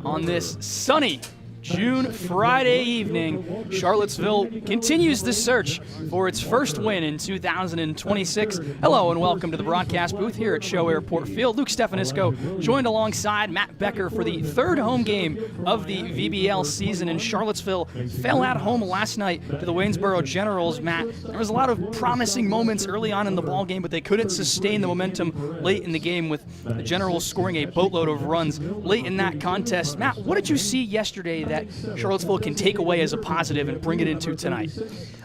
On this sunny June Friday evening, Charlottesville continues the search for its first win in 2026. Hello and welcome to the broadcast booth here at Show Airport Field. Luke Stefanisco joined alongside Matt Becker for the third home game of the VBL season, and Charlottesville fell at home last night to the Waynesboro Generals. Matt, there was a lot of promising moments early on in the ball game, but they couldn't sustain the momentum late in the game, with the Generals scoring a boatload of runs late in that contest. Matt, what did you see yesterday that Charlottesville can take away as a positive and bring it into tonight?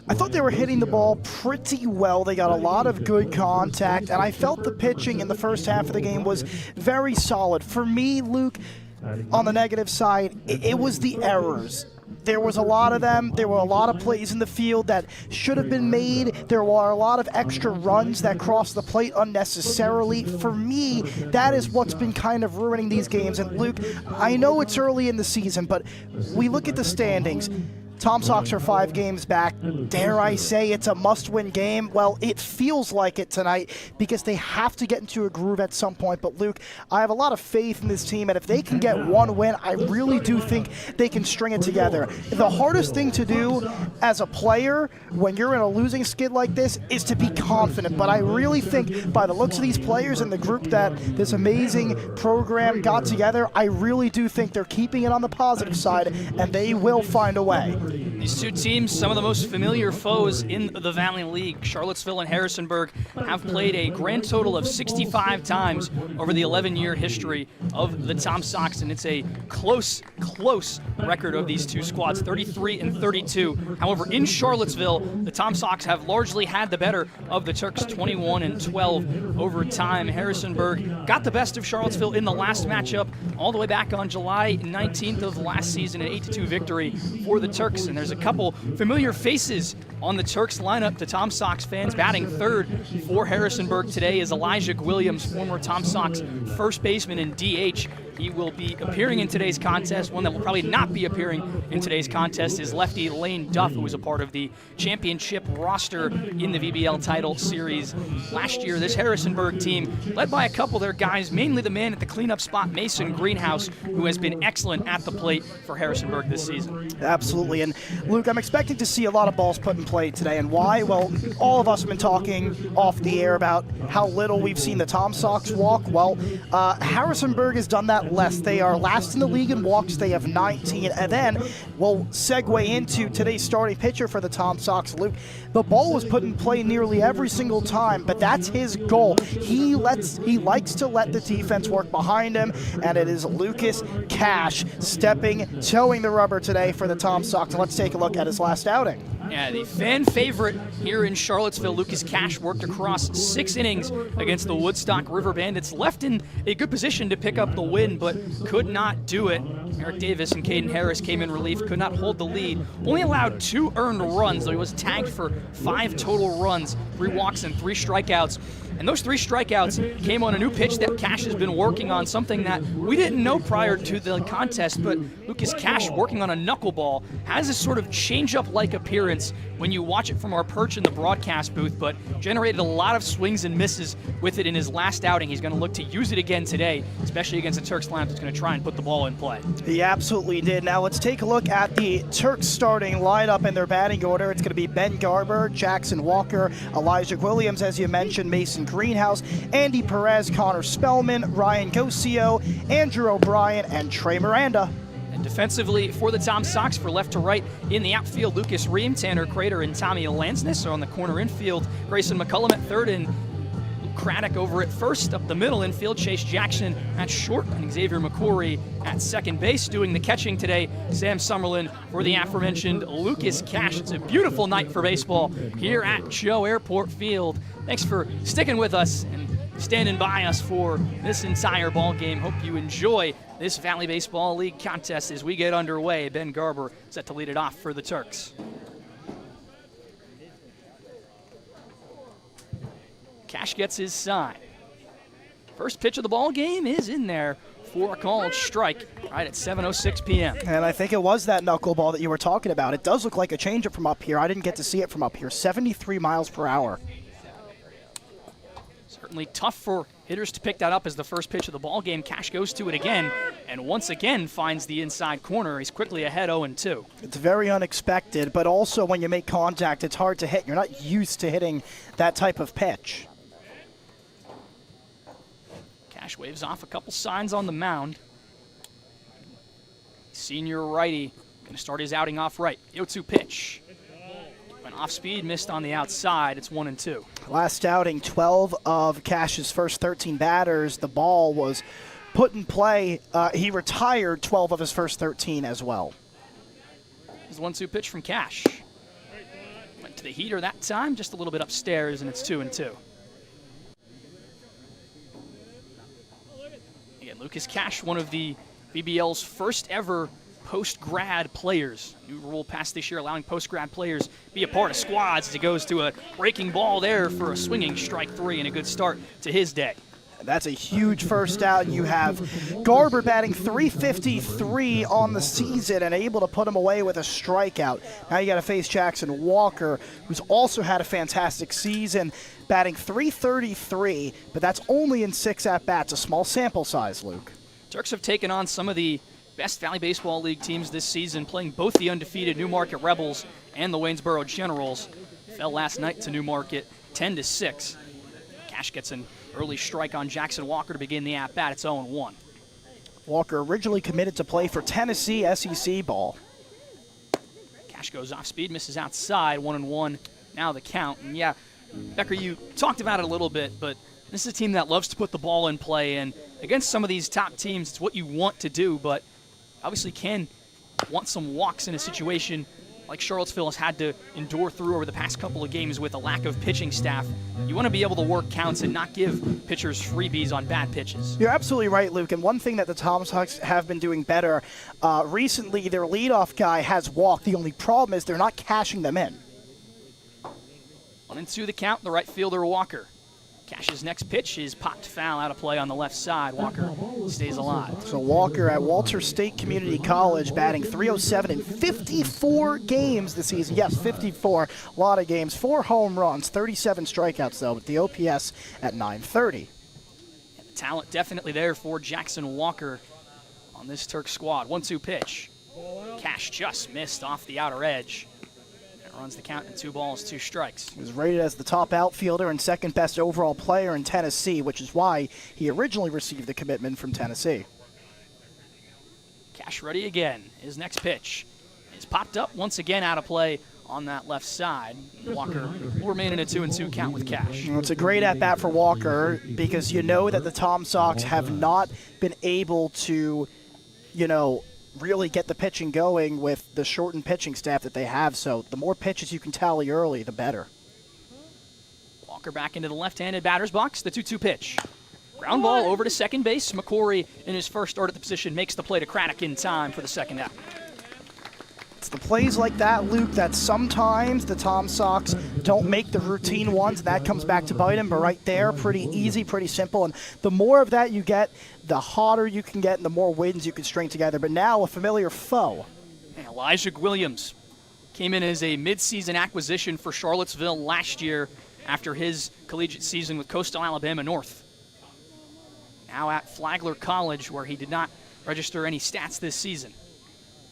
I thought they were hitting the ball pretty well. They got a lot of good contact, and I felt the pitching in the first half of the game was very solid. For me, Luke, on the negative side, it was the errors. There was a lot of them. There were a lot of plays in the field that should have been made. There were a lot of extra runs that crossed the plate unnecessarily. For me, that is what's been kind of ruining these games. And Luke, I know it's early in the season, but we look at the standings. Tom Sox are 5 games back. Dare I say it's a must-win game? Well, it feels like it tonight because they have to get into a groove at some point. But Luke, I have a lot of faith in this team, and if they can get one win, I really do think they can string it together. The hardest thing to do as a player when you're in a losing skid like this is to be confident. But I really think by the looks of these players and the group that this amazing program got together, I really do think they're keeping it on the positive side, and they will find a way. These two teams, some of the most familiar foes in the Valley League. Charlottesville and Harrisonburg have played a grand total of 65 times over the 11-year history of the Tom Sox, and it's a close record of these two squads, 33 and 32. However, in Charlottesville, the Tom Sox have largely had the better of the Turks, 21 and 12 over time. Harrisonburg got the best of Charlottesville in the last matchup all the way back on July 19th of last season, an 8-2 victory for the Turks. And there's a couple familiar faces on the Turks lineup to Tom Sox fans. Batting third for Harrisonburg today is Elijah Williams, former Tom Sox first baseman and DH. He will be appearing in today's contest. One that will probably not be appearing in today's contest is lefty Lane Duff, who was a part of the championship roster in the VBL title series last year. This Harrisonburg team, led by a couple of their guys, mainly the man at the cleanup spot, Mason Greenhouse, who has been excellent at the plate for Harrisonburg this season. Absolutely. And Luke, I'm expecting to see a lot of balls put in play today. And why? Well, all of us have been talking off the air about how little we've seen the Tom Sox walk. Well, Harrisonburg has done that less. They are last in the league in walks. They have 19. And then we'll segue into today's starting pitcher for the Tom Sox, Luke. The ball was put in play nearly every single time, but that's his goal. He likes to let the defense work behind him, and it is Lucas Cash towing the rubber today for the Tom Sox. Let's take a look at his last outing. Yeah, the fan favorite here in Charlottesville, Lucas Cash, worked across 6 innings against the Woodstock River Bandits, left in a good position to pick up the win, but could not do it. Eric Davis and Caden Harris came in relief, could not hold the lead. Only allowed 2 earned runs, though he was tagged for 5 total runs, 3 walks and 3 strikeouts. And those 3 strikeouts came on a new pitch that Cash has been working on, something that we didn't know prior to the contest, but Lucas Cash, working on a knuckleball, has this sort of change-up-like appearance when you watch it from our perch in the broadcast booth, but generated a lot of swings and misses with it in his last outing. He's going to look to use it again today, especially against the Turks lineup that's going to try and put the ball in play. He absolutely did. Now let's take a look at the Turks starting lineup in their batting order. It's going to be Ben Garber, Jackson Walker, Elijah Williams, as you mentioned, Mason Greenhouse, Andy Perez, Connor Spellman, Ryan Gocio, Andrew O'Brien, and Trey Miranda. And defensively for the Tom Sox, for left to right in the outfield, Lucas Ream, Tanner Crater, and Tommy Lansness. On the corner infield, Grayson McCullum at third, and Luke Craddock over at first. Up the middle infield, Chase Jackson at short, and Xavier McCory at second base. Doing the catching today, Sam Summerlin for the aforementioned Lucas Cash. It's a beautiful night for baseball here at Show Airport Field. Thanks for sticking with us and standing by us for this entire ball game. Hope you enjoy this Valley Baseball League contest as we get underway. Ben Garber set to lead it off for the Turks. Cash gets his sign. First pitch of the ball game is in there for a called strike right at 7:06 p.m. And I think it was that knuckleball that you were talking about. It does look like a changeup from up here. I didn't get to see it from up here. 73 miles per hour. Certainly tough for hitters to pick that up as the first pitch of the ball game. Cash goes to it again, and once again finds the inside corner. He's quickly ahead 0-2. It's very unexpected, but also when you make contact, it's hard to hit. You're not used to hitting that type of pitch. Cash waves off a couple signs on the mound. Senior righty going to start his outing off right. 0-2 pitch. Went off speed, missed on the outside. It's 1-2. Last outing, 12 of Cash's first 13 batters, the ball was put in play. He retired 12 of his first 13 as well. This is 1-2 pitch from Cash. Went to the heater that time, just a little bit upstairs, and it's 2-2. Again, Lucas Cash, one of the BBL's first ever post-grad players. New rule passed this year allowing post-grad players be a part of squads as he goes to a breaking ball there for a swinging strike 3 and a good start to his day. That's a huge first out. You have Garber batting .353 on the season and able to put him away with a strikeout. Now you got to face Jackson Walker, who's also had a fantastic season, batting .333, but that's only in 6 at-bats, a small sample size, Luke. Turks have taken on some of the best Valley Baseball League teams this season, playing both the undefeated Newmarket Rebels and the Waynesboro Generals. Fell last night to Newmarket 10-6. Cash gets an early strike on Jackson Walker to begin the at-bat. It's 0-1. Walker originally committed to play for Tennessee SEC ball. Cash goes off speed, misses outside, 1-1. Now the count. And yeah, Becker, you talked about it a little bit, but this is a team that loves to put the ball in play, and against some of these top teams, it's what you want to do, but obviously can want some walks in a situation like Charlottesville has had to endure through over the past couple of games with a lack of pitching staff. You want to be able to work counts and not give pitchers freebies on bad pitches. You're absolutely right, Luke, and one thing that the Tom Sox have been doing better, recently their leadoff guy has walked. The only problem is they're not cashing them in. 1-2 the count, the right fielder Walker. Cash's next pitch is popped foul out of play on the left side. Walker stays alive. So Walker at Walter State Community College batting .307 in 54 games this season. Yes, 54, a lot of games. 4 home runs, 37 strikeouts though, with the OPS at .930. And the talent definitely there for Jackson Walker on this Turks squad. 1-2 pitch. Cash just missed off the outer edge. Runs the count in 2 balls, 2 strikes. He was rated as the top outfielder and second best overall player in Tennessee, which is why he originally received the commitment from Tennessee. Cash ready again. His next pitch is popped up once again out of play on that left side. Walker will remain in a 2-2 count with Cash. Well, it's a great at-bat for Walker because you know that the Tom Sox have not been able to, really get the pitching going with the shortened pitching staff that they have. So the more pitches you can tally early, the better. Walker back into the left-handed batter's box. The 2-2 pitch. Ground ball over to second base. McCory in his first start at the position makes the play to Craddock in time for the second out. It's the plays like that, Luke, that sometimes the Tom Sox don't make the routine ones, and that comes back to bite them. But right there, pretty easy, pretty simple. And the more of that you get, the hotter you can get and the more wins you can string together. But now a familiar foe. And Elijah Williams came in as a midseason acquisition for Charlottesville last year after his collegiate season with Coastal Alabama North. Now at Flagler College, where he did not register any stats this season.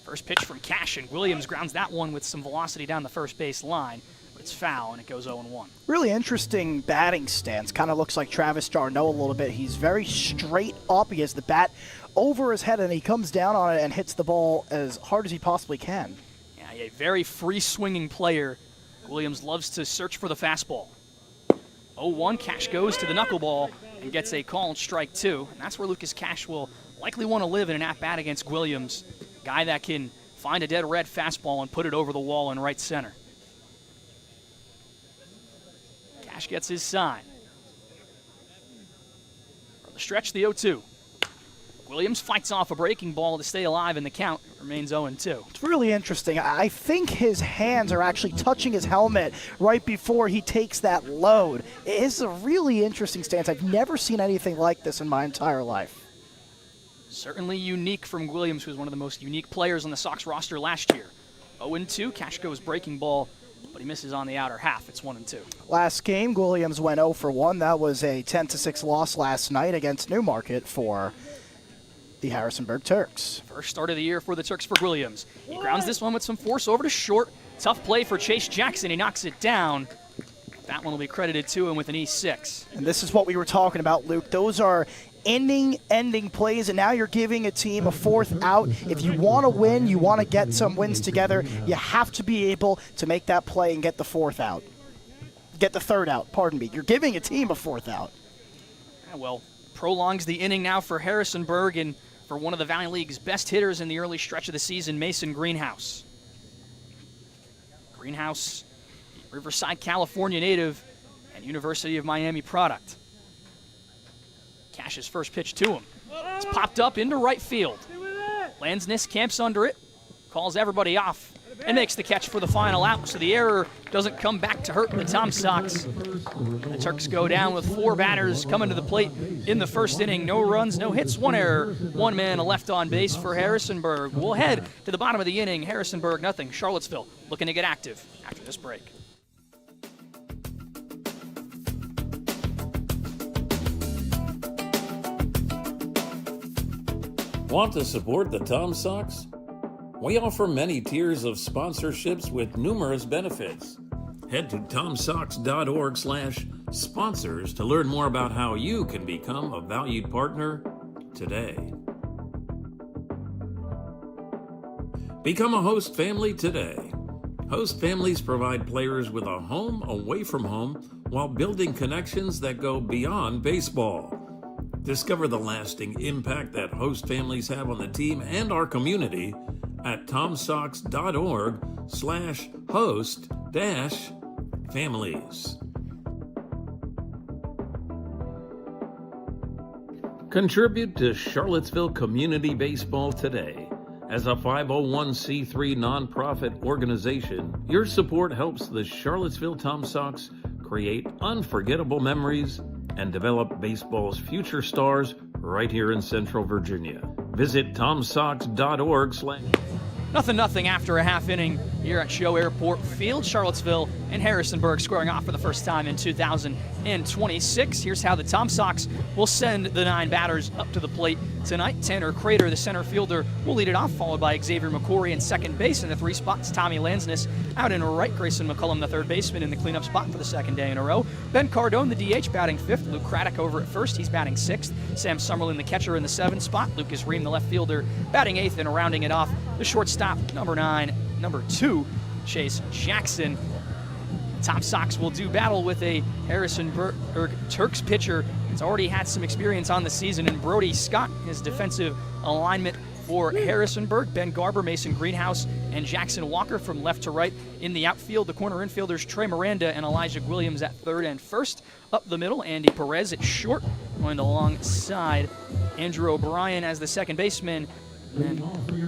First pitch from Cash, and Williams grounds that one with some velocity down the first base line. But it's foul, and it goes 0-1. Really interesting batting stance. Kind of looks like Travis Jarneau a little bit. He's very straight up. He has the bat over his head, and he comes down on it and hits the ball as hard as he possibly can. Yeah, a very free-swinging player. Williams loves to search for the fastball. 0-1, Cash goes to the knuckleball and gets a called strike 2. And that's where Lucas Cash will likely want to live in an at-bat against Williams. Guy that can find a dead red fastball and put it over the wall in right center. Cash gets his sign. For the stretch, the 0-2. Williams fights off a breaking ball to stay alive, and the count remains 0-2. It's really interesting. I think his hands are actually touching his helmet right before he takes that load. It's a really interesting stance. I've never seen anything like this in my entire life. Certainly unique from Williams, who was one of the most unique players on the Sox roster last year. 0-2, Cash goes breaking ball but he misses on the outer half. It's 1-2. Last game, Williams went 0 for 1. That was a 10-6 loss last night against Newmarket for the Harrisonburg Turks. First start of the year for the Turks for Williams. He grounds this one with some force over to short. Tough play for Chase Jackson. He knocks it down. That one will be credited to him with an E6. And this is what we were talking about, Luke. Those are ending plays, and now you're giving a team a fourth out. If you want to win, you want to get some wins together, you have to be able to make that play and get the fourth out. Get the third out, pardon me. You're giving a team a fourth out. Well, prolongs the inning now for Harrisonburg and for one of the Valley League's best hitters in the early stretch of the season, Mason Greenhouse. Greenhouse, Riverside, California native and University of Miami product. Cash's first pitch to him. It's popped up into right field. Lansness camps under it, calls everybody off, and makes the catch for the final out, so the error doesn't come back to hurt the Tom Sox. The Turks go down with 4 batters coming to the plate in the first inning. No runs, no hits, 1 error, 1 man left on base for Harrisonburg. We'll head to the bottom of the inning. Harrisonburg nothing. Charlottesville looking to get active after this break. Want to support the Tom Sox? We offer many tiers of sponsorships with numerous benefits. Head to tomsox.org/sponsors to learn more about how you can become a valued partner today. Become a host family today. Host families provide players with a home away from home while building connections that go beyond baseball. Discover the lasting impact that host families have on the team and our community at tomsox.org/host-families. Contribute to Charlottesville Community Baseball today. As a 501c3 nonprofit organization, your support helps the Charlottesville Tom Sox create unforgettable memories and develop baseball's future stars right here in Central Virginia. Visit tomsox.org/ Nothing after a half inning here at Show Airport Field. Charlottesville and Harrisonburg squaring off for the first time in 2026. Here's how the Tom Sox will send the 9 batters up to the plate tonight. Tanner Crater, the center fielder, will lead it off, followed by Xavier McCory in second base. In the 3 spots, Tommy Lansness out in right. Grayson McCullum, the third baseman, in the cleanup spot for the second day in a row. Ben Cardone, the DH, batting 5th. Luke Craddock over at first. He's batting 6th. Sam Summerlin, the catcher, in the 7th spot. Lucas Ream, the left fielder, batting 8th, and rounding it off, the shortstop, number 2, Chase Jackson. Tom Sox will do battle with a Harrisonburg Turks pitcher that's already had some experience on the season, and Brody Scott, his defensive alignment for Harrisonburg. Ben Garber, Mason Greenhouse, and Jackson Walker from left to right. In the outfield, the corner infielders Trey Miranda and Elijah Williams at third and first. Up the middle, Andy Perez at short, going alongside Andrew O'Brien as the second baseman. And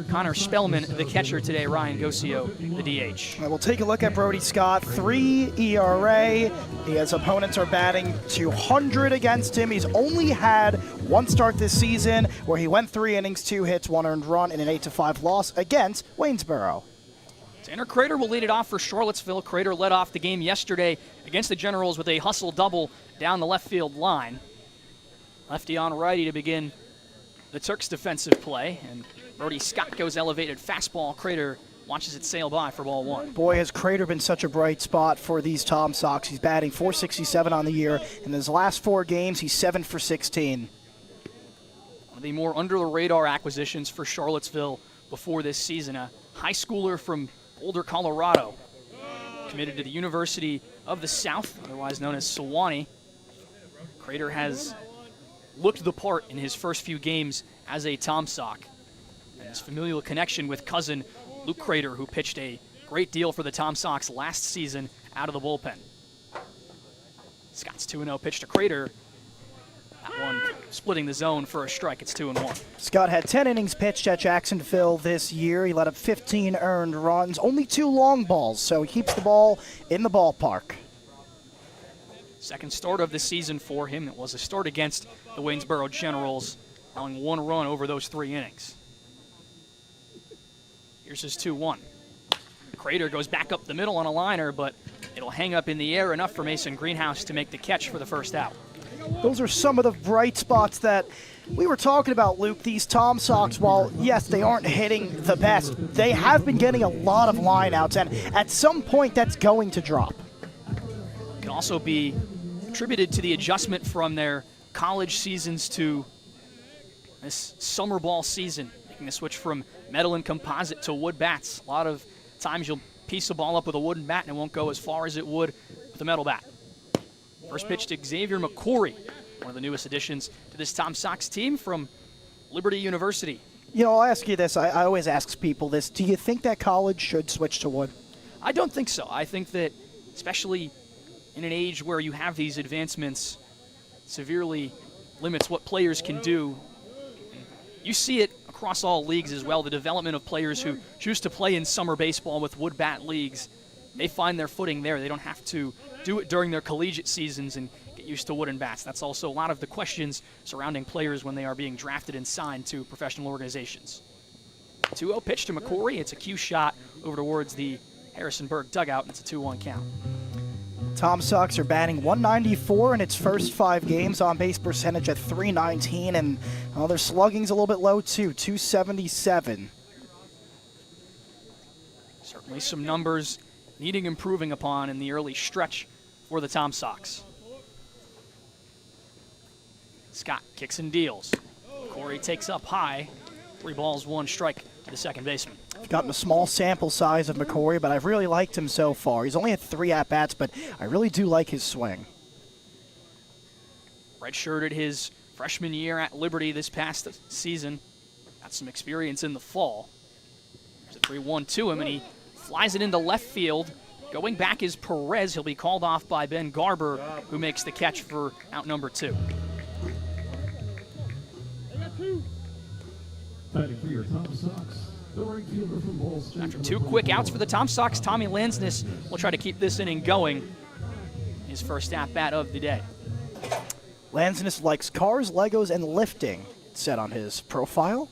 Connor Spellman, the catcher today, Ryan Gocio, the DH. We'll take a look at Brody Scott. 3 ERA. His opponents are batting 200 against him. He's only had 1 start this season where he went 3 innings, 2 hits, 1 earned run, and an 8-5 loss against Waynesboro. Tanner Crater will lead it off for Charlottesville. Crater led off the game yesterday against the Generals with a hustle double down the left field line. Lefty on righty to begin the Turks' defensive play, and Brody Scott goes elevated fastball. Crater watches it sail by for ball 1. Boy, has Crater been such a bright spot for these Tom Sox. He's batting .467 on the year. In his last 4 games, he's 7 for 16. One of the more under-the-radar acquisitions for Charlottesville before this season, a high schooler from Boulder, Colorado, committed to the University of the South, otherwise known as Sewanee. Crater has looked the part in his first few games as a Tom Sock. And his familial connection with cousin Luke Crater, who pitched a great deal for the Tom Sox last season out of the bullpen. Scott's 2-0 pitch to Crater. That one splitting the zone for a strike. It's 2-1. Scott had 10 innings pitched at Jacksonville this year. He let up 15 earned runs, only 2 long balls, so he keeps the ball in the ballpark. Second start of the season for him. It was a start against the Waynesboro Generals, allowing 1 run over those 3 innings. Here's his 2-1. Crater goes back up the middle on a liner, but it'll hang up in the air enough for Mason Greenhouse to make the catch for the first out. Those are some of the bright spots that we were talking about, Luke. These Tom Sox, while, yes, they aren't hitting the best, they have been getting a lot of lineouts, and at some point that's going to drop. It can also be attributed to the adjustment from their college seasons to this summer ball season, making the switch from metal and composite to wood bats. A lot of times you'll piece the ball up with a wooden bat and it won't go as far as it would with a metal bat. First pitch to Xavier McCory, one of the newest additions to this Tom Sox team from Liberty University. You know, I'll ask you this. I always ask people this. Do you think that college should switch to wood? I don't think so. I think that, especially in an age where you have these advancements, severely limits what players can do. You see it across all leagues as well, the development of players who choose to play in summer baseball with wood bat leagues. They find their footing there. They don't have to do it during their collegiate seasons and get used to wooden bats. That's also a lot of the questions surrounding players when they are being drafted and signed to professional organizations. 2-0 pitch to McCory. It's a cue shot over towards the Harrisonburg dugout, and it's a 2-1 count. Tom Sox are batting 194 in its first 5 games, on base percentage at .319, and their slugging's a little bit low too, .277. Certainly some numbers needing improving upon in the early stretch for the Tom Sox. Scott kicks and deals. Corey takes up high. 3 balls, 1 strike to the second baseman. I've gotten a small sample size of McCory, but I've really liked him so far. He's only had 3 at-bats, but I really do like his swing. Redshirted his freshman year at Liberty this past season. Got some experience in the fall. There's a 3-1 to him, and he flies it into left field. Going back is Perez. He'll be called off by Ben Garber, who makes the catch for out number 2. After 2 quick outs for the Tom Sox, Tommy Lansness will try to keep this inning going. His first at-bat of the day. Lansness likes cars, Legos, and lifting, it said on his profile.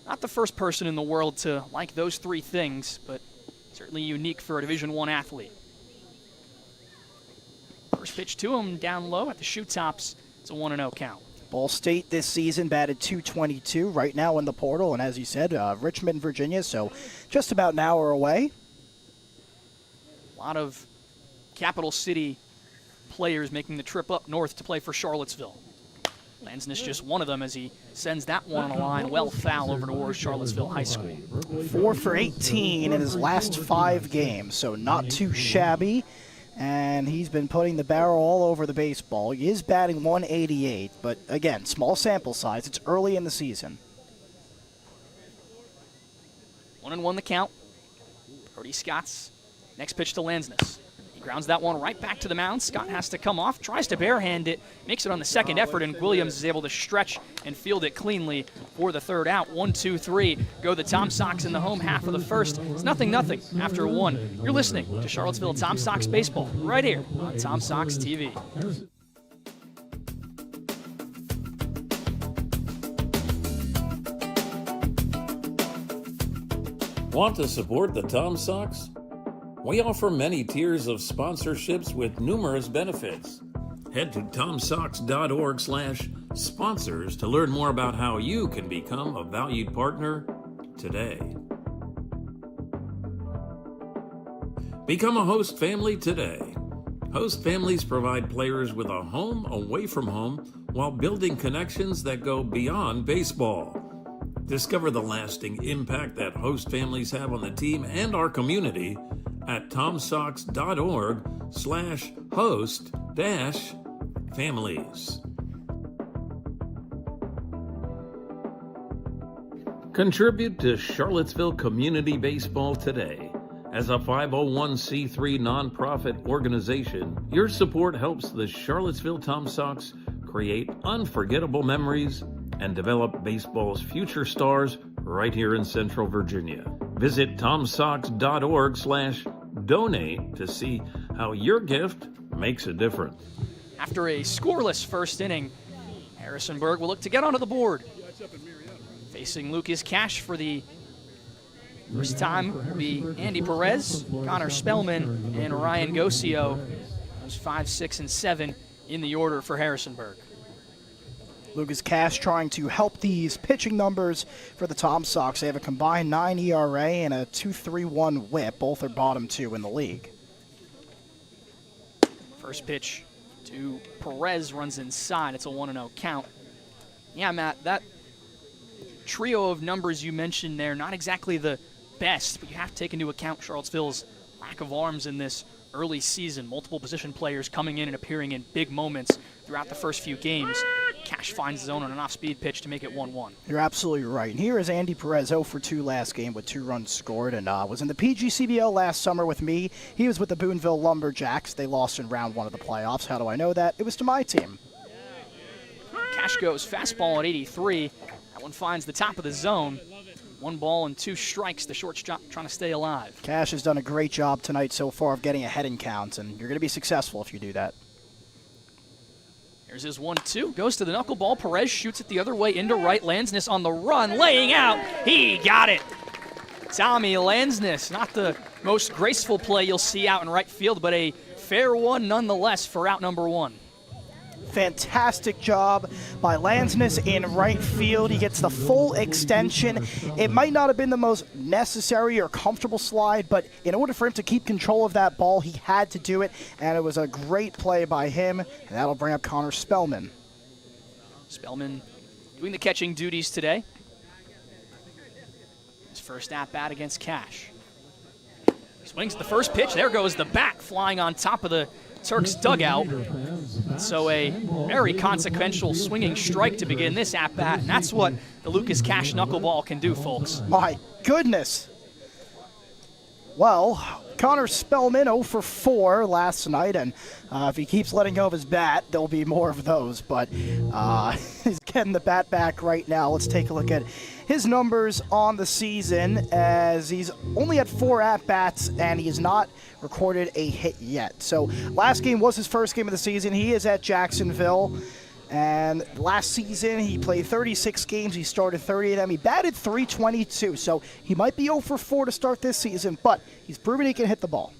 Not the first person in the world to like those 3 things, but certainly unique for a Division I athlete. First pitch to him down low at the shoe tops. It's a 1-0 count. Ball State this season batted .222 right now in the portal, and as you said, Richmond, Virginia, so just about an hour away. A lot of capital city players making the trip up north to play for Charlottesville. Lansness just one of them as he sends that one on a line well foul over towards Charlottesville High School. 4 for 18 in his last 5 games, so not too shabby. And he's been putting the barrel all over the baseball. He is batting 188, but again, small sample size. It's early in the season. 1-1 the count. Brody Scott's next pitch to Lansness. He grounds that one right back to the mound. Scott has to come off, tries to barehand it, makes it on the second effort, and Williams is able to stretch and field it cleanly for the third out. 1-2-3 go the Tom Sox in the home half of the first. It's 0-0 after 1. You're listening to Charlottesville Tom Sox Baseball right here on Tom Sox TV. Want to support the Tom Sox? We offer many tiers of sponsorships with numerous benefits. Head to tomsox.org/sponsors to learn more about how you can become a valued partner today. Become a host family today. Host families provide players with a home away from home while building connections that go beyond baseball. Discover the lasting impact that host families have on the team and our community at tomsox.org/host-families. Contribute to Charlottesville Community Baseball today. As a 501c3 nonprofit organization, your support helps the Charlottesville Tom Sox create unforgettable memories and develop baseball's future stars right here in Central Virginia. Visit tomsox.org/donate to see how your gift makes a difference. After a scoreless first inning, Harrisonburg will look to get onto the board. Facing Lucas Cash for the First time will be Andy Perez, Connor Spellman, and Ryan Gocio. Those 5, 6, and 7 in the order for Harrisonburg. Lucas Cash trying to help these pitching numbers for the Tom Sox. They have a combined 9 ERA and a 2.31 WHIP. Both are bottom 2 in the league. First pitch to Perez runs inside. It's a 1-0 count. Yeah, Matt, that trio of numbers you mentioned there, not exactly the best, but you have to take into account Charlottesville's lack of arms in this early season. Multiple position players coming in and appearing in big moments throughout the first few games. Cash finds his own on an off-speed pitch to make it 1-1. You're absolutely right. And here is Andy Perez, 0 for 2 last game with 2 runs scored, and was in the PGCBL last summer with me. He was with the Boonville Lumberjacks. They lost in round 1 of the playoffs. How do I know that? It was to my team. Cash goes fastball at 83. That one finds the top of the zone. 1 ball and 2 strikes. The shortstop trying to stay alive. Cash has done a great job tonight so far of getting ahead in counts, and you're going to be successful if you do that. Here's his 1-2. Goes to the knuckleball. Perez shoots it the other way into right. Lansness on the run, laying out. He got it. Tommy Lansness, not the most graceful play you'll see out in right field, but a fair one nonetheless for out number 1. Fantastic job by Lansness in right field. He gets the full extension. It might not have been the most necessary or comfortable slide, but in order for him to keep control of that ball, he had to do it, and it was a great play by him, and that'll bring up Connor Spellman. Spellman doing the catching duties today. His first at-bat against Cash. Swings at the first pitch. There goes the bat flying on top of the Turks dugout. So a very consequential swinging strike to begin this at-bat, and that's what the Lucas Cash knuckleball can do, folks. My goodness. Well, Connor Spellman 0 for 4 last night, and if he keeps letting go of his bat, there'll be more of those, but he's getting the bat back right now. Let's take a look at his numbers on the season, as he's only had 4 at-bats, and he has not recorded a hit yet. So last game was his first game of the season. He is at Jacksonville, and last season he played 36 games. He started 30 of them. He batted .322, so he might be 0 for 4 to start this season, but he's proven he can hit the ball.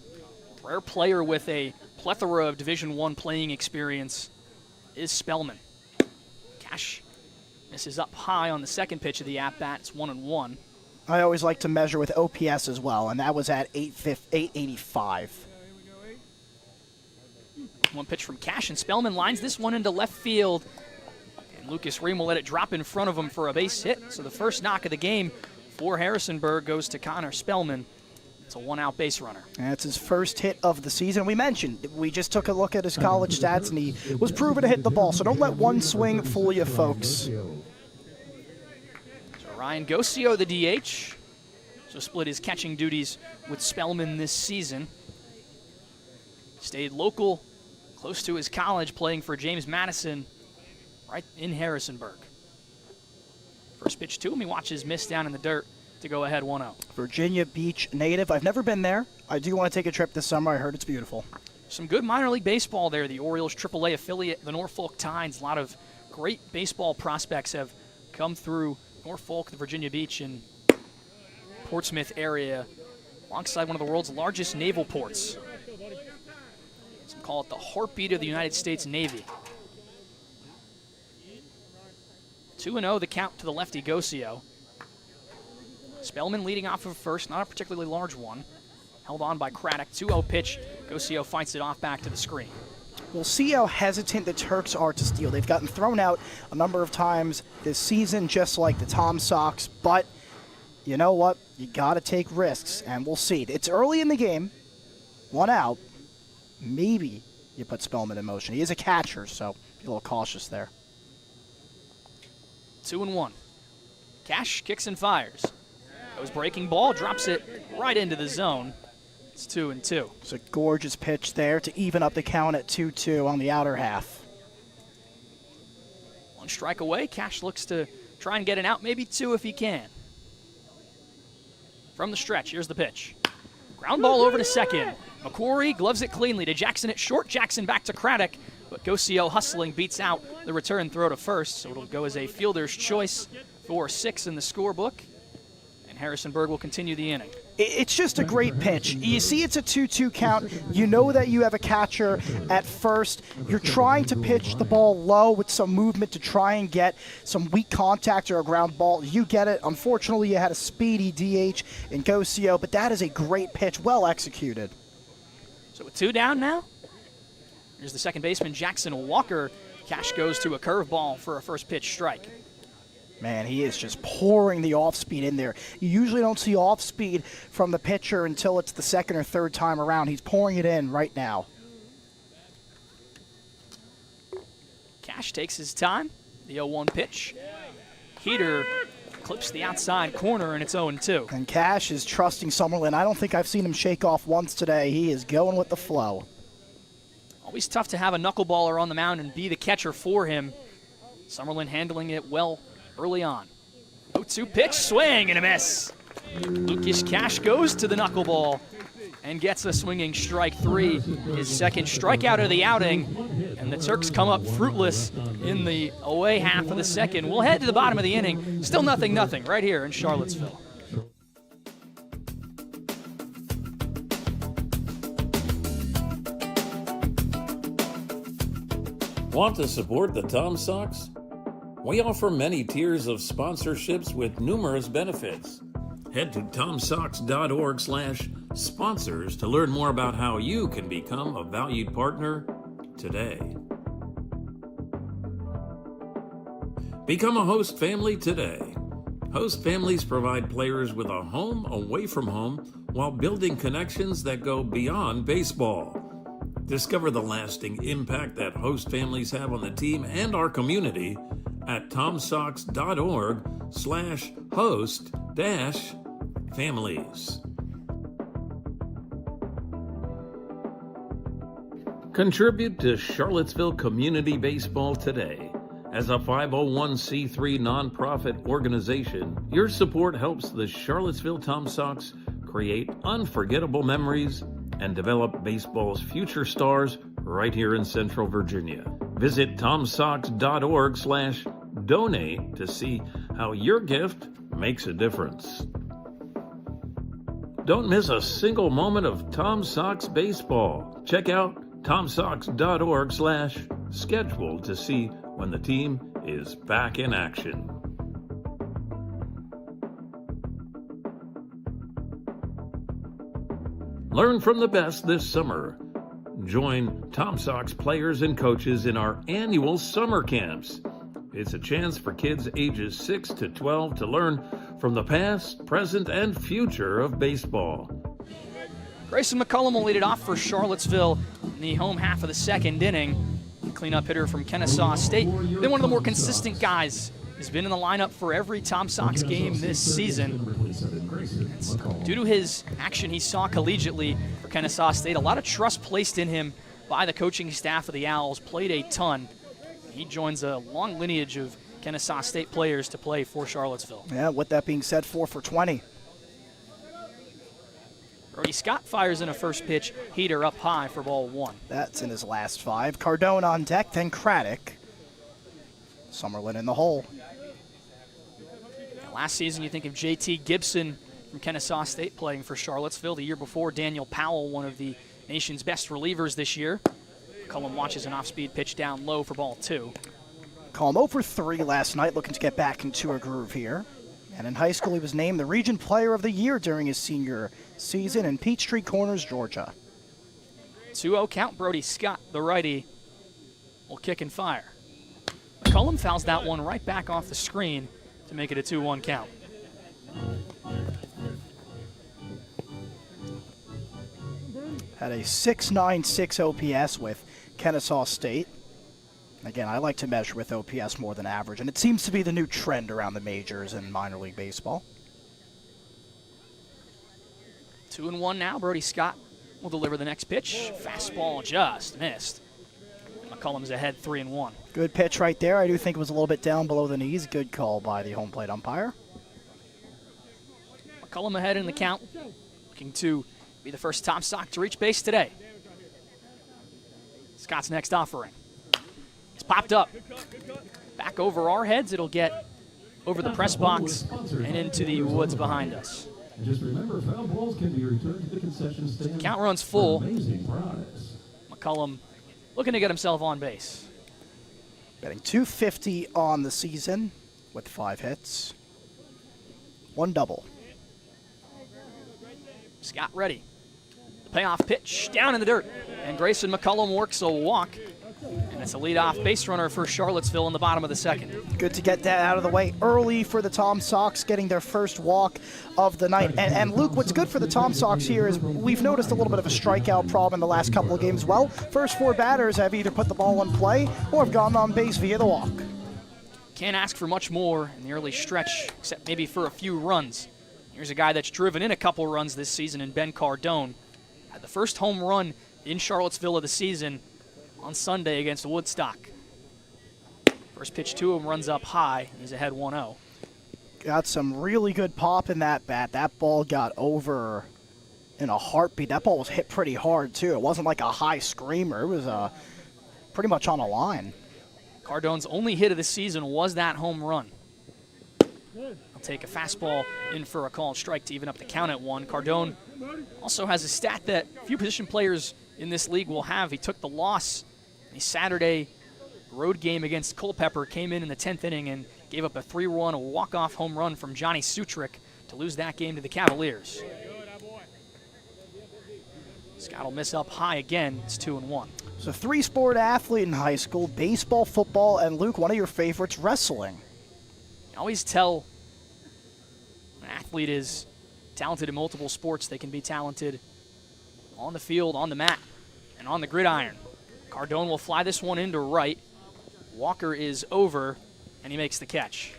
Rare player with a plethora of Division I playing experience is Spellman. Cash misses up high on the second pitch of the at-bat. It's 1-1. I always like to measure with OPS as well, and that was at 885. One pitch from Cash, and Spellman lines this one into left field. And Lucas Ream will let it drop in front of him for a base hit. So the first knock of the game for Harrisonburg goes to Connor Spellman. It's a 1-out base runner. That's his first hit of the season. We mentioned, we just took a look at his college stats, and he was proven to hit the ball. So don't let one swing fool you, folks. So Ryan Gocio, the DH, so split his catching duties with Spellman this season. Stayed local, close to his college, playing for James Madison right in Harrisonburg. First pitch to him, he watches miss down in the dirt to go ahead 1-0. Virginia Beach native. I've never been there. I do want to take a trip this summer. I heard it's beautiful. Some good minor league baseball there. The Orioles AAA affiliate, the Norfolk Tides. A lot of great baseball prospects have come through Norfolk, the Virginia Beach, and Portsmouth area, alongside one of the world's largest naval ports. Some call it the heartbeat of the United States Navy. 2-0, the count to the lefty Gocio. Spellman leading off of first, not a particularly large one. Held on by Craddock. 2-0 pitch. Gocio fights it off back to the screen. We'll see how hesitant the Turks are to steal. They've gotten thrown out a number of times this season, just like the Tom Sox, but you know what? You got to take risks, and we'll see. It's early in the game. 1 out. Maybe you put Spellman in motion. He is a catcher, so be a little cautious there. 2-1. Cash kicks and fires. Goes breaking ball, drops it right into the zone. It's 2-2. It's a gorgeous pitch there to even up the count at 2-2 on the outer half. 1 strike away. Cash looks to try and get an out, maybe 2 if he can. From the stretch, here's the pitch. Ground ball over to second. McQuarrie gloves it cleanly to Jackson at short. Jackson back to Craddock, but Gocio hustling beats out the return throw to first, so it'll go as a fielder's choice for 6 in the scorebook. and Harrisonburg will continue the inning. It's just a great pitch. You see it's a 2-2 count. You know that you have a catcher at first. You're trying to pitch the ball low with some movement to try and get some weak contact or a ground ball. You get it. Unfortunately, you had a speedy DH in Gocio, but that is a great pitch, well executed. So with 2 down now, here's the second baseman, Jackson Walker. Cash goes to a curveball for a first pitch strike. Man, he is just pouring the off-speed in there. You usually don't see off-speed from the pitcher until it's the second or third time around. He's pouring it in right now. Cash takes his time. The 0-1 pitch. Heater clips the outside corner, and it's 0-2. And Cash is trusting Summerlin. I don't think I've seen him shake off once today. He is going with the flow. Always tough to have a knuckleballer on the mound and be the catcher for him. Summerlin handling it well early on. 0-2 pitch, swing and a miss. Lucas Cash goes to the knuckleball and gets a swinging strike 3, his second strikeout of the outing. And the Turks come up fruitless in the away half of the second. We'll head to the bottom of the inning. Still 0-0 right here in Charlottesville. Want to support the Tom Sox? We offer many tiers of sponsorships with numerous benefits. Head to tomsox.org/sponsors to learn more about how you can become a valued partner today. Become a host family today. Host families provide players with a home away from home while building connections that go beyond baseball. Discover the lasting impact that host families have on the team and our community at tomsox.org/host-families. Contribute to Charlottesville Community Baseball today. As a 501c3 nonprofit organization, your support helps the Charlottesville Tom Sox create unforgettable memories and develop baseball's future stars right here in Central Virginia. Visit tomsox.org/donate to see how your gift makes a difference. Don't miss a single moment of Tom Sox baseball. Check out tomsox.org/schedule to see when the team is back in action. Learn from the best this summer. Join Tom Sox players and coaches in our annual summer camps. It's a chance for kids ages 6 to 12 to learn from the past, present, and future of baseball. Grayson McCullum will lead it off for Charlottesville in the home half of the second inning. Cleanup hitter from Kennesaw State. Been one of the more consistent guys. He's been in the lineup for every Tom Sox game this season. It's due to his action he saw collegiately for Kennesaw State. A lot of trust placed in him by the coaching staff of the Owls. Played a ton. He joins a long lineage of Kennesaw State players to play for Charlottesville. Yeah, with that being said, 4 for 20. Brody Scott fires in a first pitch heater up high for ball 1. That's in his last 5. Cardone on deck, then Craddock. Summerlin in the hole. Last season, you think of J.T. Gibson from Kennesaw State playing for Charlottesville. The year before, Daniel Powell, one of the nation's best relievers this year. McCullum watches an off-speed pitch down low for ball 2. Call him 0 for 3 last night, looking to get back into a groove here. And in high school, he was named the Region Player of the Year during his senior season in Peachtree Corners, Georgia. 2-0 count. Brody Scott, the righty, will kick and fire. McCullum fouls that one right back off the screen to make it a 2-1 count. Had a .696 OPS with Kennesaw State. Again, I like to measure with OPS more than average, and it seems to be the new trend around the majors and minor league baseball. 2-1 now. Brody Scott will deliver the next pitch. Fastball just missed. McCullum's ahead 3-1. Good pitch right there. I do think it was a little bit down below the knees. Good call by the home plate umpire. McCullum ahead in the count. Looking to be the first Tom Sox to reach base today. Scott's next offering. It's popped up. Back over our heads. It'll get over the press box and into the woods behind us. And just remember, foul balls can be returned to the concession stand. Count runs full. Amazing prize. McCullum looking to get himself on base. Batting .250 on the season with 5 hits. 1 double. Scott ready. The payoff pitch down in the dirt. And Grayson McCullum works a walk. And it's a leadoff base runner for Charlottesville in the bottom of the second. Good to get that out of the way early for the Tom Sox, getting their first walk of the night. And Luke, what's good for the Tom Sox here is we've noticed a little bit of a strikeout problem in the last couple of games. Well, first 4 batters have either put the ball in play or have gone on base via the walk. Can't ask for much more in the early stretch, except maybe for a few runs. Here's a guy that's driven in a couple runs this season in Ben Cardone. Had the first home run in Charlottesville of the season on Sunday against Woodstock. First pitch to him runs up high. He's ahead 1-0. Got some really good pop in that bat. That ball got over in a heartbeat. That ball was hit pretty hard, too. It wasn't like a high screamer. It was pretty much on a line. Cardone's only hit of the season was that home run. He'll take a fastball in for a called strike to even up the count at 1. Cardone also has a stat that few position players in this league will have. He took the loss in a Saturday road game against Culpeper, came in the 10th inning and gave up a 3-run walk-off home run from Johnny Sutrick to lose that game to the Cavaliers. Scott will miss up high again. It's 2-1. So 3-sport athlete in high school, baseball, football, and Luke, one of your favorites, wrestling. You always tell an athlete is talented in multiple sports. They can be talented on the field, on the mat, and on the gridiron. Cardone will fly this one into right. Walker is over, and he makes the catch.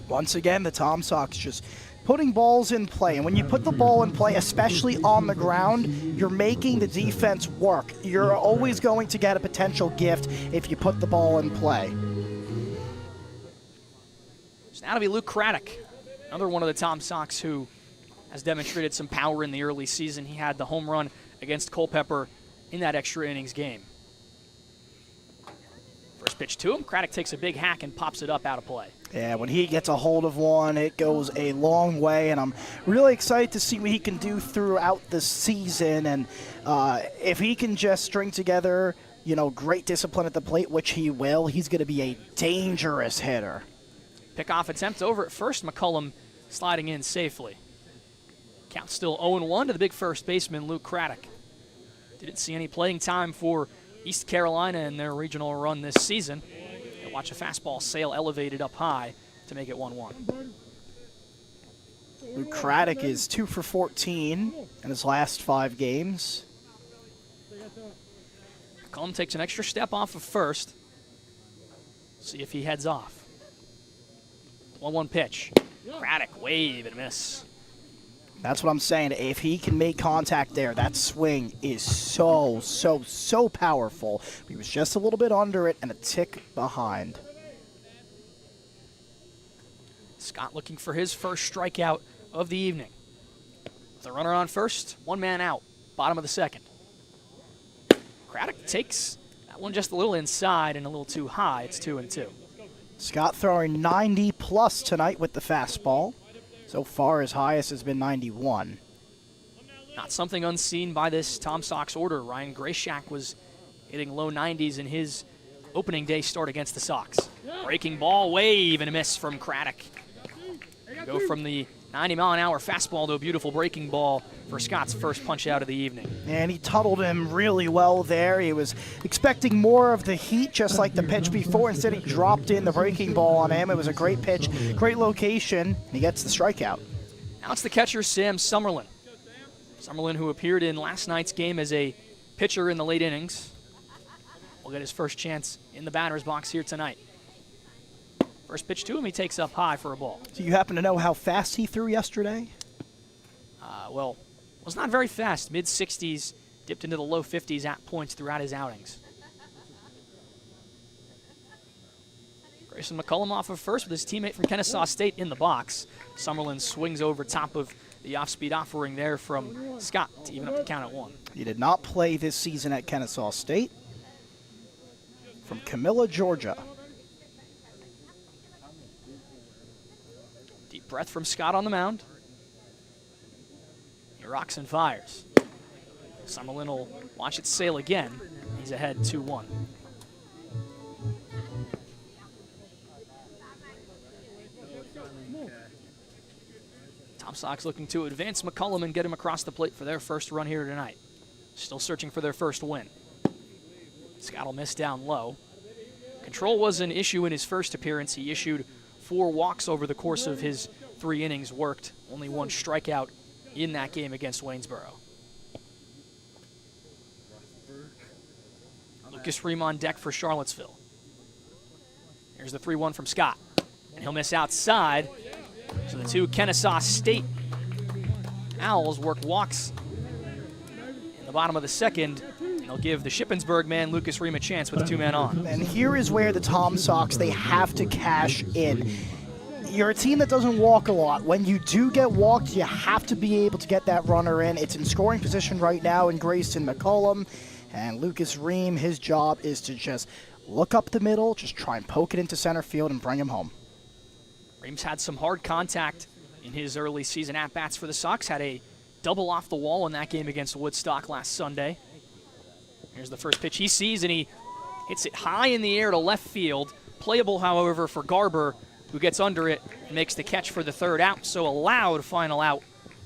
Once again, the Tom Sox just putting balls in play. And when you put the ball in play, especially on the ground, you're making the defense work. You're always going to get a potential gift if you put the ball in play. So now to be Luke Craddock, another one of the Tom Sox who has demonstrated some power in the early season. He had the home run against Culpeper in that extra innings game. First pitch to him. Craddock takes a big hack and pops it up out of play. Yeah, when he gets a hold of one, it goes a long way, and I'm really excited to see what he can do throughout the season. And if he can just string together, great discipline at the plate, which he will, he's going to be a dangerous hitter. Pickoff attempt over at first. McCullum sliding in safely. Count still 0-1 to the big first baseman, Luke Craddock. Didn't see any playing time for East Carolina in their regional run this season. You'll watch a fastball sail elevated up high to make it 1-1. Luke Craddock is 2 for 14 in his last 5 games. McCullum takes an extra step off of first. See if he heads off. 1-1 pitch. Craddock, wave and miss. That's what I'm saying. If he can make contact there, that swing is so powerful. He was just a little bit under it and a tick behind. Scott looking for his first strikeout of the evening. The runner on first, 1 man out, bottom of the second. Craddock takes that one just a little inside and a little too high. It's 2-2. Scott throwing 90+ tonight with the fastball. So far, his highest has been 91. Not something unseen by this Tom Sox order. Ryan Grayshak was hitting low 90s in his opening day start against the Sox. Breaking ball, wave and a miss from Craddock. Go from the 90-mile-an-hour fastball to a beautiful breaking ball for Scott's first punch out of the evening. And he tunneled him really well there. He was expecting more of the heat, just like the pitch before. Instead, he dropped in the breaking ball on him. It was a great pitch, great location. He gets the strikeout. Now it's the catcher, Sam Summerlin. Summerlin, who appeared in last night's game as a pitcher in the late innings, will get his first chance in the batter's box here tonight. First pitch to him, he takes up high for a ball. Do you happen to know how fast he threw yesterday? Well, was not very fast. Mid-60s, dipped into the low 50s at points throughout his outings. Grayson McCullum off of first with his teammate from Kennesaw State in the box. Summerlin swings over top of the off-speed offering there from Scott to even up the count at 1. He did not play this season at Kennesaw State. from Camilla, Georgia. Deep breath from Scott on the mound. He rocks and fires. Summerlin will watch it sail again. He's ahead 2-1. Tom Sox looking to advance McCullum and get him across the plate for their first run here tonight. Still searching for their first win. Scott will miss down low. Control was an issue in his first appearance. He issued 4 walks over the course of his 3 innings worked. Only 1 strikeout in that game against Waynesboro. Lucas Ream on deck for Charlottesville. Here's the 3-1 from Scott. And he'll miss outside. So the 2 Kennesaw State Owls work walks in the bottom of the second. And they'll give the Shippensburg man Lucas Ream a chance with 2 men on. And here is where the Tom Sox, they have to cash in. You're a team that doesn't walk a lot. When you do get walked, you have to be able to get that runner in. It's in scoring position right now in Grayson McCullum. And Lucas Ream, his job is to just look up the middle, just try and poke it into center field and bring him home. Ream's had some hard contact in his early season at-bats for the Sox. Had a double off the wall in that game against Woodstock last Sunday. Here's the first pitch he sees, and he hits it high in the air to left field. Playable, however, for Garber, who gets under it and makes the catch for the 3rd out. So a loud final out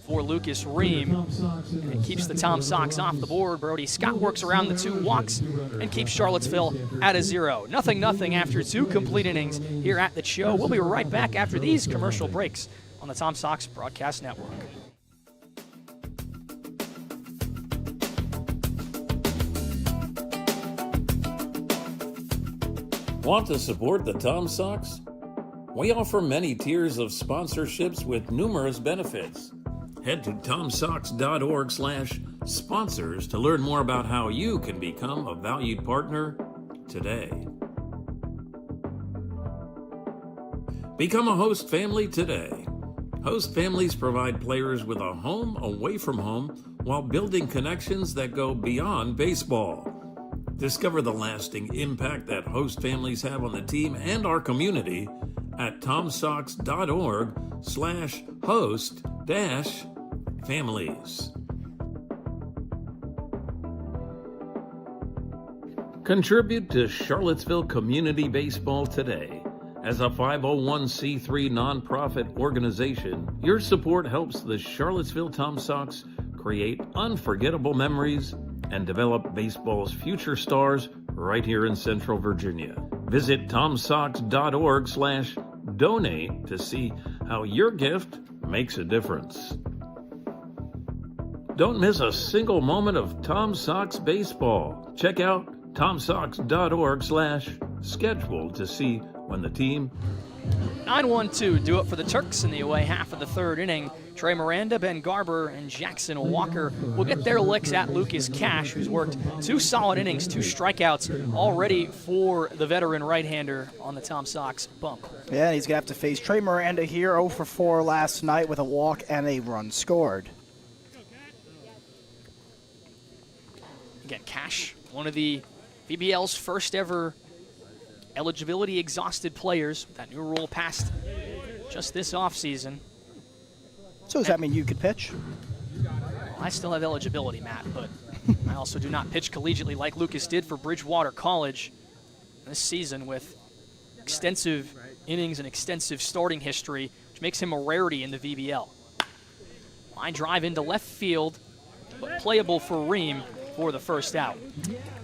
for Lucas Ream. And keeps the Tom Sox off the board. Brody Scott works around the 2 walks and keeps Charlottesville at a 0. 0-0 after 2 complete innings here at the show. We'll be right back after these commercial breaks on the Tom Sox Broadcast Network. Want to support the Tom Sox? We offer many tiers of sponsorships with numerous benefits. Head to tomsox.org/sponsors to learn more about how you can become a valued partner today. Become a host family today. Host families provide players with a home away from home while building connections that go beyond baseball. Discover the lasting impact that host families have on the team and our community at tomsox.org/host-families. Contribute to Charlottesville Community Baseball today. As a 501c3 nonprofit organization, your support helps the Charlottesville Tom Sox create unforgettable memories and develop baseball's future stars right here in Central Virginia. Visit tomsox.org/donate to see how your gift makes a difference. Don't miss a single moment of Tom Sox baseball. Check out tomsox.org/schedule to see when the team 9-1-2 do it for the Turks in the away half of the 3rd inning. Trey Miranda, Ben Garber, and Jackson Walker will get their licks at Lucas Cash, who's worked 2 solid innings, 2 strikeouts already for the veteran right-hander on the Tom Sox bump. Yeah, he's going to have to face Trey Miranda here, 0 for 4 last night with a walk and a run scored. Again, Cash, one of the VBL's first ever eligibility exhausted players. That new rule passed just this offseason. So does that mean you could pitch? Well, I still have eligibility, Matt, but I also do not pitch collegiately like Lucas did for Bridgewater College this season with extensive innings and extensive starting history, which makes him a rarity in the VBL. Line drive into left field, but playable for Ream for the 1st out.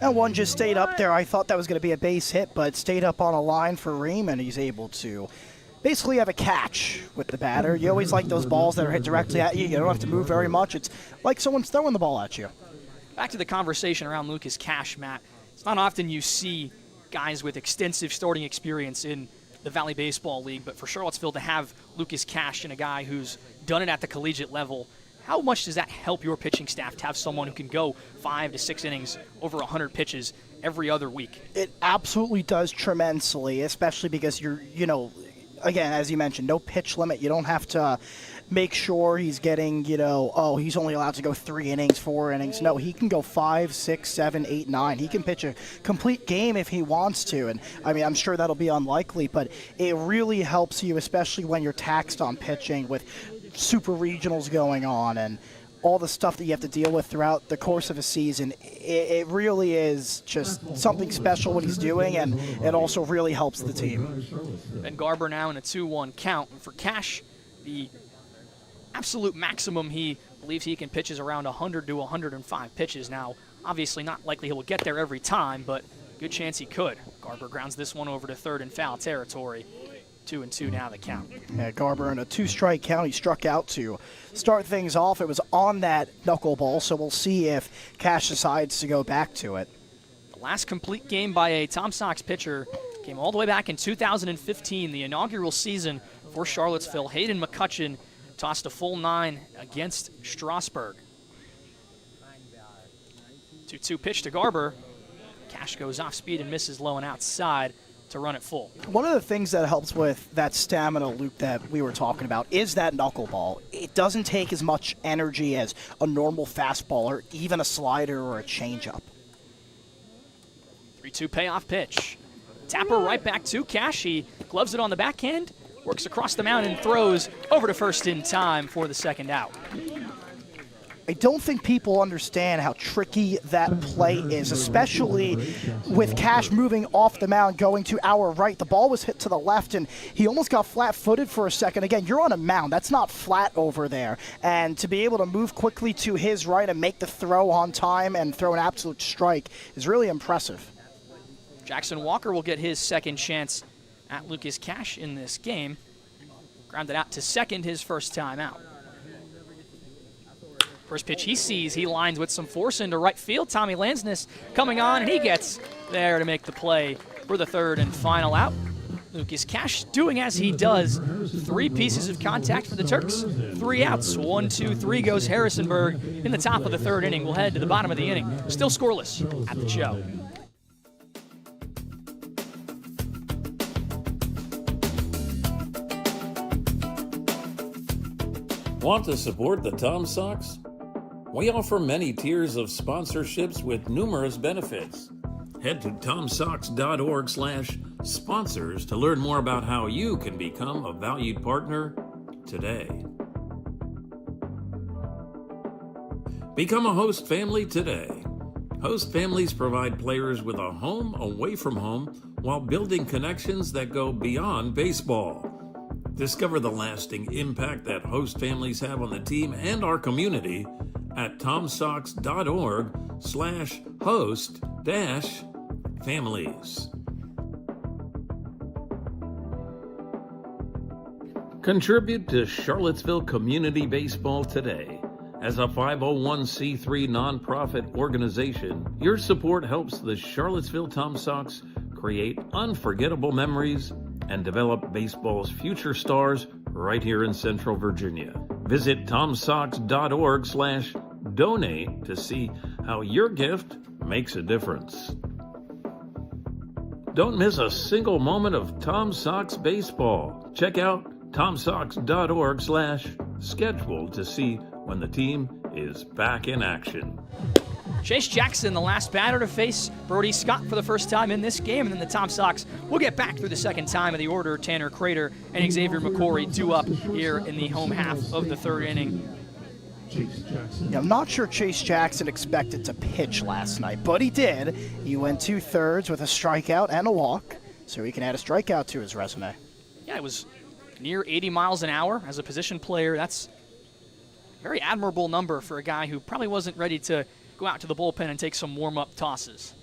And one just stayed up there. I thought that was going to be a base hit, but stayed up on a line for Ream, and he's able to basically have a catch with the batter. You always like those balls that are hit directly at you. You don't have to move very much. It's like someone's throwing the ball at you. Back to the conversation around Lucas Cash, Matt. It's not often you see guys with extensive starting experience in the Valley Baseball League, but for Charlottesville to have Lucas Cash and a guy who's done it at the collegiate level, how much does that help your pitching staff to have someone who can go 5 to 6 innings, over 100 pitches every other week? It absolutely does tremendously, especially because you're, again, as you mentioned, no pitch limit. You don't have to make sure he's getting, oh, he's only allowed to go 3 innings, 4 innings. No, he can go 5, 6, 7, 8, 9. He can pitch a complete game if he wants to. And, I mean, I'm sure that'll be unlikely, but it really helps you, especially when you're taxed on pitching with super regionals going on and all the stuff that you have to deal with throughout the course of a season. It really is just something special what he's doing, and it also really helps the team. Ben Garber now in a 2-1 count. And for Cash, the absolute maximum he believes he can pitch is around 100 to 105 pitches. Now, obviously not likely he will get there every time, but good chance he could. Garber grounds this one over to third in foul territory. 2-2 now the count. Yeah, Garber in a 2-strike count. He struck out to start things off. It was on that knuckleball, so we'll see if Cash decides to go back to it. The last complete game by a Tom Sox pitcher came all the way back in 2015, the inaugural season for Charlottesville. Hayden McCutcheon tossed a full 9 against Strasburg. 2-2 pitch to Garber. Cash goes off speed and misses low and outside to run it full. One of the things that helps with that stamina, Luke, that we were talking about is that knuckleball. It doesn't take as much energy as a normal fastball or even a slider or a changeup. 3-2 payoff pitch. Tapper right back to Cash. He gloves it on the backhand, works across the mound and throws over to first in time for the second out. I don't think people understand how tricky that play is, especially with Cash moving off the mound, going to our right. The ball was hit to the left, and he almost got flat-footed for a second. Again, you're on a mound. That's not flat over there. And to be able to move quickly to his right and make the throw on time and throw an absolute strike is really impressive. Jackson Walker will get his second chance at Lucas Cash in this game. Grounded out to second his first time out. First pitch he sees, he lines with some force into right field. Tommy Lansness coming on, and he gets there to make the play for the third and final out. Lucas Cash doing as he does. 3 pieces of contact for the Turks, 3 outs. 1, 2, 3 goes Harrisonburg in the top of the third inning. We'll head to the bottom of the inning. Still scoreless at the show. Want to support the Tom Sox? We offer many tiers of sponsorships with numerous benefits. Head to tomsox.org/sponsors to learn more about how you can become a valued partner today. Become a host family today. Host families provide players with a home away from home while building connections that go beyond baseball. Discover the lasting impact that host families have on the team and our community at tomsox.org/host-families. Contribute to Charlottesville Community Baseball today. As a 501c3 nonprofit organization, your support helps the Charlottesville Tom Sox create unforgettable memories and develop baseball's future stars right here in Central Virginia. Visit tomsox.org/donate to see how your gift makes a difference. Don't miss a single moment of Tom Sox baseball. Check out tomsox.org/schedule to see when the team is back in action. Chase Jackson, the last batter to face Brody Scott for the first time in this game, and then the Tom Sox will get back through the second time of the order. Tanner Crater and Xavier McCory due up here in the home half of the third inning. Yeah, I'm not sure Chase Jackson expected to pitch last night, but he did. He went 2/3 with a strikeout and a walk, so he can add a strikeout to his resume. Yeah, it was near 80 miles an hour as a position player. That's a very admirable number for a guy who probably wasn't ready to go out to the bullpen and take some warm-up tosses.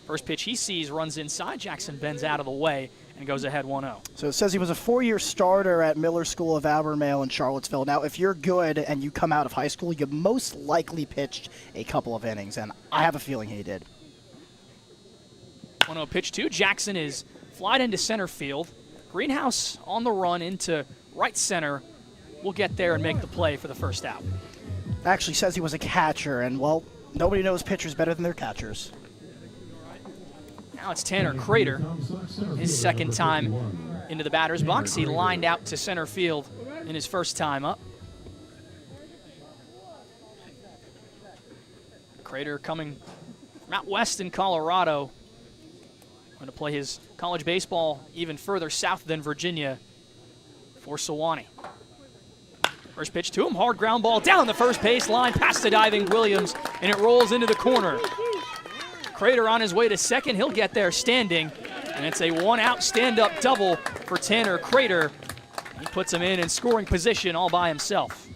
First pitch he sees runs inside. Jackson bends out of the way and goes ahead 1-0. So it says he was a 4-year starter at Miller School of Albemarle in Charlottesville. Now, if you're good and you come out of high school, you most likely pitched a couple of innings, and I have a feeling he did. 1-0 pitch 2. Jackson is flied into center field. Greenhouse on the run into right center. Will get there and make the play for the first out. Actually says he was a catcher, and, well, nobody knows pitchers better than their catchers. Now it's Tanner Crater, his second time into the batter's box. He lined out to center field in his first time up. Crater coming from out west in Colorado. Going to play his college baseball even further south than Virginia for Sewanee. First pitch to him, hard ground ball down the first base line, past the diving Williams, and it rolls into the corner. Crater on his way to second, he'll get there standing, and it's a one-out stand-up double for Tanner Crater. He puts him in scoring position all by himself.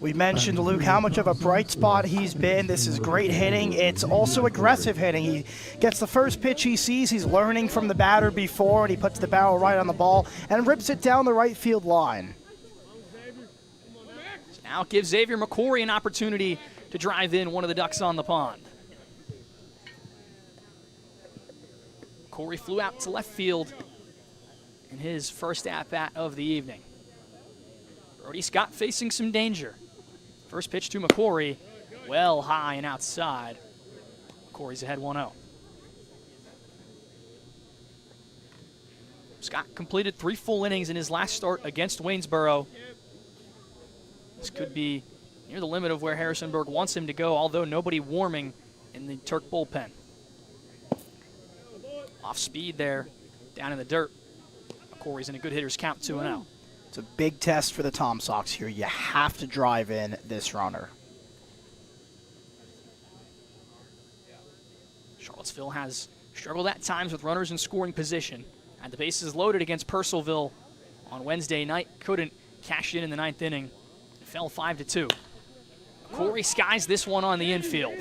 We mentioned, Luke, how much of a bright spot he's been. This is great hitting. It's also aggressive hitting. He gets the first pitch he sees. He's learning from the batter before, and he puts the barrel right on the ball and rips it down the right field line. Now it gives Xavier McCory an opportunity to drive in one of the ducks on the pond. McCory flew out to left field in his first at-bat of the evening. Brody Scott facing some danger. First pitch to McCory, well high and outside. McCory's ahead 1-0. Scott completed 3 full innings in his last start against Waynesboro. This could be near the limit of where Harrisonburg wants him to go, although nobody warming in the Turk bullpen. Off speed there, down in the dirt. McCory's in a good hitter's count, 2-0. It's a big test for the Tom Sox here. You have to drive in this runner. Charlottesville has struggled at times with runners in scoring position. Had the bases loaded against Purcellville on Wednesday night. Couldn't cash in the 9th inning. It fell 5-2. McCory skies this one on the infield.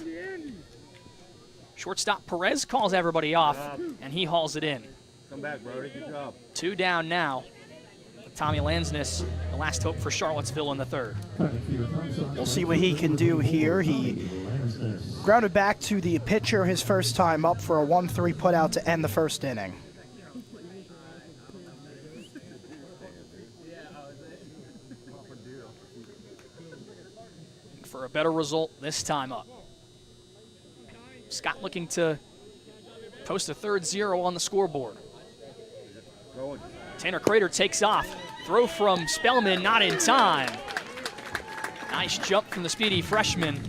Shortstop Perez calls everybody off, and he hauls it in. Come back, Brody. Good job. 2 down now. Tommy Lansness, the last hope for Charlottesville in the 3rd. We'll see what he can do here. He grounded back to the pitcher his first time up for a 1-3 putout to end the first inning. For a better result this time up. Scott looking to post a 3rd 0 on the scoreboard. Tanner Crater takes off. Throw from Spellman, not in time. Nice jump from the speedy freshman.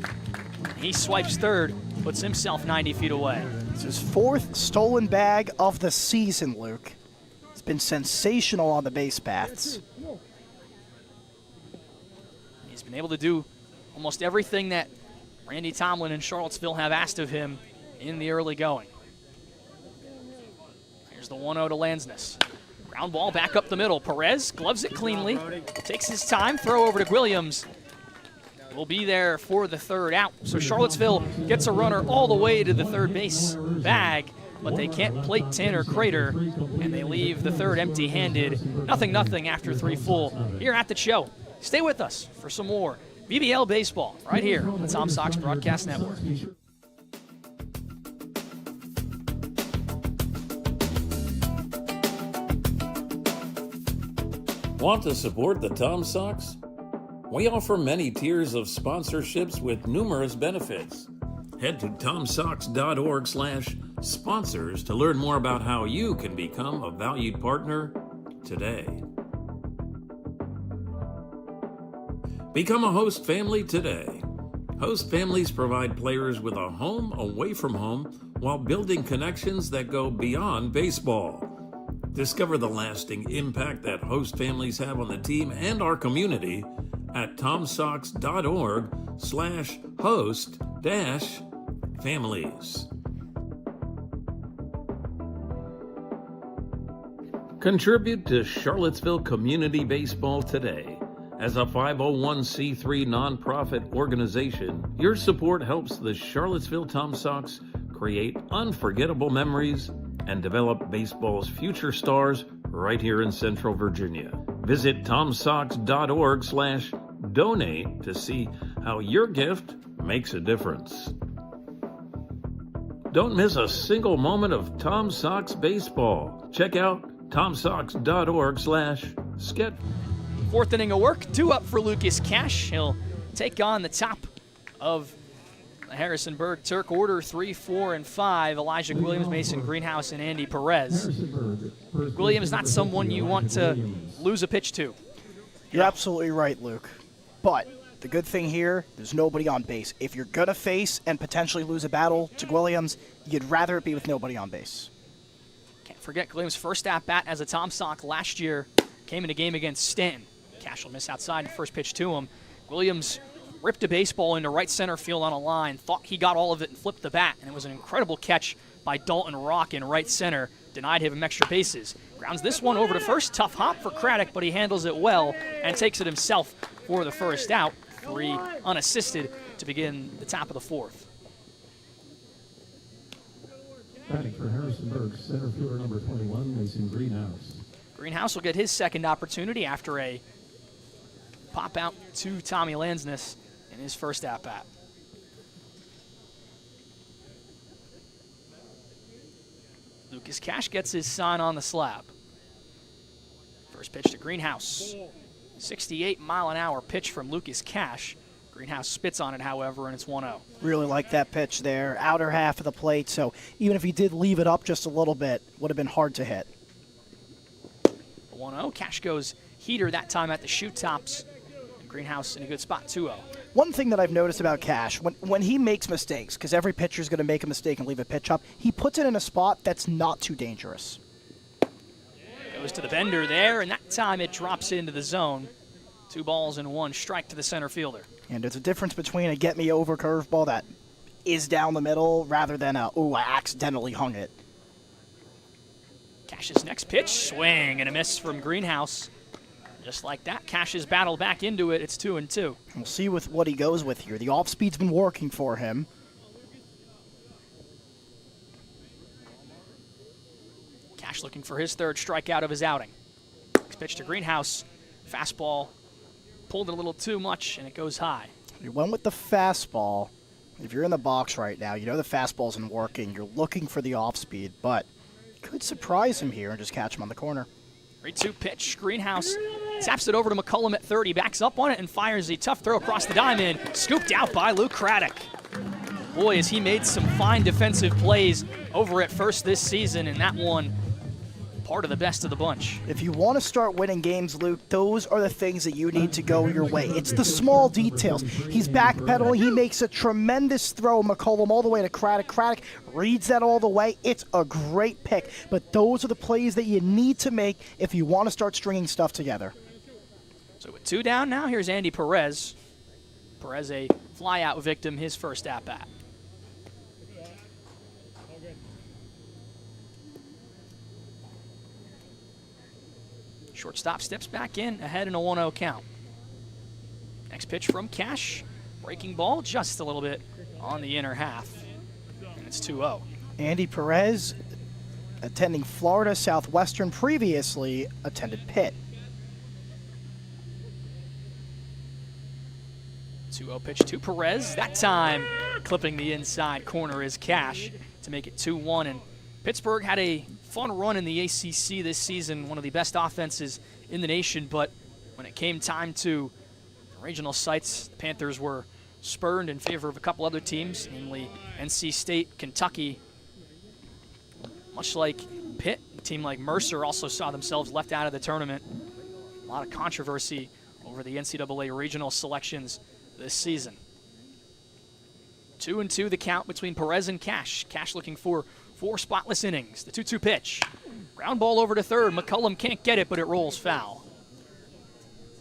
He swipes 3rd, puts himself 90 feet away. It's his 4th stolen bag of the season, Luke. It's been sensational on the base paths. He's been able to do almost everything that Randy Tomlin and Charlottesville have asked of him in the early going. Here's the 1-0 to Lansness. Ground ball back up the middle. Perez gloves it cleanly, takes his time, throw over to Williams. Will be there for the 3rd out. So Charlottesville gets a runner all the way to the 3rd base bag, but they can't plate Tanner Crater, and they leave the 3rd empty-handed. 0-0 after 3 full here at the show. Stay with us for some more BBL baseball right here on the Tom Sox Broadcast Network. Want to support the Tom Sox? We offer many tiers of sponsorships with numerous benefits. Head to tomsox.org/sponsors to learn more about how you can become a valued partner today. Become a host family today. Host families provide players with a home away from home while building connections that go beyond baseball. Discover the lasting impact that host families have on the team and our community at tomsox.org/host-families. Contribute to Charlottesville Community Baseball today. As a 501c3 nonprofit organization, your support helps the Charlottesville Tom Sox create unforgettable memories and develop baseball's future stars right here in Central Virginia. Visit tomsox.org/donate to see how your gift makes a difference. Don't miss a single moment of Tom Sox baseball. Check out tomsox.org/schedule. 4th inning of work, 2 up for Lucas Cash. He'll take on the top of the Harrisonburg Turk order 3, 4, and 5. Elijah Williams, Mason Greenhouse, and Andy Perez. Williams not someone you want to lose a pitch to. You're absolutely right, Luke. But the good thing here, there's nobody on base. If you're going to face and potentially lose a battle to Williams, you'd rather it be with nobody on base. Can't forget Williams' first at-bat as a Tom Sock last year came in a game against Stanton. Cash will miss outside the first pitch to him. Williams ripped a baseball into right center field on a line, thought he got all of it and flipped the bat, and it was an incredible catch by Dalton Rock in right center. Denied him extra bases. Grounds this one over to first. Tough hop for Craddock, but he handles it well and takes it himself for the first out. 3 unassisted to begin the top of the 4th. Batting for Harrisonburg, center fielder number 21, Mason Greenhouse. Greenhouse will get his second opportunity after a pop out to Tommy Lansness in his first at-bat. Lucas Cash gets his sign on the slab. First pitch to Greenhouse. 68-mile-an-hour pitch from Lucas Cash. Greenhouse spits on it, however, and it's 1-0. Really like that pitch there. Outer half of the plate, so even if he did leave it up just a little bit, would have been hard to hit. 1-0. Cash goes heater that time at the shoot tops. And Greenhouse in a good spot, 2-0. One thing that I've noticed about Cash, when he makes mistakes, because every pitcher is going to make a mistake and leave a pitch up, he puts it in a spot that's not too dangerous. Goes to the bender there, and that time it drops into the zone. 2 balls and 1 strike to the center fielder. And there's a difference between a get-me-over curveball that is down the middle rather than a, ooh, I accidentally hung it. Cash's next pitch, swing and a miss from Greenhouse. Just like that, Cash has battled back into it. It's 2-2. We'll see with what he goes with here. The off-speed's been working for him. Cash looking for his 3rd strikeout of his outing. Next pitch to Greenhouse. Fastball pulled it a little too much, and it goes high. You went with the fastball. If you're in the box right now, you know the fastball isn't working. You're looking for the off-speed, but you could surprise him here and just catch him on the corner. 3-2 pitch. Greenhouse taps it over to McCullum at third. He backs up on it and fires a tough throw across the diamond. Scooped out by Luke Craddock. Boy, has he made some fine defensive plays over at first this season, and that one part of the best of the bunch. If you want to start winning games, Luke, those are the things that you need to go your way. It's the small details. He's backpedaling. He makes a tremendous throw, McCollum, all the way to Craddock. Craddock reads that all the way. It's a great pick. But those are the plays that you need to make if you want to start stringing stuff together. So with 2 down now, here's Andy Perez. Perez a flyout victim, his first at-bat. Shortstop steps back in, ahead in a 1-0 count. Next pitch from Cash. Breaking ball just a little bit on the inner half. And it's 2-0. Andy Perez, attending Florida Southwestern, previously attended Pitt. 2-0 pitch to Perez. That time, clipping the inside corner is Cash to make it 2-1. And Pittsburgh had a fun run in the ACC this season, one of the best offenses in the nation, but when it came time to regional sites, the Panthers were spurned in favor of a couple other teams, namely NC State, Kentucky. Much like Pitt, a team like Mercer also saw themselves left out of the tournament. A lot of controversy over the NCAA regional selections this season. 2-2 the count between Perez and Cash. Cash looking for 4 spotless innings. The 2-2 pitch. Ground ball over to third. McCullum can't get it, but it rolls foul.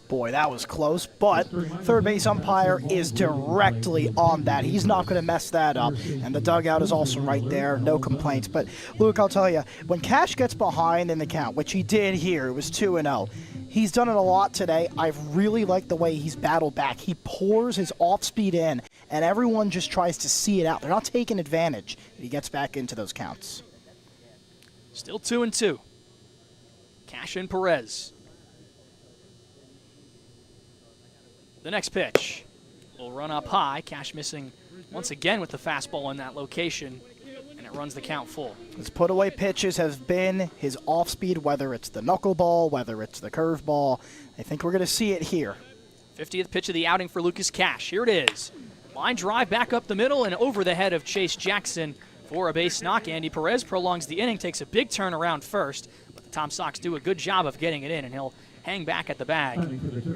Boy, that was close, but third base umpire is directly on that. He's not going to mess that up, and the dugout is also right there. No complaints. But, Luke, I'll tell you, when Cash gets behind in the count, which he did here, it was 2-0. He's done it a lot today. I've really liked the way he's battled back. He pours his off-speed in, and everyone just tries to see it out. They're not taking advantage. He gets back into those counts. Still 2-2. Cash and Perez. The next pitch will run up high. Cash missing once again with the fastball in that location, and it runs the count full. His put-away pitches have been his off-speed, whether it's the knuckleball, whether it's the curveball. I think we're going to see it here. 50th pitch of the outing for Lucas Cash. Here it is. Line drive back up the middle and over the head of Chase Jackson for a base knock. Andy Perez prolongs the inning, takes a big turn around first, but the Tom Sox do a good job of getting it in, and he'll hang back at the bag.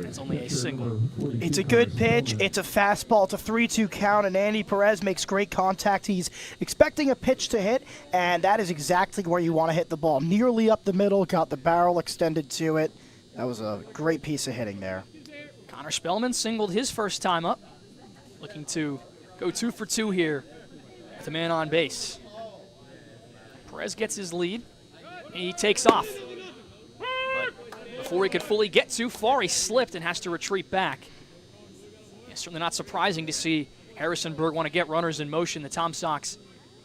It's only a single. It's a good pitch. It's a fastball. It's a 3-2 count, and Andy Perez makes great contact. He's expecting a pitch to hit, and that is exactly where you want to hit the ball. Nearly up the middle, got the barrel extended to it. That was a great piece of hitting there. Connor Spellman singled his first time up, looking to go 2 for 2 here with a man on base. Perez gets his lead. He takes off. But before he could fully get too far, he slipped and has to retreat back. It's certainly not surprising to see Harrisonburg want to get runners in motion. The Tom Sox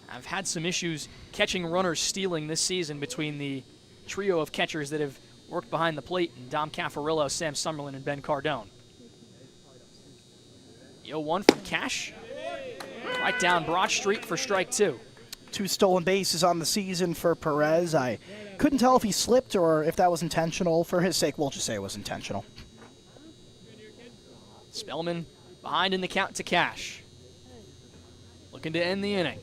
have had some issues catching runners stealing this season between the trio of catchers that have worked behind the plate, and Dom Caffarillo, Sam Summerlin, and Ben Cardone. The 0-1 from Cash. Right down Broad Street for strike 2. 2 stolen bases on the season for Perez. I couldn't tell if he slipped or if that was intentional. For his sake, we'll just say it was intentional. Spellman behind in the count to Cash. Looking to end the inning.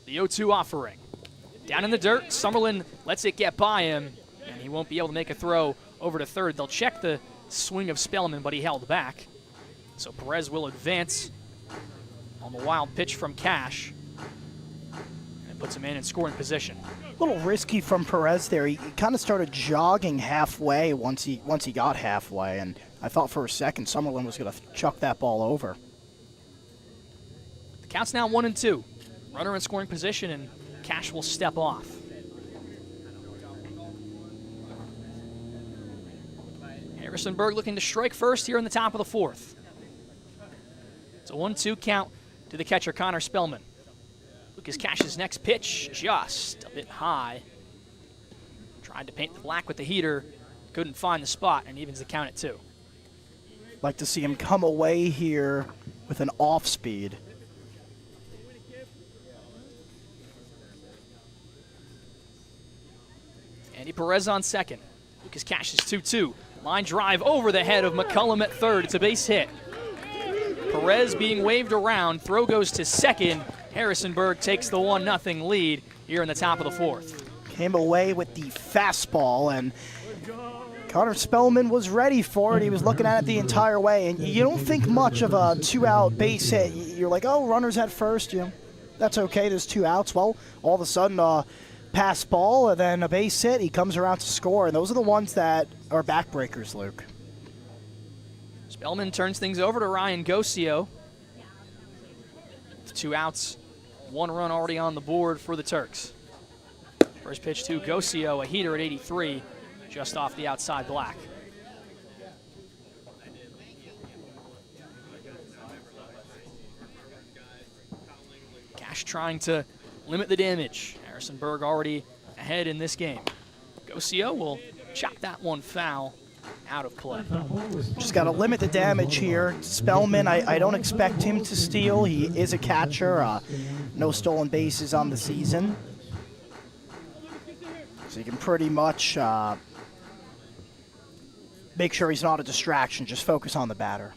The 0-2 offering. Down in the dirt, Summerlin lets it get by him, and he won't be able to make a throw over to third. They'll check the swing of Spellman, but he held back. So Perez will advance on the wild pitch from Cash, and puts him in scoring position. A little risky from Perez there. He kind of started jogging halfway once he got halfway, and I thought for a second Summerlin was going to chuck that ball over. The count's now 1-2. Runner in scoring position, and Cash will step off. Harrisonburg looking to strike first here in the top of the 4th. It's a 1-2 count to the catcher, Connor Spellman. Lucas Cash's next pitch, just a bit high. Tried to paint the black with the heater, couldn't find the spot, and evens the count at 2. Like to see him come away here with an off speed. Andy Perez on second. Lucas Cash's 2-2. Line drive over the head of McCullum at third. It's a base hit. Perez being waved around. Throw goes to second. Harrisonburg takes the 1-0 lead here in the top of the 4th. Came away with the fastball, and Connor Spellman was ready for it. He was looking at it the entire way, and you don't think much of a 2-out base hit. You're like, oh, runners at first, that's okay, there's 2 outs. Well, all of a sudden, pass ball, and then a base hit, he comes around to score, and those are the ones that are backbreakers, Luke. Spellman turns things over to Ryan Gocio. 2 outs, 1 run already on the board for the Turks. First pitch to Gocio, a heater at 83, just off the outside black. Cash trying to limit the damage. Harrisonburg already ahead in this game. Gocio will chop that one foul out of play. Just got to limit the damage here. Spellman, I don't expect him to steal. He is a catcher. No stolen bases on the season. So you can pretty much make sure he's not a distraction. Just focus on the batter.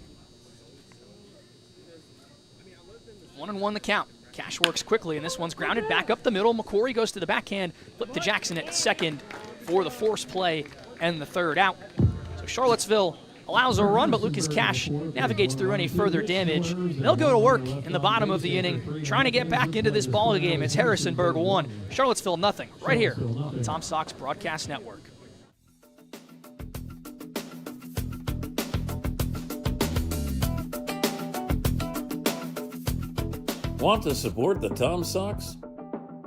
1-1 the count. Cash works quickly, and this one's grounded back up the middle. McCory goes to the backhand, flip to Jackson at second for the force play and the 3rd out. So Charlottesville allows a run, but Lucas Cash navigates through any further damage. They'll go to work in the bottom of the inning, trying to get back into this ball game. It's Harrisonburg 1, Charlottesville 0, right here on the Tom Sox Broadcast Network. Want to support the Tom Sox?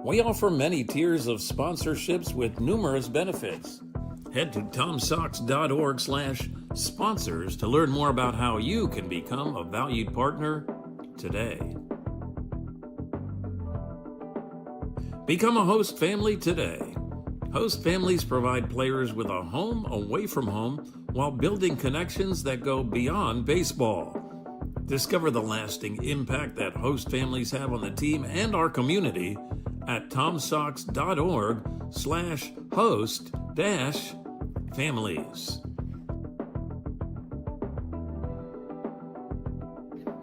We offer many tiers of sponsorships with numerous benefits. Head to tomsox.org/sponsors to learn more about how you can become a valued partner today. Become a host family today. Host families provide players with a home away from home while building connections that go beyond baseball. Discover the lasting impact that host families have on the team and our community at tomsox.org/host-families.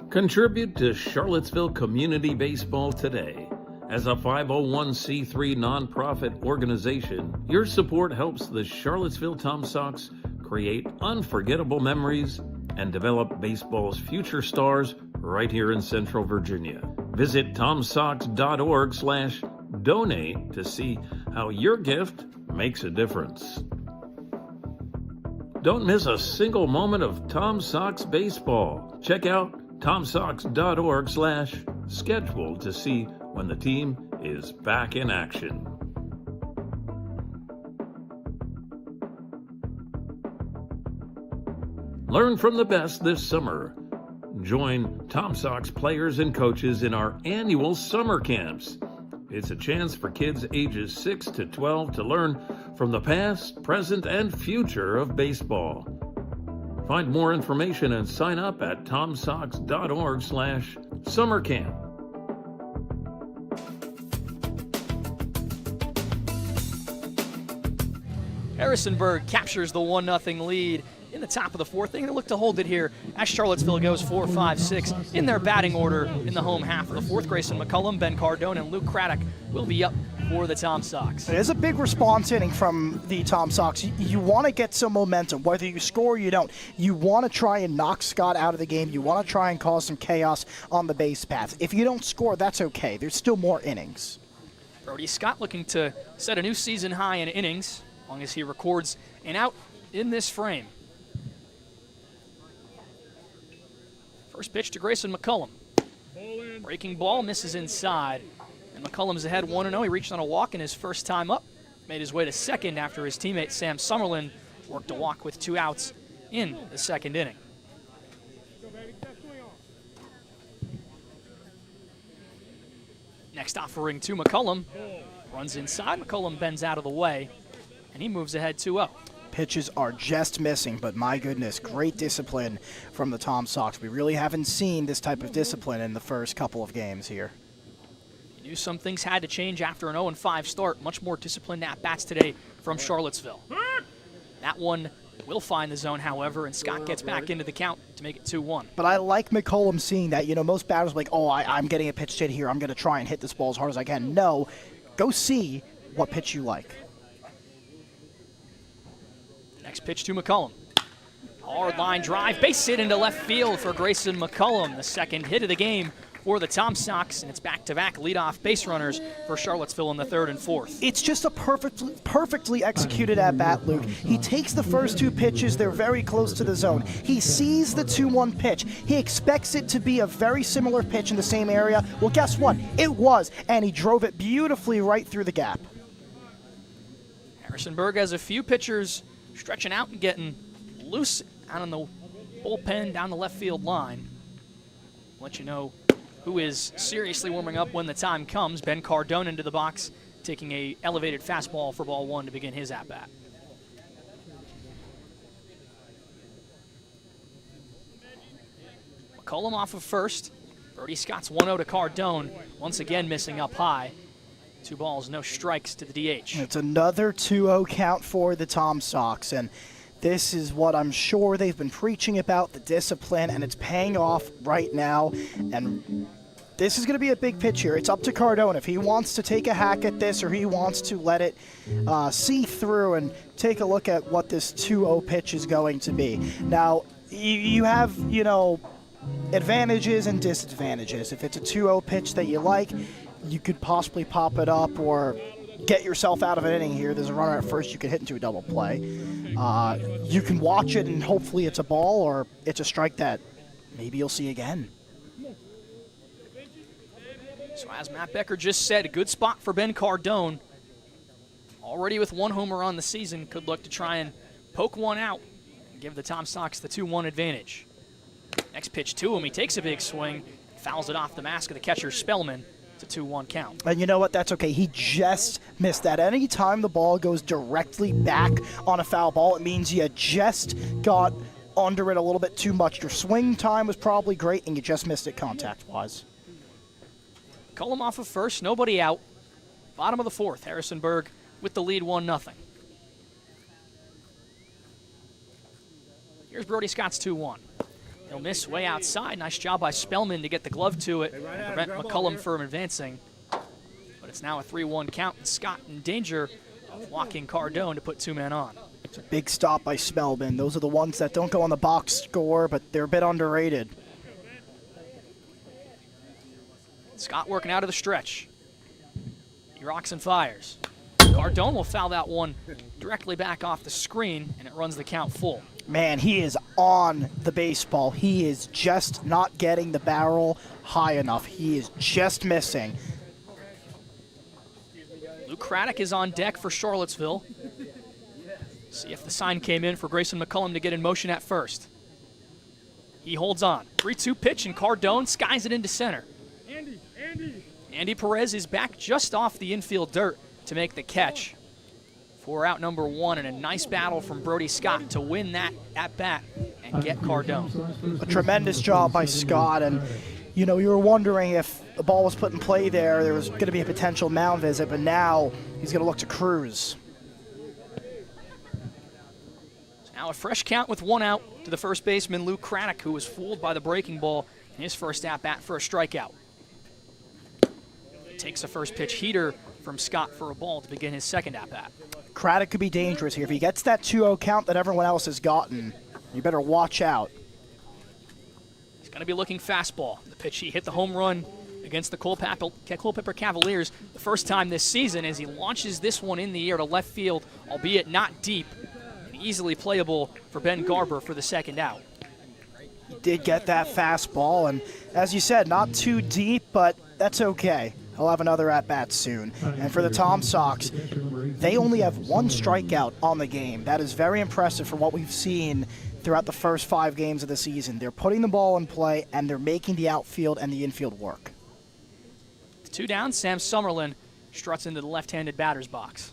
Contribute to Charlottesville community baseball today As a 501c3 nonprofit organization, your support helps the Charlottesville Tom Sox create unforgettable memories and develop baseball's future stars right here in Central Virginia. Visit tomsox.org/donate to see how your gift makes a difference. Don't miss a single moment of Tom Sox baseball. Check out tomsox.org/schedule to see when the team is back in action. Learn from the best this summer. Join Tom Sox players and coaches in our annual summer camps. It's a chance for kids ages 6 to 12 to learn from the past, present, and future of baseball. Find more information and sign up at tomsox.org/summercamp. Harrisonburg captures the 1-0 lead in the top of the fourth. They're going to look to hold it here as Charlottesville goes 4-5-6 in their batting order in the home half of the fourth. Grayson McCullum, Ben Cardone, and Luke Craddock will be up for the Tom Sox. It is a big response inning from the Tom Sox. You want to get some momentum, whether you score or you don't. You want to try and knock Scott out of the game. You want to try and cause some chaos on the base paths. If you don't score, that's okay. There's still more innings. Brody Scott looking to set a new season high in innings, as long as he records an out in this frame. First pitch to Grayson McCullum. Breaking ball misses inside. And McCullum's ahead 1-0. He reached on a walk in his first time up. Made his way to second after his teammate Sam Summerlin worked a walk with 2 outs in the second inning. Next offering to McCullum. Runs inside. McCullum bends out of the way. And he moves ahead 2-0. Pitches are just missing, but my goodness, great discipline from the Tom Sox. We really haven't seen this type of discipline in the first couple of games here. You knew some things had to change after an 0-5 start. Much more disciplined at-bats today from Charlottesville. That one will find the zone, however, and Scott gets back into the count to make it 2-1. But I like McCullum seeing that. You know, most batters are like, oh, I'm getting a pitch hit here. I'm going to try and hit this ball as hard as I can. No, go see what pitch you like. Next pitch to McCullum. Hard line drive, base hit into left field for Grayson McCullum. The second hit of the game for the Tom Sox, and it's back-to-back leadoff base runners for Charlottesville in the third and fourth. It's just a perfectly executed at-bat, Luke. He takes the first 2 pitches. They're very close to the zone. He sees the 2-1 pitch. He expects it to be a very similar pitch in the same area. Well, guess what? It was, and he drove it beautifully right through the gap. Harrisonburg has a few pitchers stretching out and getting loose out on the bullpen down the left field line. Let you know who is seriously warming up when the time comes. Ben Cardone into the box, taking a elevated fastball for ball 1 to begin his at-bat. McCullum off of first. Brody Scott's 1-0 to Cardone, once again missing up high. 2 balls, no strikes to the DH. It's another 2-0 count for the Tom Sox, and this is what I'm sure they've been preaching about, the discipline, and it's paying off right now. And this is going to be a big pitch here. It's up to Cardone if he wants to take a hack at this or he wants to let it see through and take a look at what this 2-0 pitch is going to be. Now, you have, you know, advantages and disadvantages. If it's a 2-0 pitch that you like, you could possibly pop it up or get yourself out of an inning here. There's a runner at first. You can hit into a double play. You can watch it and hopefully it's a ball or it's a strike that maybe you'll see again. So as Matt Becker just said, a good spot for Ben Cardone. Already with 1 homer on the season, could look to try and poke one out and give the Tom Sox the 2-1 advantage. Next pitch to him. He takes a big swing, fouls it off the mask of the catcher, Spellman. It's a 2-1 count. And you know what? That's okay. He just missed that. Anytime the ball goes directly back on a foul ball, it means you just got under it a little bit too much. Your swing time was probably great, and you just missed it contact-wise. Cullum off of first, nobody out. Bottom of the fourth, Harrisonburg with the lead 1-0. Here's Brody Scott's 2-1. He'll miss way outside. Nice job by Spellman to get the glove to it and prevent McCullum from advancing. It's now a 3-1 count, and Scott in danger of walking Cardone to put 2 men on. It's a big stop by Spellman. Those are the ones that don't go on the box score, but they're a bit underrated. Scott working out of the stretch. He rocks and fires. Cardone will foul that one directly back off the screen, and it runs the count full. Man, he is on the baseball. He is just not getting the barrel high enough. He is just missing. Luke Craddock is on deck for Charlottesville. See if the sign came in for Grayson McCullum to get in motion at first. He holds on. 3-2 pitch, and Cardone skies it into center. Andy Perez is back just off the infield dirt to make the catch for out number 1, and a nice battle from Brody Scott to win that at-bat and get Cardone. A tremendous job by Scott, and you know, you were wondering if the ball was put in play there was going to be a potential mound visit, but now he's going to look to cruise. Now a fresh count with 1 out to the first baseman, Luke Craddock, who was fooled by the breaking ball in his first at-bat for a strikeout. Takes a first pitch heater from Scott for a ball to begin his second at-bat. Craddock could be dangerous here. If he gets that 2-0 count that everyone else has gotten, you better watch out. He's going to be looking fastball. The pitch he hit the home run against the Culpeper Cavaliers the first time this season, as he launches this one in the air to left field, albeit not deep, and easily playable for Ben Garber for the second out. He did get that fastball, and as you said, not too deep, but that's okay. He'll have another at-bat soon. And for the Tom Sox, they only have 1 strikeout on the game. That is very impressive for what we've seen throughout the first 5 games of the season. They're putting the ball in play, and they're making the outfield and the infield work. 2 down, Sam Summerlin struts into the left-handed batter's box.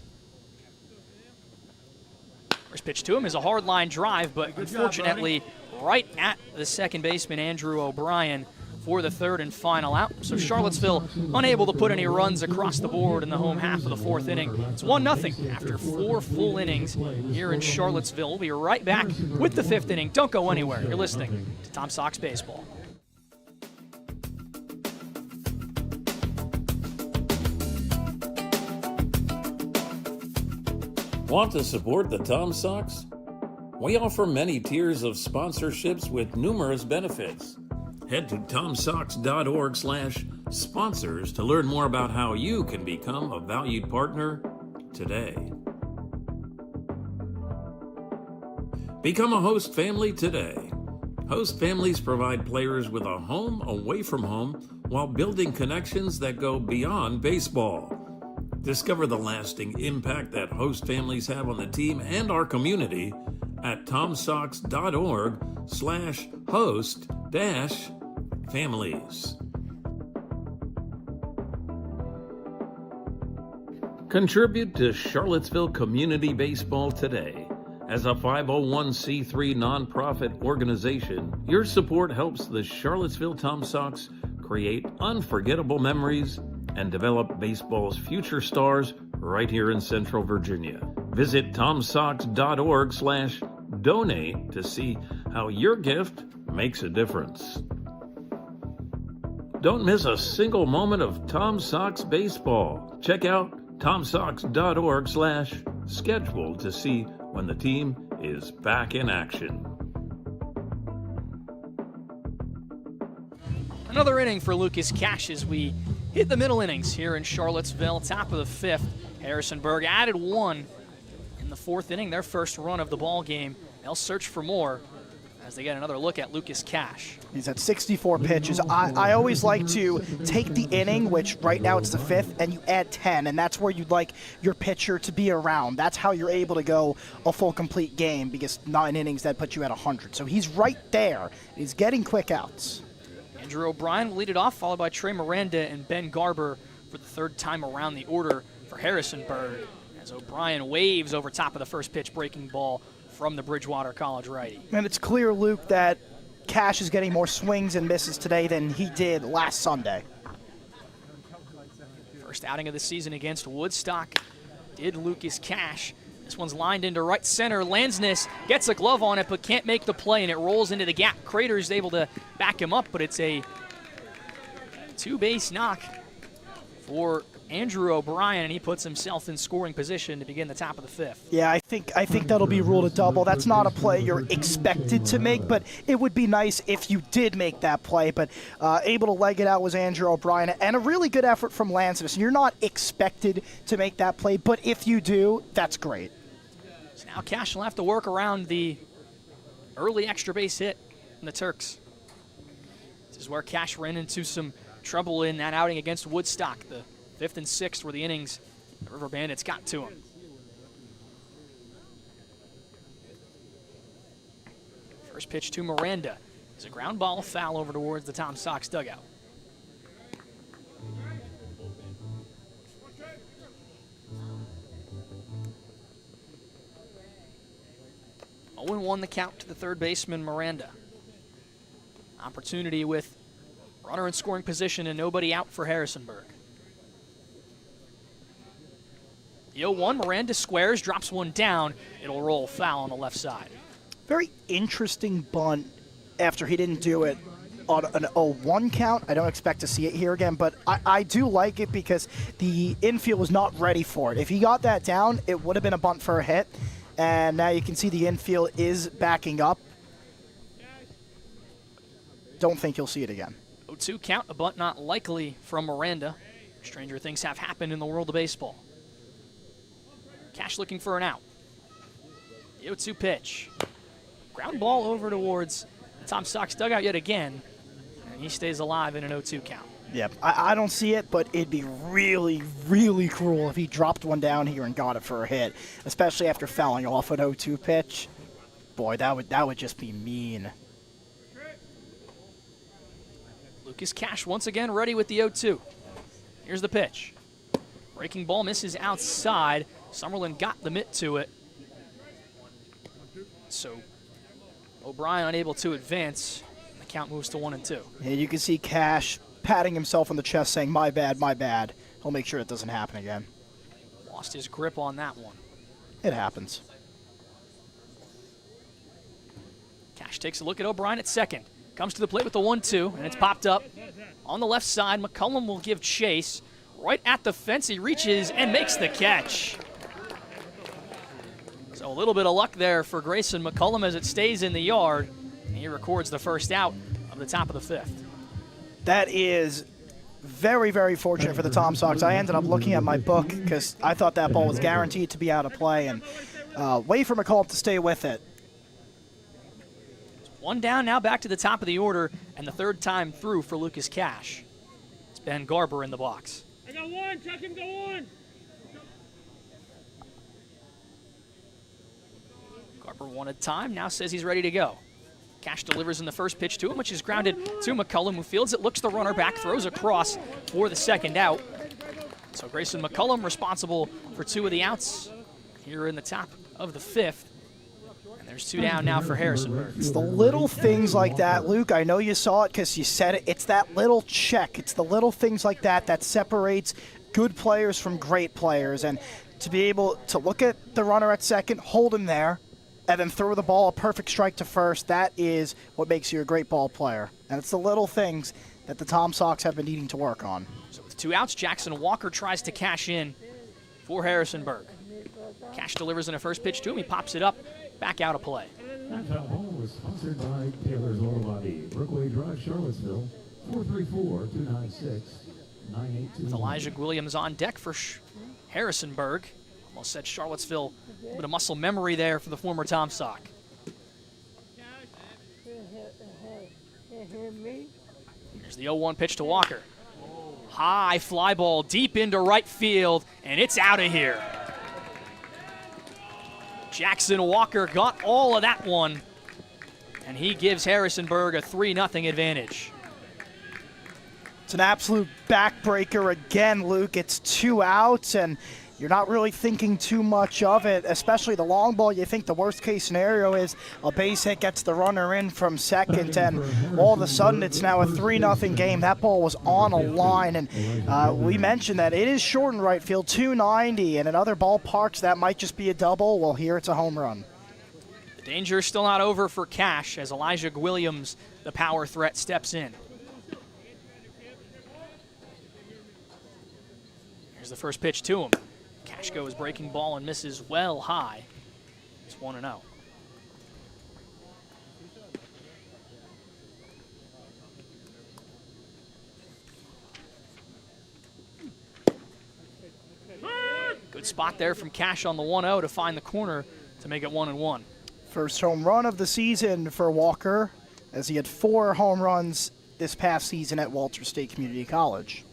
First pitch to him is a hard line drive, but unfortunately right at the second baseman, Andrew O'Brien, for the third and final out. So Charlottesville unable to put any runs across the board in the home half of the 4th inning. It's 1-0 after 4 full innings here in Charlottesville. We'll be right back with the 5th inning. Don't go anywhere. You're listening to Tom Sox Baseball. Want to support the Tom Sox? We offer many tiers of sponsorships with numerous benefits. Head to tomsox.org/sponsors to learn more about how you can become a valued partner today. Become a host family today. Host families provide players with a home away from home while building connections that go beyond baseball. Discover the lasting impact that host families have on the team and our community at tomsox.org/host-families. Contribute to Charlottesville Community Baseball today. As a 501c3 nonprofit organization, your support helps the Charlottesville Tom Sox create unforgettable memories and develop baseball's future stars right here in Central Virginia. Visit tomsox.org/donate to see how your gift makes a difference. Don't miss a single moment of Tom Sox baseball. Check out tomsox.org/schedule to see when the team is back in action. Another inning for Lucas Cash as we hit the middle innings here in Charlottesville. Top of the 5th. Harrisonburg added 1 in the 4th inning, their first run of the ball game. They'll search for more as they get another look at Lucas Cash. He's at 64 pitches. I always like to take the inning, which right now it's the 5th, and you add 10, and that's where you'd like your pitcher to be around. That's how you're able to go a full complete game, because 9 innings, that puts you at 100. So he's right there. He's getting quick outs. Andrew O'Brien will lead it off, followed by Trey Miranda and Ben Garber for the 3rd time around the order for Harrisonburg, as O'Brien waves over top of the first pitch breaking ball from the Bridgewater College righty. And it's clear, Luke, that Cash is getting more swings and misses today than he did last Sunday. First outing of the season against Woodstock did Lucas Cash. This one's lined into right center. Lansness gets a glove on it but can't make the play, and it rolls into the gap. Crater's able to back him up, but it's a 2-base knock for Andrew O'Brien, and he puts himself in scoring position to begin the top of the fifth. Yeah, I think that'll be ruled a double. That's not a play you're expected to make, but it would be nice if you did make that play. But able to leg it out was Andrew O'Brien, and a really good effort from Lancinus. You're not expected to make that play, but if you do, that's great. So now Cash will have to work around the early extra base hit from the Turks. This is where Cash ran into some trouble in that outing against Woodstock. The 5th and 6th were the innings the River Bandits got to him. First pitch to Miranda is a ground ball foul over towards the Tom Sox dugout. Oh, 0-1 the count to the third baseman, Miranda. Opportunity with runner in scoring position and nobody out for Harrisonburg. The 0-1, Miranda squares, drops one down. It'll roll foul on the left side. Very interesting bunt after he didn't do it on an 0-1 count. I don't expect to see it here again, but I do like it because the infield was not ready for it. If he got that down, it would have been a bunt for a hit. And now you can see the infield is backing up. Don't think you'll see it again. 0-2 count, a bunt not likely from Miranda. Stranger things have happened in the world of baseball. Cash looking for an out. The 0-2 pitch. Ground ball over towards the Tom Sox dugout yet again. And he stays alive in an 0-2 count. Yep, I don't see it, but it'd be really, really cruel if he dropped one down here and got it for a hit, especially after fouling off an 0-2 pitch. Boy, that would just be mean. Lucas Cash once again ready with the 0-2. Here's the pitch. Breaking ball misses outside. Summerlin got the mitt to it. So O'Brien unable to advance. The count moves to 1-2. Yeah, you can see Cash patting himself on the chest saying, my bad, my bad. He'll make sure it doesn't happen again. Lost his grip on that one. It happens. Cash takes a look at O'Brien at second. Comes to the plate with the 1-2, and it's popped up. On the left side, McCullum will give chase. Right at the fence, he reaches and makes the catch. So a little bit of luck there for Grayson McCullum as it stays in the yard. And he records the first out of the top of the fifth. That is very, very fortunate for the Tom Sox. I ended up looking at my book because I thought that ball was guaranteed to be out of play, and wait for McCullum to stay with it. One down now, back to the top of the order, and the third time through for Lucas Cash. It's Ben Garber in the box. I got one, check him, go on. Garber wanted time, now says he's ready to go. Cash delivers in the first pitch to him, which is grounded to McCullum, who fields it, looks the runner back, throws across for the second out. So Grayson McCullum responsible for 2 of the outs here in the top of the fifth. And there's 2 down now for Harrisonburg. It's the little things like that, Luke. I know you saw it because you said it. It's that little check. It's the little things like that that separates good players from great players. And to be able to look at the runner at second, hold him there, and then throw the ball a perfect strike to first, that is what makes you a great ball player. And it's the little things that the Tom Sox have been needing to work on. So with 2 outs, Jackson Walker tries to cash in for Harrisonburg. Cash delivers in a first pitch to him. He pops it up, back out of play. That foul ball was sponsored by Taylor's Auto Body, Brookway Drive, Charlottesville, 434-296-9821. With Elijah Williams on deck for Harrisonburg. Almost said Charlottesville. A little bit of muscle memory there for the former Tom Sock. Here's the 0-1 pitch to Walker. High fly ball deep into right field, and it's out of here. Jackson Walker got all of that one, and he gives Harrisonburg a 3-0 advantage. It's an absolute backbreaker again, Luke. It's 2 outs, and you're not really thinking too much of it, especially the long ball. You think the worst case scenario is a base hit gets the runner in from second, and all of a sudden it's now a 3-0 game. That ball was on a line, and we mentioned that it is short in right field, 290, and in other ballparks that might just be a double. Well, here it's a home run. The danger is still not over for Cash as Elijah Williams, the power threat, steps in. the first pitch to him. Cashko is breaking ball and misses well high. It's 1-0. Good spot there from Cash on the 1-0 to find the corner to make it 1-1. First home run of the season for Walker, as he had 4 home runs this past season at Walter State Community College.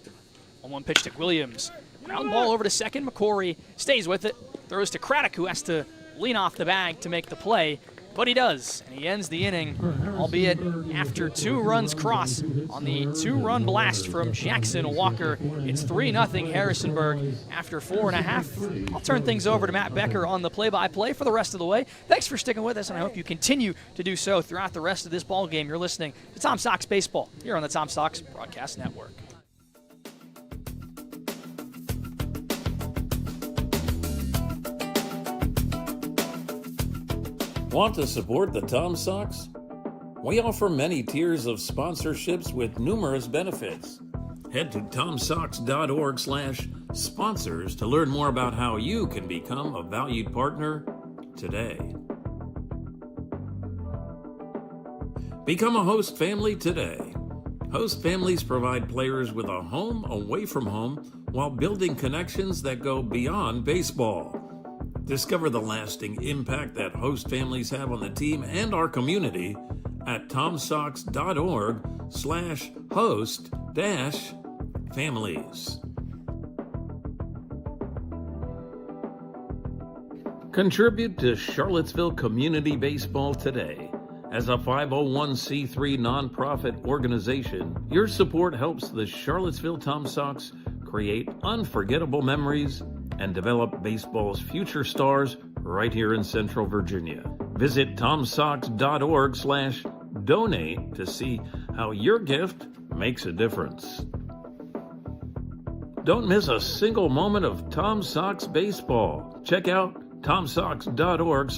1-1 pitch to Williams. Ground ball over to second. McCory stays with it. Throws to Craddock, who has to lean off the bag to make the play. But he does, and he ends the inning, albeit after 2 runs cross on the 2-run blast from Jackson Walker. It's 3-0 Harrisonburg after 4.5. I'll turn things over to Matt Becker on the play-by-play for the rest of the way. Thanks for sticking with us, and I hope you continue to do so throughout the rest of this ball game. You're listening to Tom Sox Baseball here on the Tom Sox Broadcast Network. Want to support the Tom Sox? We offer many tiers of sponsorships with numerous benefits. Head to tomsox.org/sponsors to learn more about how you can become a valued partner today. Become a host family today. Host families provide players with a home away from home while building connections that go beyond baseball. Discover the lasting impact that host families have on the team and our community at tomsox.org/host-families. Contribute to Charlottesville Community Baseball today. As a 501c3 nonprofit organization, your support helps the Charlottesville Tom Sox create unforgettable memories and develop baseball's future stars right here in Central Virginia. Visit tomsox.org/donate to see how your gift makes a difference. Don't miss a single moment of Tom Sox baseball. Check out tomsox.org/.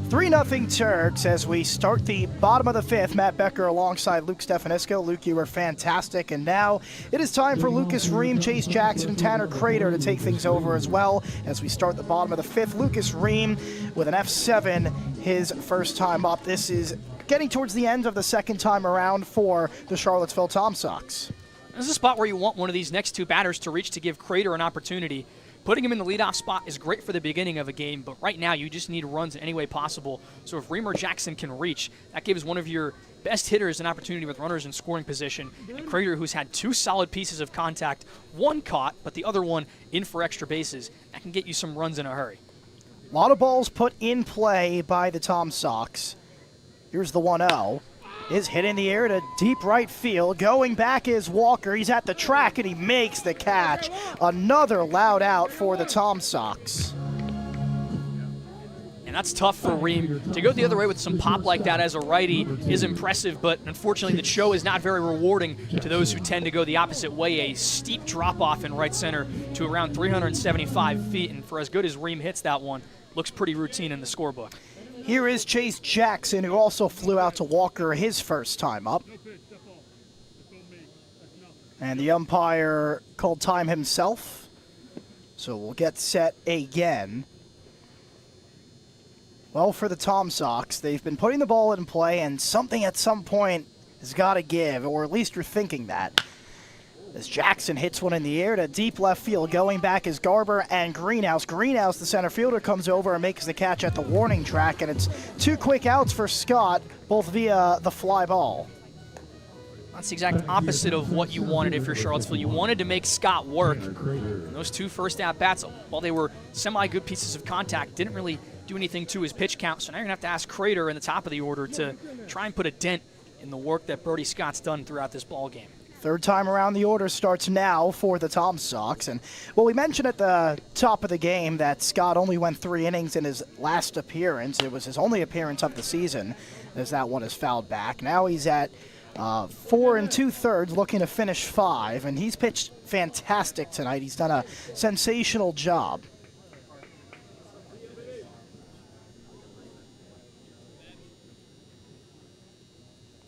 3-0 Turks as we start the bottom of the 5th. Matt Becker alongside Luke Stefanisco. Luke, you were fantastic. And now it is time for Lucas Ream, Chase Jackson, and Tanner Crater to take things over as well as we start the bottom of the 5th. Lucas Ream with an F7, his first time up. This is getting towards the end of the second time around for the Charlottesville Tom Sox. This is a spot where you want one of these next 2 batters to reach to give Crater an opportunity. Putting him in the leadoff spot is great for the beginning of a game, but right now you just need runs in any way possible. So if Ream or Jackson can reach, that gives one of your best hitters an opportunity with runners in scoring position. And Crater, who's had 2 solid pieces of contact, one caught, but the other one in for extra bases, that can get you some runs in a hurry. A lot of balls put in play by the Tom Sox. Here's the 1-0. Is hit in the air to deep right field. Going back is Walker. He's at the track, and he makes the catch. Another loud out for the Tom Sox. And that's tough for Ream. To go the other way with some pop like that as a righty is impressive, but unfortunately the show is not very rewarding to those who tend to go the opposite way. A steep drop-off in right center to around 375 feet, and for as good as Ream hits that one, looks pretty routine in the scorebook. Here is Chase Jackson, who also flew out to Walker his first time up. And the umpire called time himself, so we'll get set again. Well, for the Tom Sox, they've been putting the ball in play, and something at some point has got to give, or at least you're thinking that. As Jackson hits one in the air to deep left field. Going back is Garber and Greenhouse. Greenhouse, the center fielder, comes over and makes the catch at the warning track, and it's 2 quick outs for Scott, both via the fly ball. That's the exact opposite of what you wanted if you're Charlottesville. You wanted to make Scott work. And those 2 first at-bats, while they were semi-good pieces of contact, didn't really do anything to his pitch count. So now you're going to have to ask Crater in the top of the order to try and put a dent in the work that Brody Scott's done throughout this ball game. Third time around the order starts now for the Tom Sox. And, well, we mentioned at the top of the game that Scott only went 3 innings in his last appearance. It was his only appearance of the season, as that one is fouled back. Now he's at 4 2/3, looking to finish 5, and he's pitched fantastic tonight. He's done a sensational job.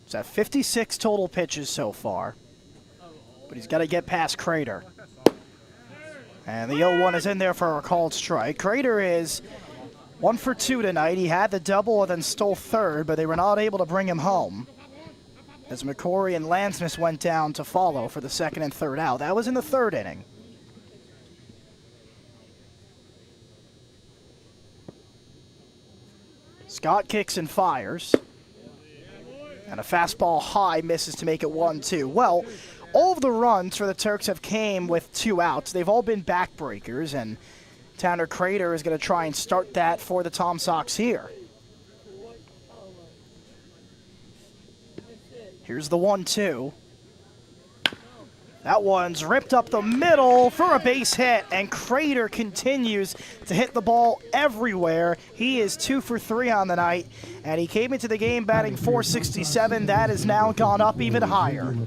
He's at 56 total pitches so far. But he's got to get past Crater. And the 0-1 is in there for a called strike. Crater is 1 for 2 tonight. He had the double and then stole third, but they were not able to bring him home, as McCrory and Lansness went down to follow for the second and third out. That was in the third inning. Scott kicks and fires. And a fastball high misses to make it 1-2. Well, all of the runs for the Turks have came with 2 outs. They've all been backbreakers, and Tanner Crater is going to try and start that for the Tom Sox here. Here's the 1-2. That one's ripped up the middle for a base hit, and Crater continues to hit the ball everywhere. He is 2 for 3 on the night, and he came into the game batting .467. That has now gone up even higher.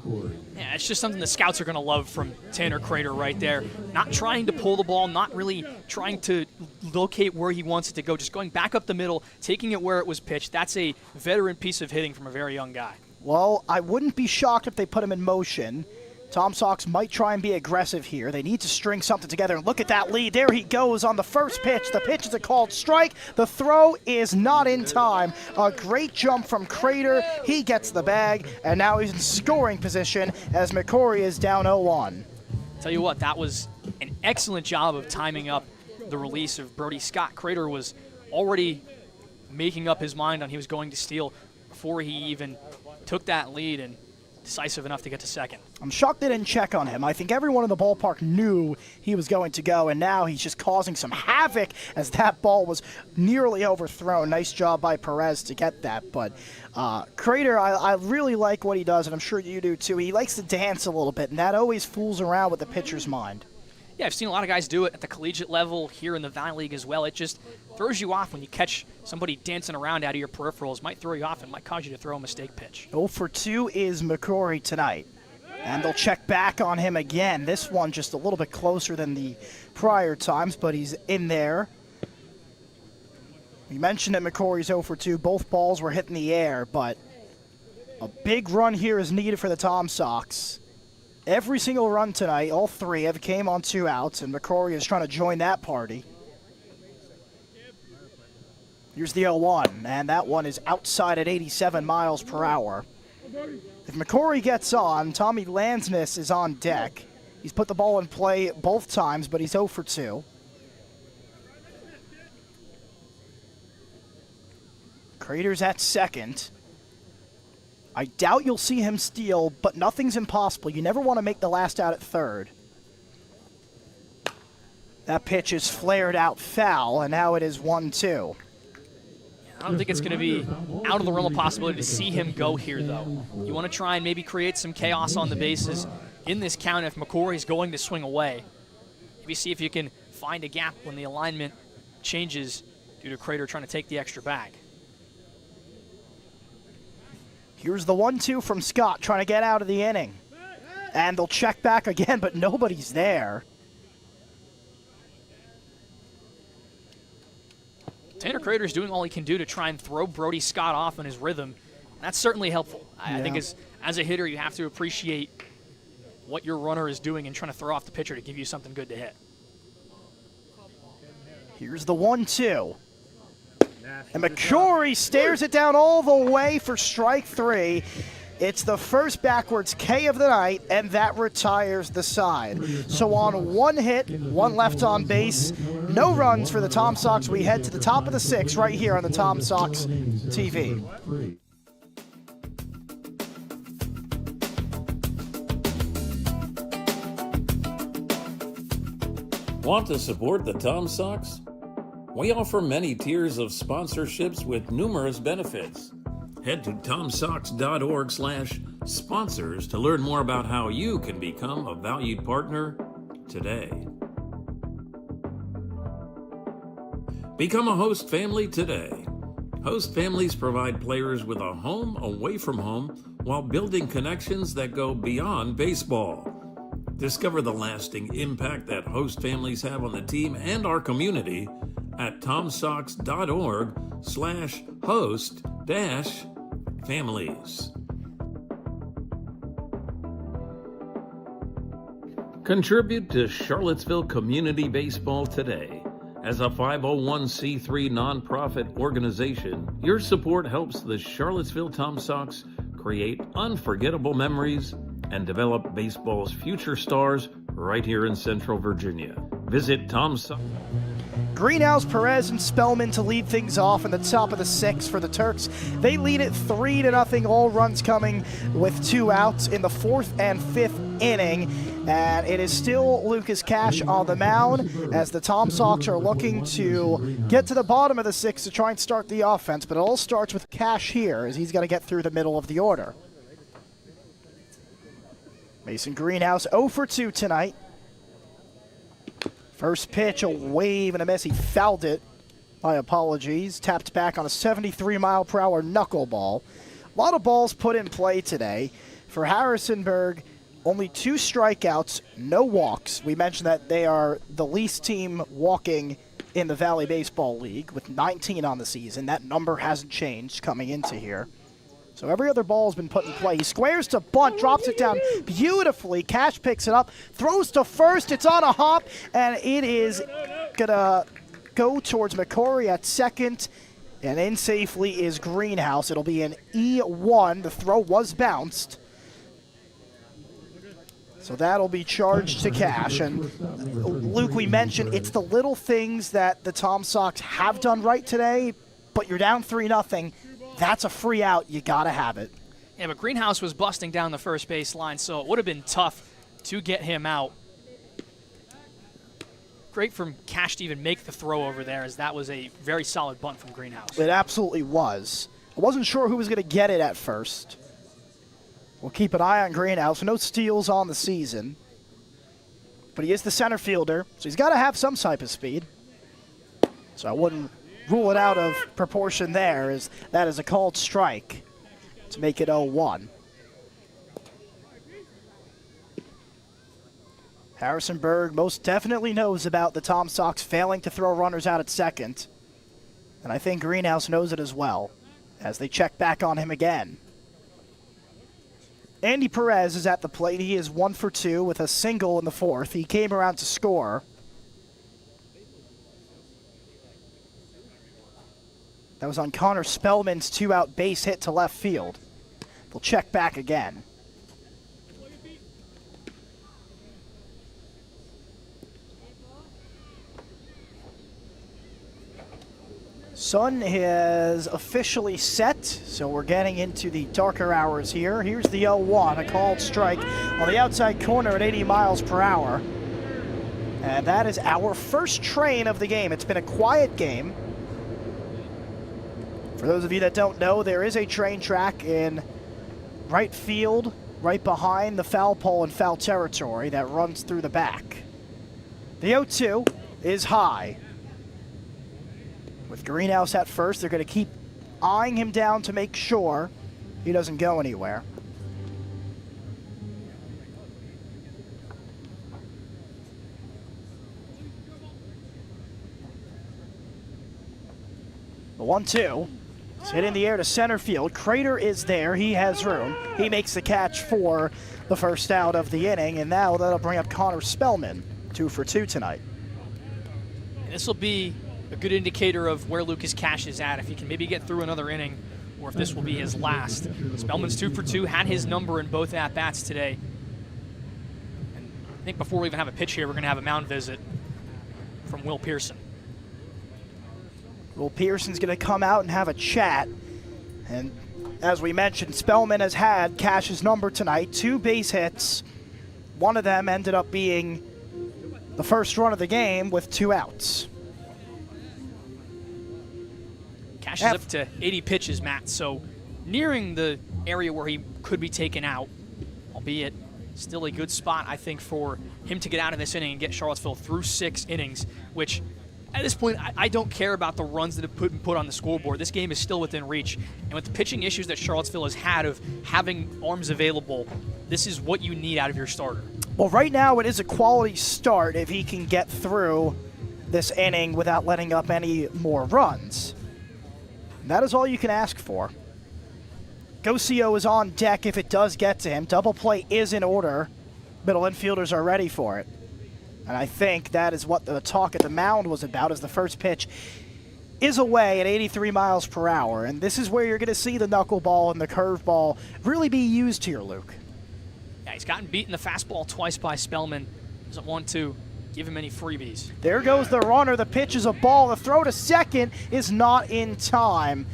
Yeah, it's just something the scouts are going to love from Tanner Crater right there. Not trying to pull the ball, not really trying to locate where he wants it to go, just going back up the middle, taking it where it was pitched. That's a veteran piece of hitting from a very young guy. Well, I wouldn't be shocked if they put him in motion. Tom Sox might try and be aggressive here. They need to string something together. And look at that lead. There he goes on the first pitch. The pitch is a called strike. The throw is not in time. A great jump from Crater. He gets the bag, and now he's in scoring position as McCrory is down 0-1. Tell you what, that was an excellent job of timing up the release of Brody Scott. Crater was already making up his mind on he was going to steal before he even took that lead, and decisive enough to get to second. I'm shocked they didn't check on him. I think everyone in the ballpark knew he was going to go, and now he's just causing some havoc as that ball was nearly overthrown. Nice job by Perez to get that. But Crater, I really like what he does, and I'm sure you do too. He likes to dance a little bit, and that always fools around with the pitcher's mind. Yeah, I've seen a lot of guys do it at the collegiate level here in the Valley League as well. It just throws you off when you catch somebody dancing around out of your peripherals. Might throw you off and might cause you to throw a mistake pitch. 0 for 2 is McCrory tonight. And they'll check back on him again. This one just a little bit closer than the prior times, but he's in there. We mentioned that McCrory's 0 for 2. Both balls were hit in the air, but a big run here is needed for the Tom Sox. Every single run tonight, all 3, have came on 2 outs, and McCrory is trying to join that party. Here's the 0-1, and that one is outside at 87 miles per hour. If McCrory gets on, Tommy Lansness is on deck. He's put the ball in play both times, but he's 0 for 2. Crater's at second. I doubt you'll see him steal, but nothing's impossible. You never want to make the last out at third. That pitch is flared out foul, and now it is 1-2. I don't think it's going to be out of the realm of possibility to see him go here, though. You want to try and maybe create some chaos on the bases in this count if McCrory's going to swing away. Maybe see if you can find a gap when the alignment changes due to Crater trying to take the extra bag. Here's the 1-2 from Scott trying to get out of the inning. And they'll check back again, but nobody's there. Tanner Crater is doing all he can do to try and throw Brody Scott off in his rhythm. That's certainly helpful. I think as a hitter, you have to appreciate what your runner is doing and trying to throw off the pitcher to give you something good to hit. Here's the 1-2. And McCrory stares it down all the way for strike 3. It's the first backwards K of the night, and that retires the side. So on 1 hit, 1 left on base, no runs for the Tom Sox. We head to the top of the 6th right here on the Tom Sox TV. Want to support the Tom Sox? We offer many tiers of sponsorships with numerous benefits. Head to tomsox.org/sponsors to learn more about how you can become a valued partner today. Become a host family today. Host families provide players with a home away from home while building connections that go beyond baseball. Discover the lasting impact that host families have on the team and our community at tomsox.org/host-families. Contribute to Charlottesville Community Baseball today. As a 501c3 nonprofit organization, your support helps the Charlottesville Tom Sox create unforgettable memories and develop baseball's future stars right here in Central Virginia. Visit Tom Sox. Greenhouse, Perez, and Spellman to lead things off in the top of the sixth for the Turks. They lead it 3-0, all runs coming with 2 outs in the 4th and 5th inning. And it is still Lucas Cash on the mound as the Tom Sox are looking to get to the bottom of the 6th to try and start the offense. But it all starts with Cash here as he's got to get through the middle of the order. Mason Greenhouse 0 for 2 tonight. First pitch, a wave and a miss. He fouled it. My apologies. Tapped back on a 73-mile-per-hour knuckleball. A lot of balls put in play today. For Harrisonburg, only 2 strikeouts, no walks. We mentioned that they are the least team walking in the Valley Baseball League with 19 on the season. That number hasn't changed coming into here. So every other ball has been put in play. He squares to bunt, drops it down beautifully. Cash picks it up, throws to first. It's on a hop, and it is going to go towards McCory at second. And in safely is Greenhouse. It'll be an E1. The throw was bounced. So that'll be charged to Cash. And Luke, we mentioned it's the little things that the Tom Sox have done right today, but you're down 3-0. That's a free out. You got to have it. Yeah, but Greenhouse was busting down the first base line, so it would have been tough to get him out. Great from Cash to even make the throw over there, as that was a very solid bunt from Greenhouse. It absolutely was. I wasn't sure who was going to get it at first. We'll keep an eye on Greenhouse. No steals on the season. But he is the center fielder, so he's got to have some type of speed. So I wouldn't rule it out of proportion there, as that is a called strike to make it 0-1. Harrisonburg most definitely knows about the Tom Sox failing to throw runners out at second. And I think Greenhouse knows it as well, as they check back on him again. Andy Perez is at the plate. He is 1 for 2 with a single in the 4th. He came around to score. That was on Connor Spellman's 2-out base hit to left field. They'll check back again. Sun is officially set, so we're getting into the darker hours here. Here's the 0-1, a called strike on the outside corner at 80 miles per hour. And that is our first train of the game. It's been a quiet game. For those of you that don't know, there is a train track in right field, right behind the foul pole in foul territory that runs through the back. The 0-2 is high. With Greenhouse at first, they're going to keep eyeing him down to make sure he doesn't go anywhere. The 1-2. It's hit in the air to center field. Crater is there. He has room. He makes the catch for the first out of the inning, and now that'll bring up Connor Spellman, 2 for 2 tonight. And this will be a good indicator of where Lucas Cash is at, if he can maybe get through another inning, or if this will be his last. Spellman's 2 for 2, had his number in both at-bats today. And I think before we even have a pitch here, we're going to have a mound visit from Will Pearson. Will Pearson's going to come out and have a chat. And as we mentioned, Spellman has had Cash's number tonight, 2 base hits. One of them ended up being the first run of the game with 2 outs. Cash is up to 80 pitches, Matt, so nearing the area where he could be taken out, albeit still a good spot, I think, for him to get out of this inning and get Charlottesville through 6 innings, which at this point, I don't care about the runs that have been put on the scoreboard. This game is still within reach. And with the pitching issues that Charlottesville has had of having arms available, this is what you need out of your starter. Well, right now it is a quality start if he can get through this inning without letting up any more runs. And that is all you can ask for. Gocio is on deck if it does get to him. Double play is in order middle infielders are ready for it. And I think that is what the talk at the mound was about, as the first pitch is away at 83 miles per hour. And this is where you're going to see the knuckleball and the curveball really be used here, Luke. Yeah, he's gotten beat in the fastball twice by Spellman. Doesn't want to give him any freebies. There goes the runner. The pitch is a ball. The throw to second is not in time.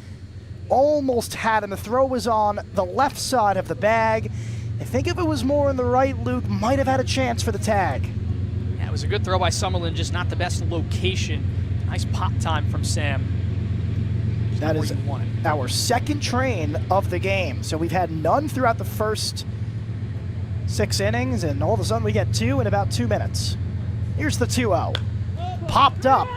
Almost had him. The throw was on the left side of the bag. I think if it was more on the right, Luke might have had a chance for the tag. Yeah, it was a good throw by Summerlin, just not the best location. Nice pop time from Sam. That is our second train of the game. So we've had none throughout the first 6 innings, and all of a sudden we get 2 in about 2 minutes. Here's the 2-0. Popped up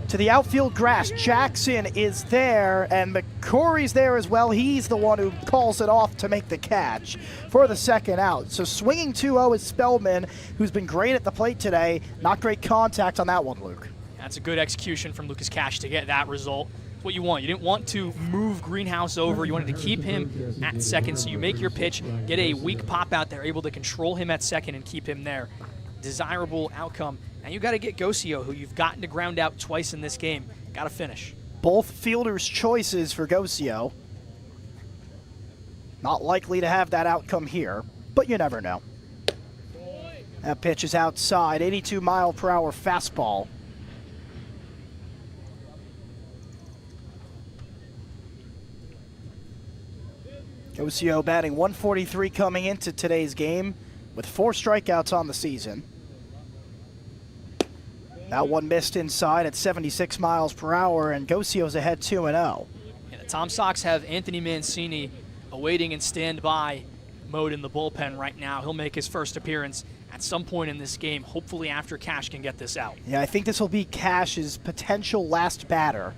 to the outfield grass. Jackson is there, and McCory's there as well. He's the one who calls it off to make the catch for the second out. So swinging 2-0 is Spellman, who's been great at the plate today. Not great contact on that one, Luke. That's a good execution from Lucas Cash to get that result. It's what you want. You didn't want to move Greenhouse over. You wanted to keep him at second, so you make your pitch, get a weak pop out there, able to control him at second and keep him there. Desirable outcome. Now you got to get Gocio, who you've gotten to ground out twice in this game. Got to finish. Both fielders' choices for Gocio. Not likely to have that outcome here, but you never know. That pitch is outside, 82 mile per hour fastball. Gocio batting 143 coming into today's game, with 4 strikeouts on the season. That one missed inside at 76 miles per hour, and Gocio's ahead 2-0. Yeah, the Tom Sox have Anthony Mancini awaiting in standby mode in the bullpen right now. He'll make his first appearance at some point in this game, hopefully after Cash can get this out. Yeah, I think this will be Cash's potential last batter.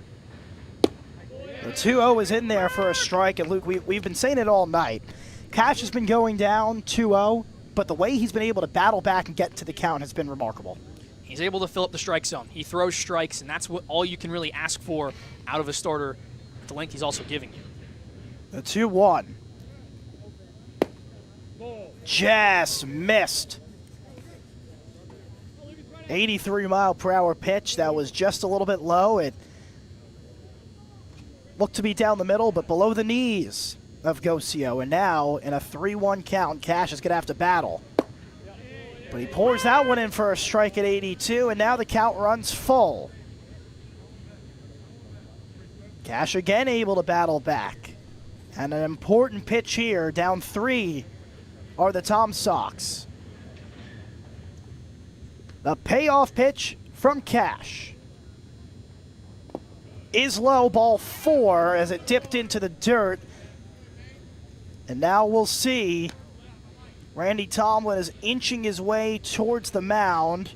The 2-0 is in there for a strike, and Luke, we've been saying it all night. Cash has been going down 2-0, but the way he's been able to battle back and get to the count has been remarkable. He's able to fill up the strike zone. He throws strikes, and that's what all you can really ask for out of a starter at the length he's also giving you. The 2-1. Just missed. 83 mile per hour pitch. That was just a little bit low. It looked to be down the middle, but below the knees of Gocio. And now, in a 3-1 count, Cash is going to have to battle. But he pours that one in for a strike at 82, and now the count runs full. Cash again able to battle back. And an important pitch here, down 3 are the Tom Sox. The payoff pitch from Cash is low, ball 4 as it dipped into the dirt. And now we'll see. Randy Tomlin is inching his way towards the mound.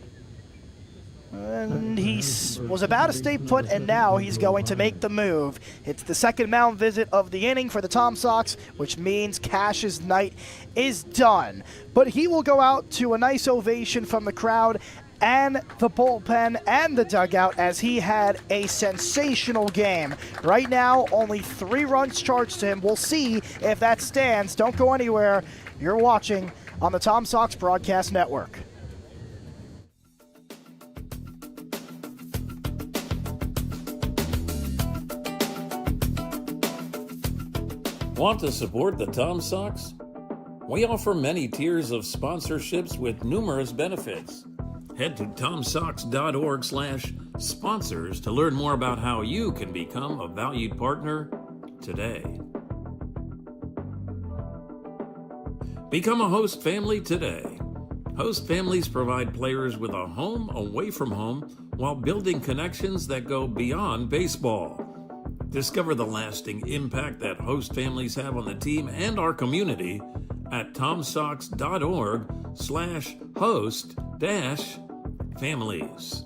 And he was about to stay put, and now he's going to make the move. It's the second mound visit of the inning for the Tom Sox, which means Cash's night is done. But he will go out to a nice ovation from the crowd and the bullpen and the dugout, as he had a sensational game. Right now, only 3 runs charged to him. We'll see if that stands. Don't go anywhere. You're watching on the Tom Sox Broadcast Network. Want to support the Tom Sox? We offer many tiers of sponsorships with numerous benefits. Head to tomsox.org/sponsors to learn more about how you can become a valued partner today. Become a host family today. Host families provide players with a home away from home while building connections that go beyond baseball. Discover the lasting impact that host families have on the team and our community at tomsox.org/host-families.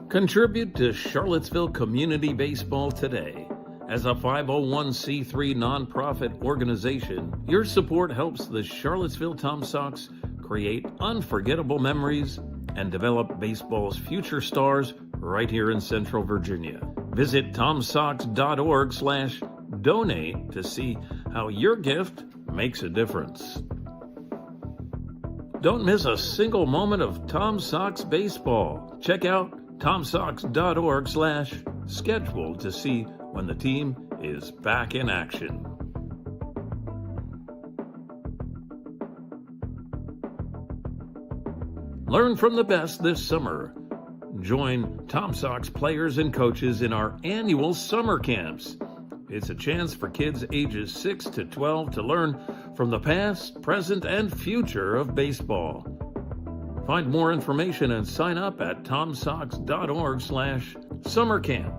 Contribute to Charlottesville Community Baseball today. As a 501c3 nonprofit organization, your support helps the Charlottesville Tom Sox create unforgettable memories and develop baseball's future stars right here in Central Virginia. Visit tomsox.org/give donate to see how your gift makes a difference. Don't miss a single moment of Tom Sox baseball. Check out tomsox.org/schedule to see when the team is back in action. Learn from the best this summer. Join Tom Sox players and coaches in our annual summer camps. It's a chance for kids ages 6 to 12 to learn from the past, present, and future of baseball. Find more information and sign up at tomsox.org/summercamp.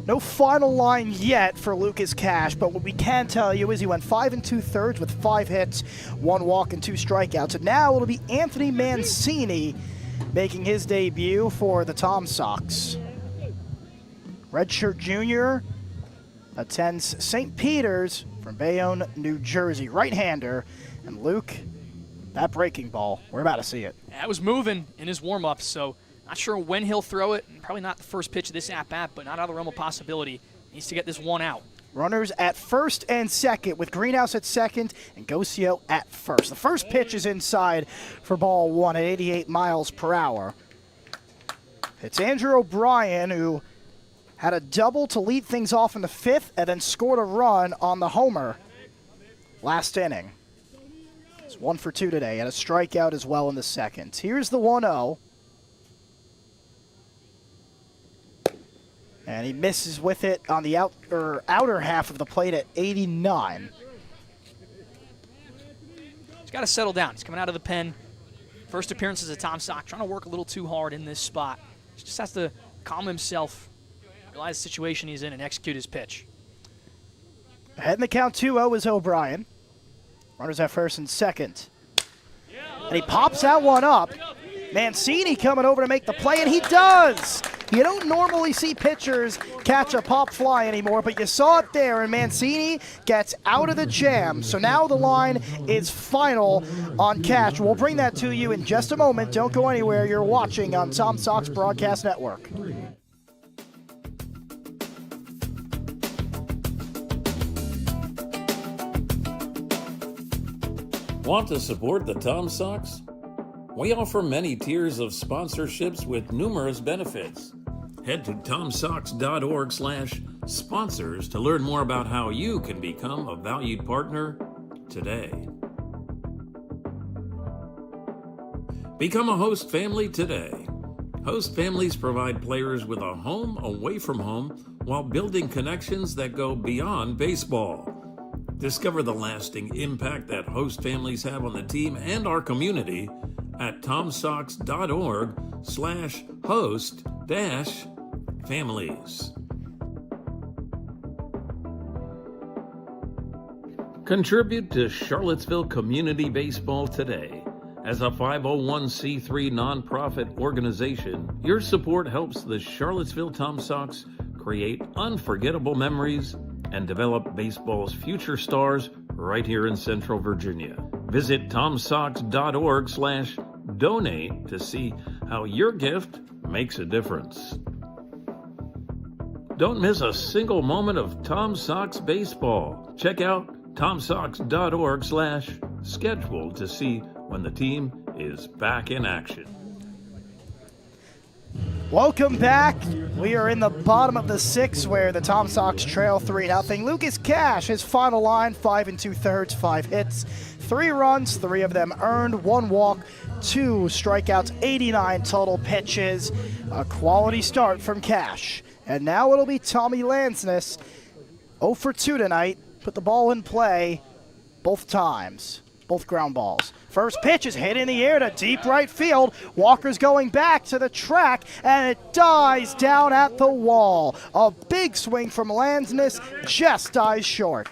No final line yet for Lucas Cash, but what we can tell you is he went 5 2/3 with 5 hits, 1 walk, and 2 strikeouts. And now it'll be Anthony Mancini making his debut for the Tom Sox. Redshirt junior, attends St. Peter's from Bayonne, New Jersey. Right-hander. And Luke, that breaking ball, we're about to see it. That was moving in his warm-up, so not sure when he'll throw it. Probably not the first pitch of this at-bat, but not out of the realm of possibility. Needs to get this one out. Runners at first and second with Greenhouse at second and Gocio at first. The first pitch is inside for ball 1 at 88 miles per hour. It's Andrew O'Brien, who had a double to lead things off in the 5th and then scored a run on the homer last inning. It's 1 for 2 today and a strikeout as well in the 2nd. Here's the 1-0. And he misses with it on the outer half of the plate at 89. He's got to settle down. He's coming out of the pen. First appearance as a Tom Sox, trying to work a little too hard in this spot. He just has to calm himself, realize the situation he's in, and execute his pitch. Ahead in the count 2-0 is O'Brien. Runners at first and second. And he pops that one up. Mancini coming over to make the play, and he does! You don't normally see pitchers catch a pop fly anymore, but you saw it there, and Mancini gets out of the jam. So now the line is final on Cash. We'll bring that to you in just a moment. Don't go anywhere. You're watching on Tom Sox Broadcast Network. Want to support the Tom Sox? We offer many tiers of sponsorships with numerous benefits. Head to tomsox.org/sponsors to learn more about how you can become a valued partner today. Become a host family today. Host families provide players with a home away from home while building connections that go beyond baseball. Discover the lasting impact that host families have on the team and our community at tomsox.org/host-families. Contribute to Charlottesville Community Baseball today. As a 501c3 nonprofit organization, your support helps the Charlottesville Tom Sox create unforgettable memories and develop baseball's future stars right here in Central Virginia. Visit tomsox.org/donate to see how your gift makes a difference. Don't miss a single moment of Tom Sox baseball. Check out tomsox.org/schedule to see when the team is back in action. Welcome back. We are in the bottom of the 6th where the Tom Sox trail 3-0. Lucas Cash, his final line, 5 2/3, 5 hits, 3 runs, 3 of them earned, 1 walk, 2 strikeouts, 89 total pitches. A quality start from Cash. And now it'll be Tommy Lansness, 0 for 2 tonight. Put the ball in play both times, both ground balls. First pitch is hit in the air to deep right field. Walker's going back to the track, and it dies down at the wall. A big swing from Lansness, just dies short.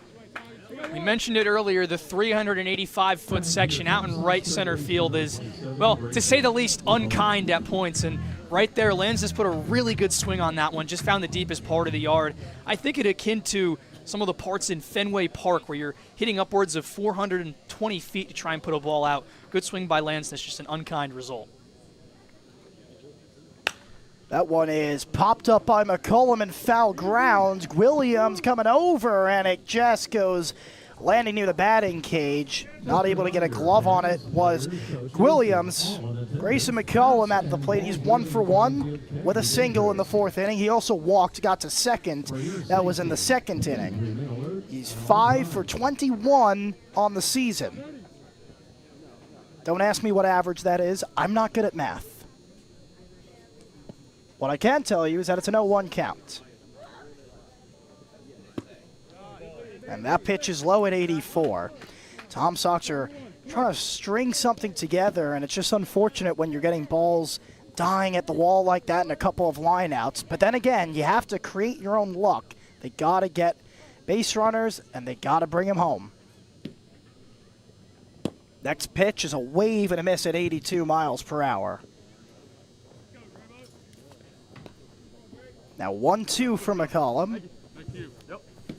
We mentioned it earlier, the 385-foot section out in right center field is, well, to say the least, unkind at points. And right there, Lanz has put a really good swing on that one, just found the deepest part of the yard. I think it akin to some of the parts in Fenway Park where you're hitting upwards of 420 feet to try and put a ball out. Good swing by Lanz, that's just an unkind result. That one is popped up by McCollum in foul grounds. Williams coming over, and it just goes landing near the batting cage. Not able to get a glove on it was Williams. Grayson McCollum at the plate. He's 1 for 1 with a single in the 4th inning. He also walked, got to second. That was in the 2nd inning. He's 5 for 21 on the season. Don't ask me what average that is. I'm not good at math. What I can tell you is that it's an 0-1 count. And that pitch is low at 84. Tom Sox are trying to string something together, and it's just unfortunate when you're getting balls dying at the wall like that in a couple of lineouts. But then again, you have to create your own luck. They got to get base runners, and they got to bring them home. Next pitch is a wave and a miss at 82 miles per hour. Now 1-2 for McCollum.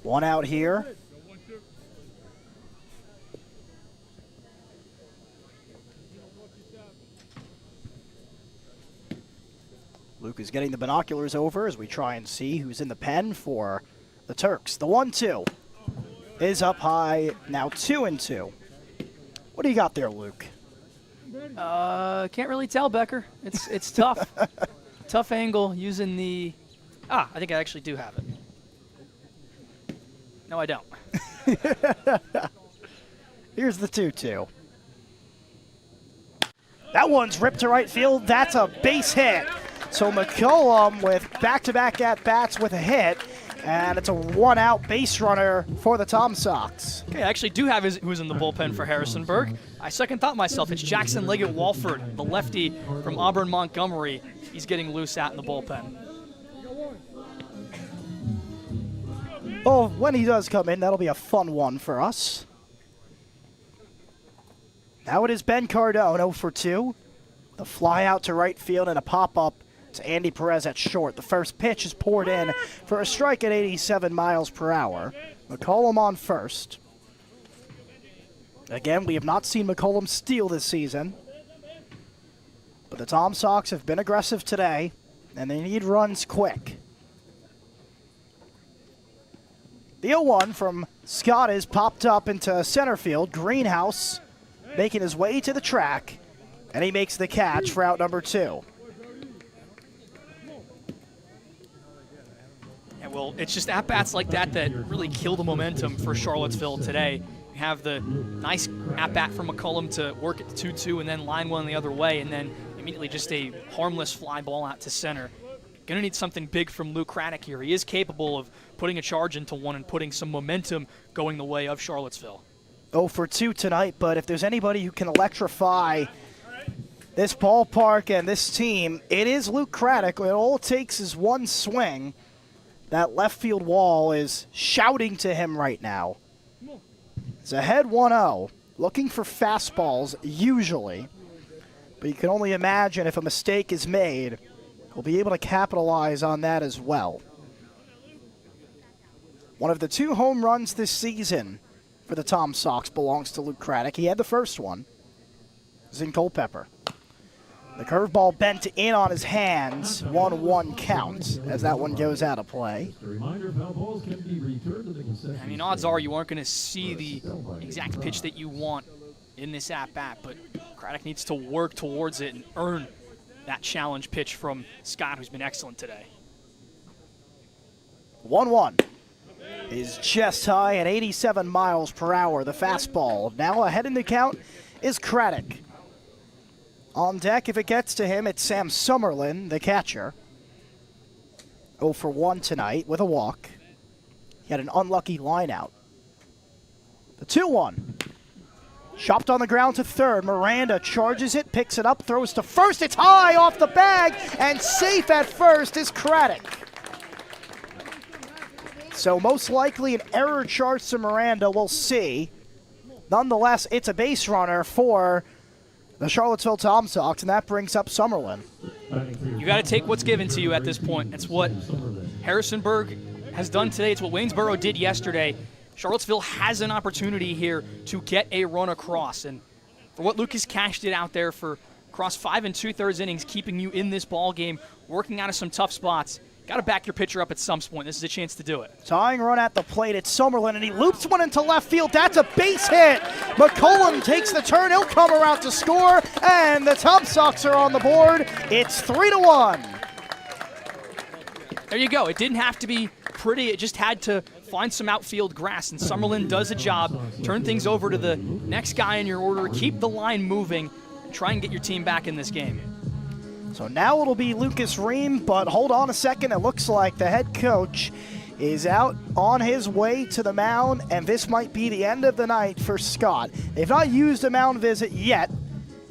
One out here. Luke is getting the binoculars over as we try and see who's in the pen for the Turks. The 1-2 is up high, now 2-2. What do you got there, Luke? Can't really tell, Becker. It's tough. Tough angle using the... I think I actually do have it. No, I don't. Here's the 2-2. That one's ripped to right field. That's a base hit. So McCollum with back-to-back at-bats with a hit, and it's a one-out base runner for the Tom Sox. Okay, I actually do have who's in the bullpen for Harrisonburg. I second thought myself. It's Jackson Leggett-Walford, the lefty from Auburn Montgomery. He's getting loose out in the bullpen. Oh, when he does come in, that'll be a fun one for us. Now it is Ben Cardone, 0 for 2. The fly out to right field and a pop-up to Andy Perez at short. The first pitch is poured in for a strike at 87 miles per hour. McCollum on first. Again, we have not seen McCollum steal this season. But the Tom Sox have been aggressive today, and they need runs quick. The 0-1 from Scott is popped up into center field. Greenhouse making his way to the track, and he makes the catch for out number 2. Yeah, well, it's just at-bats like that that really kill the momentum for Charlottesville today. You have the nice at-bat from McCollum to work at the 2-2 and then line one the other way, and then immediately just a harmless fly ball out to center. Going to need something big from Luke Craddock here. He is capable of putting a charge into one and putting some momentum going the way of Charlottesville. 0 for 2 tonight, but if there's anybody who can electrify this ballpark and this team, it is Luke Craddock. All it takes is one swing. That left field wall is shouting to him right now. It's ahead 1-0, looking for fastballs usually, but you can only imagine if a mistake is made, we'll be able to capitalize on that as well. One of the 2 home runs this season for the Tom Sox belongs to Luke Craddock. He had the first one. It was in Culpeper. The curveball bent in on his hands. 1-1 count as that one goes out of play. I mean, odds are you aren't going to see the exact pitch that you want in this at-bat, but Craddock needs to work towards it and earn that challenge pitch from Scott, who's been excellent today. 1-1 is chest high at 87 miles per hour. The fastball now ahead in the count is Craddock. On deck, if it gets to him, it's Sam Summerlin, the catcher. 0 for 1 tonight with a walk. He had an unlucky line out. The 2-1. Chopped on the ground to third. Miranda charges it, picks it up, throws to first. It's high off the bag, and safe at first is Craddock. So most likely an error charge to Miranda, we'll see. Nonetheless, it's a base runner for the Charlottesville Tom Sox, and that brings up Summerlin. You got to take what's given to you at this point. It's what Harrisonburg has done today. It's what Waynesboro did yesterday. Charlottesville has an opportunity here to get a run across, and for what Lucas cashed it out there for across 5 2/3 innings, keeping you in this ball game, working out of some tough spots. Got to back your pitcher up at some point. This is a chance to do it. Tying run at the plate, it's Summerlin, and he loops one into left field. That's a base hit. McCollum takes the turn. He'll come around to score, and the Tom Sox are on the board. It's 3-1. There you go. It didn't have to be pretty. It just had to find some outfield grass, and Summerlin does a job. Turn things over to the next guy in your order. Keep the line moving. Try and get your team back in this game. So now it'll be Lucas Ream, but hold on a second. It looks like the head coach is out on his way to the mound, and this might be the end of the night for Scott. They've not used a mound visit yet,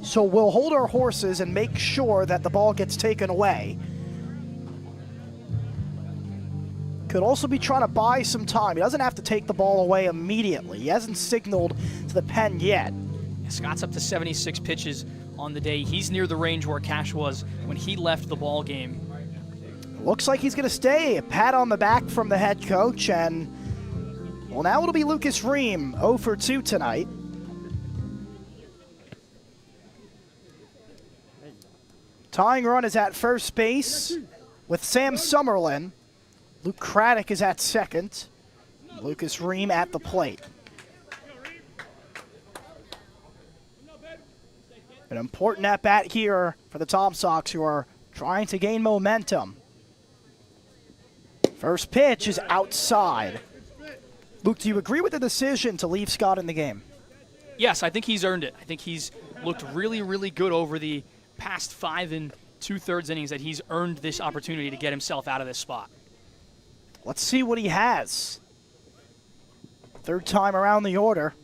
so we'll hold our horses and make sure that the ball gets taken away. Could also be trying to buy some time. He doesn't have to take the ball away immediately. He hasn't signaled to the pen yet. Scott's up to 76 pitches on the day. He's near the range where Cash was when he left the ball game. Looks like he's going to stay. A pat on the back from the head coach, and well, now it'll be Lucas Ream, 0 for 2 tonight. Tying run is at first base with Sam Summerlin. Luke Craddock is at second. Lucas Ream at the plate. An important at-bat here for the Tom Sox, who are trying to gain momentum. First pitch is outside. Luke, do you agree with the decision to leave Scott in the game? Yes, I think he's earned it. I think he's looked really, really good over the past 5 2/3 innings, that he's earned this opportunity to get himself out of this spot. Let's see what he has. Third time around the order.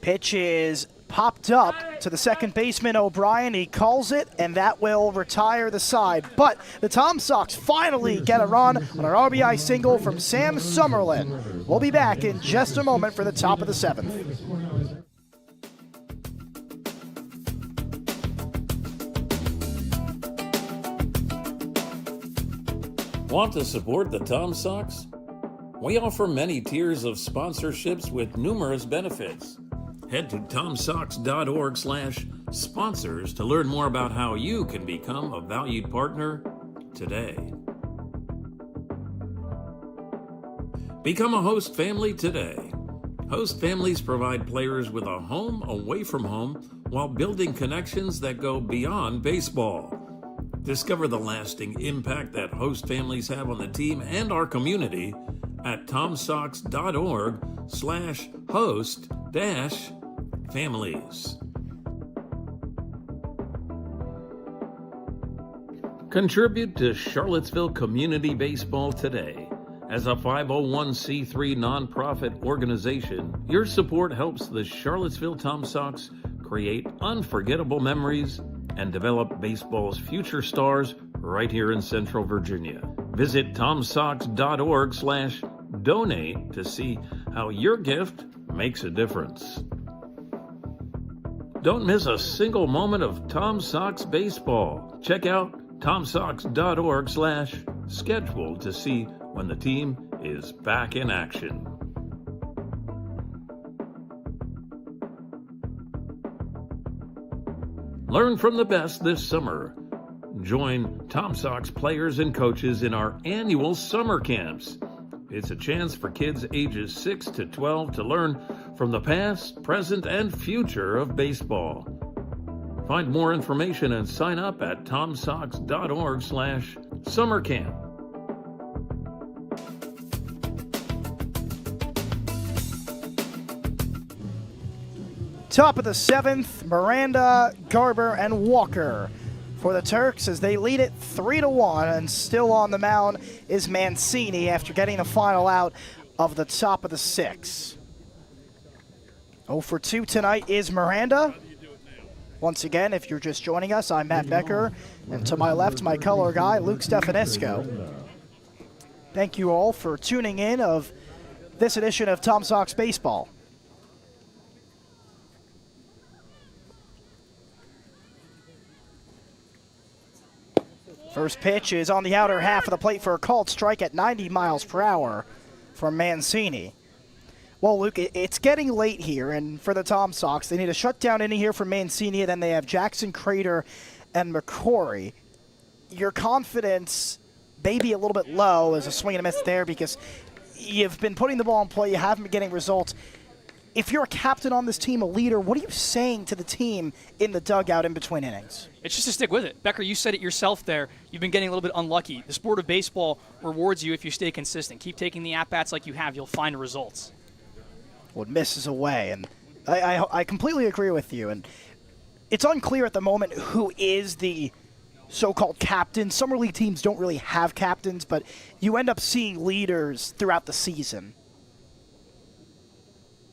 Pitch is popped up to the second baseman, O'Brien. He calls it, and that will retire the side. But the Tom Sox finally get a run on an RBI single from Sam Summerlin. We'll be back in just a moment for the top of the 7th. Want to support the Tom Sox? We offer many tiers of sponsorships with numerous benefits. Head to tomsox.org/sponsors to learn more about how you can become a valued partner today. Become a host family today. Host families provide players with a home away from home while building connections that go beyond baseball. Discover the lasting impact that host families have on the team and our community at tomsox.org/host-families. Contribute to Charlottesville Community Baseball today. As a 501c3 nonprofit organization, your support helps the Charlottesville Tom Sox create unforgettable memories and develop baseball's future stars right here in Central Virginia. Visit tomsox.org/donate to see how your gift makes a difference. Don't miss a single moment of Tom Sox baseball. Check out tomsox.org/schedule to see when the team is back in action. Learn from the best this summer. Join Tom Sox players and coaches in our annual summer camps. It's a chance for kids ages 6 to 12 to learn from the past, present, and future of baseball. Find more information and sign up at tomsox.org/summercamp. Top of the 7th, Miranda, Garber, and Walker for the Turks as they lead it 3-1, and still on the mound is Mancini after getting the final out of the top of the 6th. 0 for 2 tonight is Miranda. Once again, if you're just joining us, I'm Matt Becker, and to my left, my color guy, Luke Stefanesco. Thank you all for tuning in of this edition of Tom Sox Baseball. First pitch is on the outer half of the plate for a called strike at 90 miles per hour from Mancini. Well, Luke, it's getting late here, and for the Tom Sox, they need a shutdown inning here from Mancini, and then they have Jackson, Crater, and McCrory. Your confidence may be a little bit low as a swing and a miss there because you've been putting the ball in play, you haven't been getting results. If you're a captain on this team, a leader, what are you saying to the team in the dugout in between innings? It's just to stick with it. Becker, you said it yourself there. You've been getting a little bit unlucky. The sport of baseball rewards you if you stay consistent. Keep taking the at-bats like you have. You'll find results. Well, it misses away, and I completely agree with you. And it's unclear at the moment who is the so-called captain. Summer league teams don't really have captains, but you end up seeing leaders throughout the season.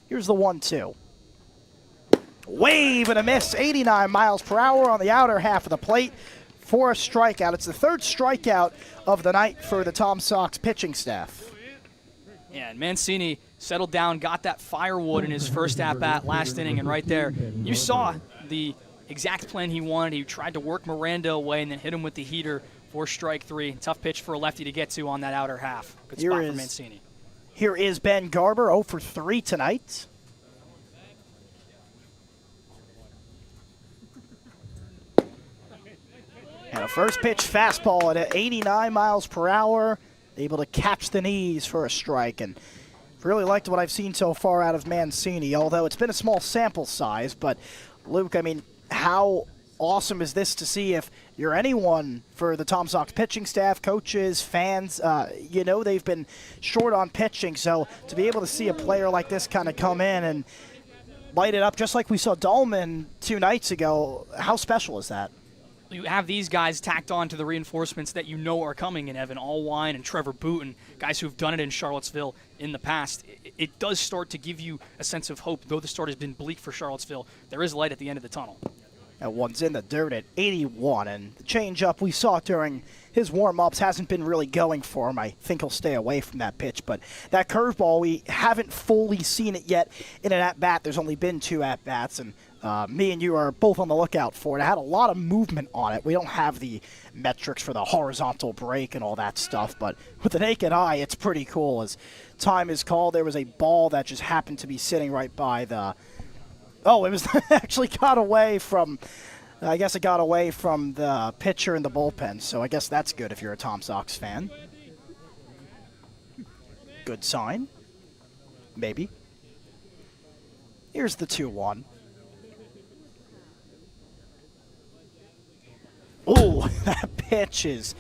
Here's the 1-2. Wave and a miss, 89 miles per hour on the outer half of the plate for a strikeout. It's the third strikeout of the night for the Tom Sox pitching staff. Yeah, and Mancini settled down, got that firewood in his first at-bat last inning, and right there, you saw the exact plan he wanted. He tried to work Miranda away and then hit him with the heater for strike three. Tough pitch for a lefty to get to on that outer half. Good spot for Mancini. Here is Ben Garber, 0 for 3 tonight. And a first pitch fastball at 89 miles per hour, able to catch the knees for a strike. And really liked what I've seen so far out of Mancini, although it's been a small sample size. But, Luke, I mean, how awesome is this to see if you're anyone for the Tom Sox pitching staff, coaches, fans? You know they've been short on pitching, so to be able to see a player like this kind of come in and light it up just like we saw Dahlman 2 nights ago, how special is that? You have these guys tacked on to the reinforcements that you know are coming in Evan Allwine and Trevor Booten, guys who've done it in Charlottesville in the past. It does start to give you a sense of hope. Though the start has been bleak for Charlottesville, there is light at the end of the tunnel. That one's in the dirt at 81, and the changeup we saw during his warm-ups hasn't been really going for him. I think he'll stay away from that pitch, but that curveball, we haven't fully seen it yet in an at-bat. There's only been 2 at-bats, and me and you are both on the lookout for it. It had a lot of movement on it. We don't have the metrics for the horizontal break and all that stuff, but with the naked eye, it's pretty cool. As time is called, there was a ball that just happened to be sitting right by the... Oh, it was actually got away from, I guess it got away from the pitcher in the bullpen, so I guess that's good if you're a Tom Sox fan. Good sign. Maybe. Here's the 2-1. Oh, that pitch is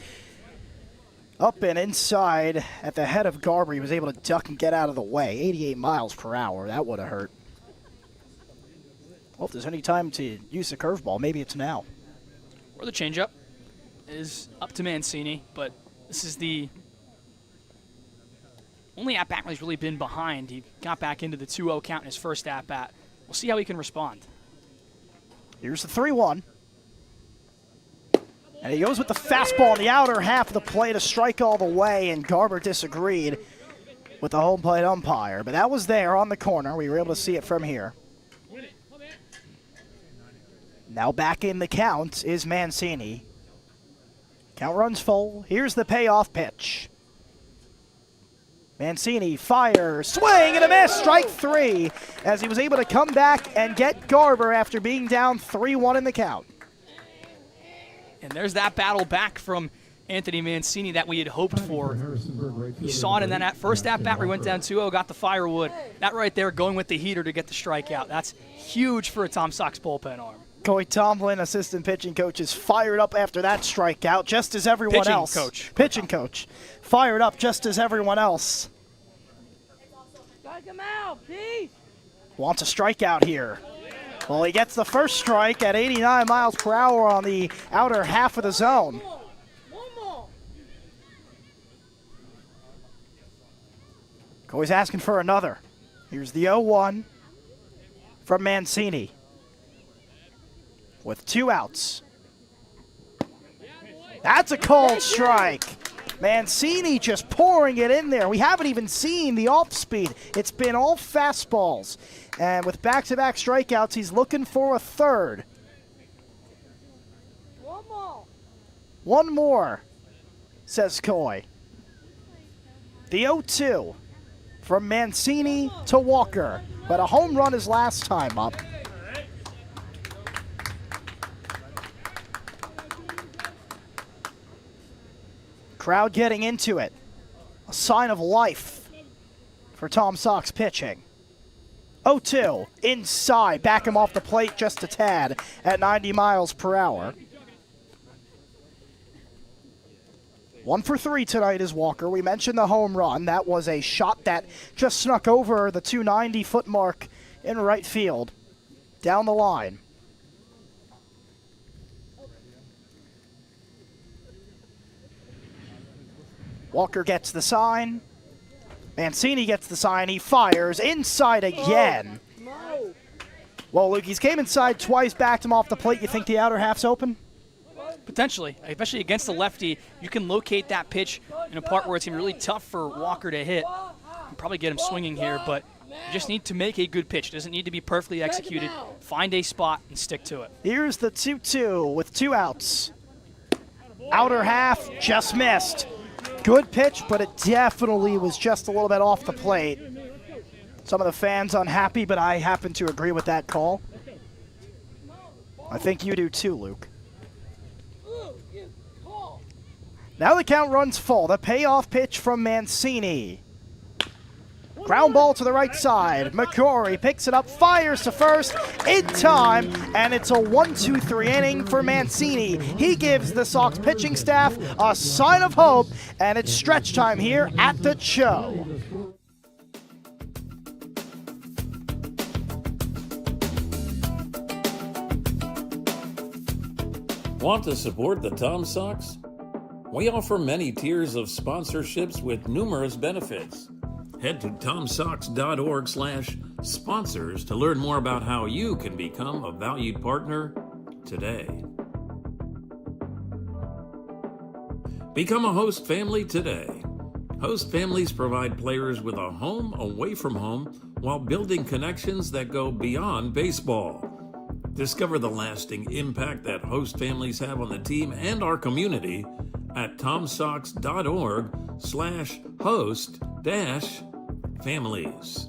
up and inside at the head of Garber. He was able to duck and get out of the way. 88 miles per hour. That would have hurt. Well, if there's any time to use the curveball, maybe it's now. Or the changeup is up to Mancini, but this is the only at-bat he's really been behind. He got back into the 2-0 count in his first at-bat. We'll see how he can respond. Here's the 3-1. And he goes with the fastball on the outer half of the plate, a strike all the way, and Garber disagreed with the home plate umpire. But that was there on the corner. We were able to see it from here. Now back in the count is Mancini. Count runs full. Here's the payoff pitch. Mancini fires, swing and a miss, strike 3, as he was able to come back and get Garber after being down 3-1 in the count. And there's that battle back from Anthony Mancini that we had hoped for. You saw it in that first at-bat where he went down 2-0, got the firewood. That right there going with the heater to get the strikeout. That's huge for a Tom Sox bullpen arm. Coy Tomlin, assistant pitching coach, is fired up after that strikeout, just as everyone else. Pitching coach. Fired up just as everyone else. Strike him out, Pete. Wants a strikeout here. Well, he gets the first strike at 89 miles per hour on the outer half of the zone. One more. Coy's asking for another. Here's the 0-1 from Mancini with 2 outs. That's a called strike. Mancini just pouring it in there. We haven't even seen the off-speed. It's been all fastballs. And with back-to-back strikeouts, he's looking for a third. One more. One more, says Coy. The 0-2 from Mancini to Walker, but a home run his last time up. Crowd getting into it. A sign of life for Tom Sox pitching. 0-2 inside, back him off the plate just a tad at 90 miles per hour. 1 for 3 tonight is Walker. We mentioned the home run. That was a shot that just snuck over the 290-foot mark in right field. Down the line. Walker gets the sign. Mancini gets the sign. He fires inside again. No. Well, Luke, he's came inside twice, backed him off the plate. You think the outer half's open? Potentially, especially against the lefty, you can locate that pitch in a part where it's going to be really tough for Walker to hit. And probably get him swinging here, but you just need to make a good pitch. It doesn't need to be perfectly executed. Find a spot and stick to it. Here's the 2-2 with 2 outs. Outer half just missed. Good pitch, but it definitely was just a little bit off the plate. Some of the fans unhappy, but I happen to agree with that call. I think you do too, Luke. Now the count runs full. The payoff pitch from Mancini. Ground ball to the right side. McCrory picks it up, fires to first in time, and it's a 1-2-3 inning for Mancini. He gives the Sox pitching staff a sign of hope, and it's stretch time here at the Cho. Want to support the Tom Sox? We offer many tiers of sponsorships with numerous benefits. Head to tomsox.org/sponsors to learn more about how you can become a valued partner today. Become a host family today. Host families provide players with a home away from home while building connections that go beyond baseball. Discover the lasting impact that host families have on the team and our community at tomsox.org/host-families.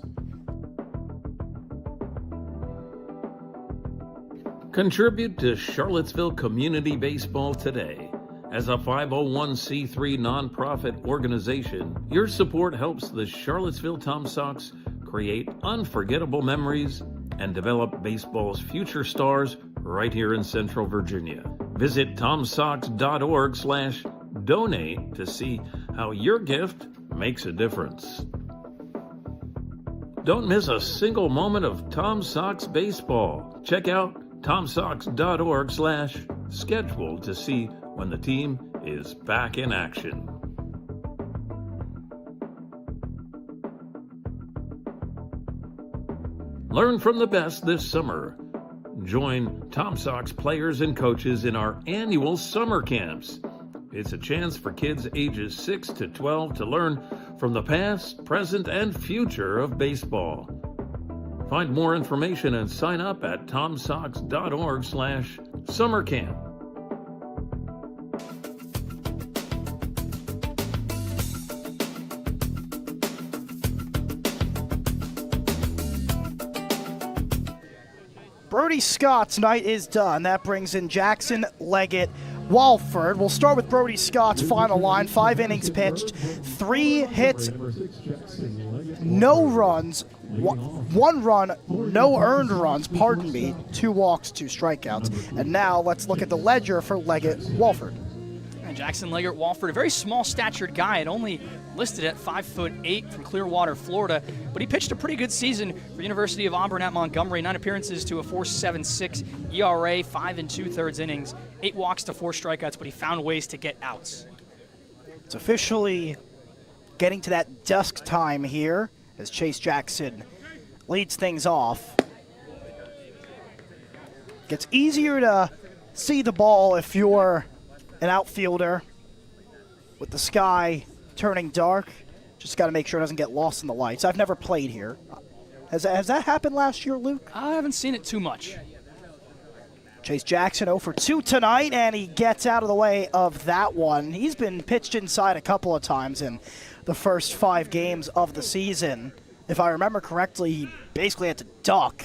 Contribute to Charlottesville Community Baseball today. As a 501c3 nonprofit organization, your support helps the Charlottesville Tom Sox create unforgettable memories and develop baseball's future stars right here in Central Virginia. Visit tomsox.org/donate to see how your gift makes a difference. Don't miss a single moment of Tom Sox baseball. Check out tomsox.org/schedule to see when the team is back in action. Learn from the best this summer. Join Tom Sox players and coaches in our annual summer camps. It's a chance for kids ages 6 to 12 to learn from the past, present, and future of baseball. Find more information and sign up at tomsox.org/summercamp. Brody Scott's night is done. That brings in Jackson, Leggett, Walford. We'll start with Brody Scott's final line. 5 innings pitched, 3 hits, no runs, 1 run, no earned runs, 2 walks, 2 strikeouts. And now let's look at the ledger for Leggett, Walford. And Jackson Leggett Walford, a very small statured guy, and only listed at 5'8" from Clearwater, Florida, but he pitched a pretty good season for University of Auburn at Montgomery. 9 appearances to a 4.76 ERA, 5 2/3 innings, 8 walks to 4 strikeouts, but he found ways to get outs. It's officially getting to that dusk time here as Chase Jackson leads things off. Gets easier to see the ball if you're an outfielder. with the sky turning dark. Just got to make sure it doesn't get lost in the lights. I've never played here. Has that happened last year, Luke? I haven't seen it too much. Chase Jackson 0 for 2 tonight, and he gets out of the way of that one. He's been pitched inside a couple of times in the first 5 games of the season. If I remember correctly, he basically had to duck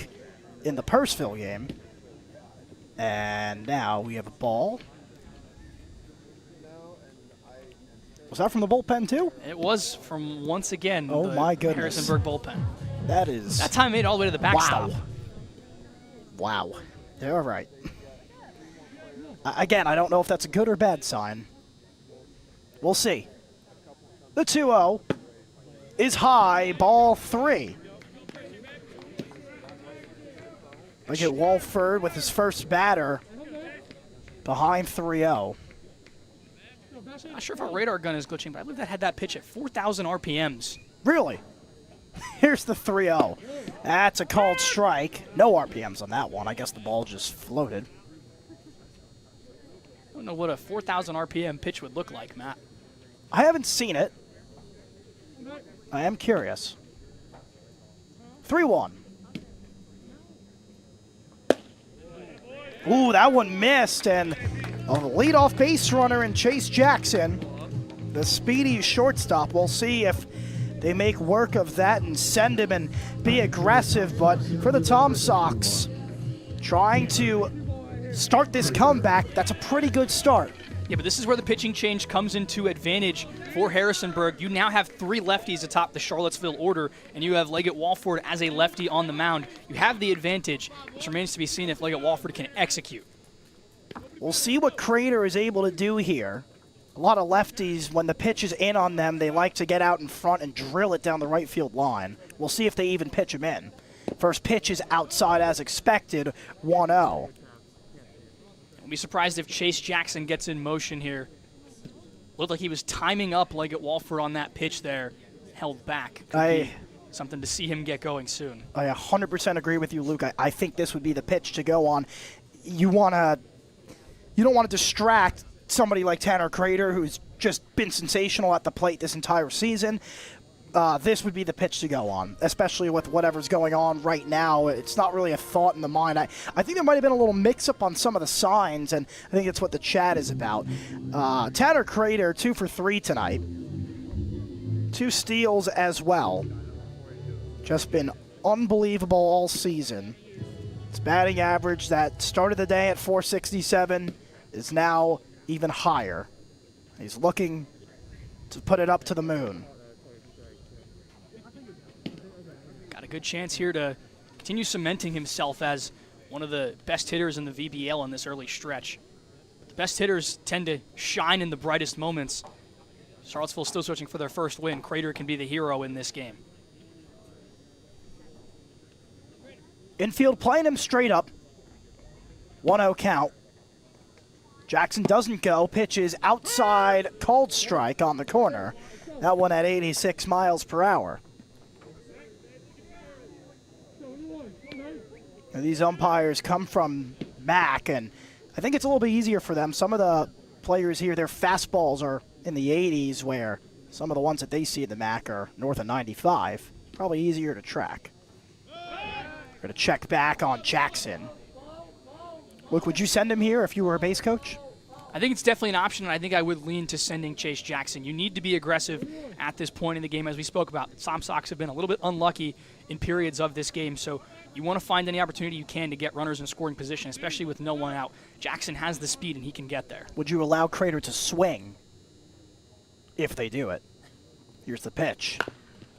in the Purcellville game. And now we have a ball. Was that from the bullpen too? It was from, once again, Oh the my goodness. Harrisonburg bullpen. That is... That time made it all the way to the backstop. Wow. They're all right. Again, I don't know if that's a good or bad sign. We'll see. The 2-0 is high, ball 3. Look at Walford with his first batter behind 3-0. Not sure if our radar gun is glitching, but I believe that had that pitch at 4,000 RPMs. Really? Here's the 3-0. That's a called strike. No RPMs on that one. I guess the ball just floated. I don't know what a 4,000 RPM pitch would look like, Matt. I haven't seen it. I am curious. 3-1. Ooh, that one missed, and a leadoff base runner in Chase Jackson, the speedy shortstop. We'll see if they make work of that and send him and be aggressive, but for the Tom Sox, trying to start this comeback, that's a pretty good start. Yeah, but this is where the pitching change comes into advantage for Harrisonburg. You now have 3 lefties atop the Charlottesville order, and you have Leggett Walford as a lefty on the mound. You have the advantage, which remains to be seen if Leggett Walford can execute. We'll see what Crater is able to do here. A lot of lefties, when the pitch is in on them, they like to get out in front and drill it down the right field line. We'll see if they even pitch him in. First pitch is outside as expected, 1-0. I'll be surprised if Chase Jackson gets in motion here. Looked like he was timing up Leggett Walford on that pitch there. Held back. Could be something to see him get going soon. I 100% agree with you, Luke. I think this would be the pitch to go on. You don't want to distract somebody like Tanner Crater, who's just been sensational at the plate this entire season. This would be the pitch to go on, especially with whatever's going on right now. It's not really a thought in the mind. I think there might have been a little mix-up on some of the signs, and I think that's what the chat is about. Tanner Crater, 2 for 3 tonight. 2 steals as well. Just been unbelievable all season. His batting average that started the day at 467 is now even higher. He's looking to put it up to the moon. Got a good chance here to continue cementing himself as one of the best hitters in the VBL in this early stretch. The best hitters tend to shine in the brightest moments. Charlottesville still searching for their first win. Crater can be the hero in this game. Infield playing him straight up. 1-0 count. Jackson doesn't go. Pitches outside, called strike on the corner. That one at 86 miles per hour. Now, these umpires come from MAC, and I think it's a little bit easier for them. Some of the players here, their fastballs are in the 80s, where some of the ones that they see at the MAC are north of 95. Probably easier to track. We're going to check back on Jackson. Luke, would you send him here if you were a base coach? I think it's definitely an option, and I think I would lean to sending Chase Jackson. You need to be aggressive at this point in the game, as we spoke about. The Tom Sox have been a little bit unlucky in periods of this game, so you want to find any opportunity you can to get runners in scoring position, especially with no one out. Jackson has the speed, and he can get there. Would you allow Crater to swing if they do it? Here's the pitch.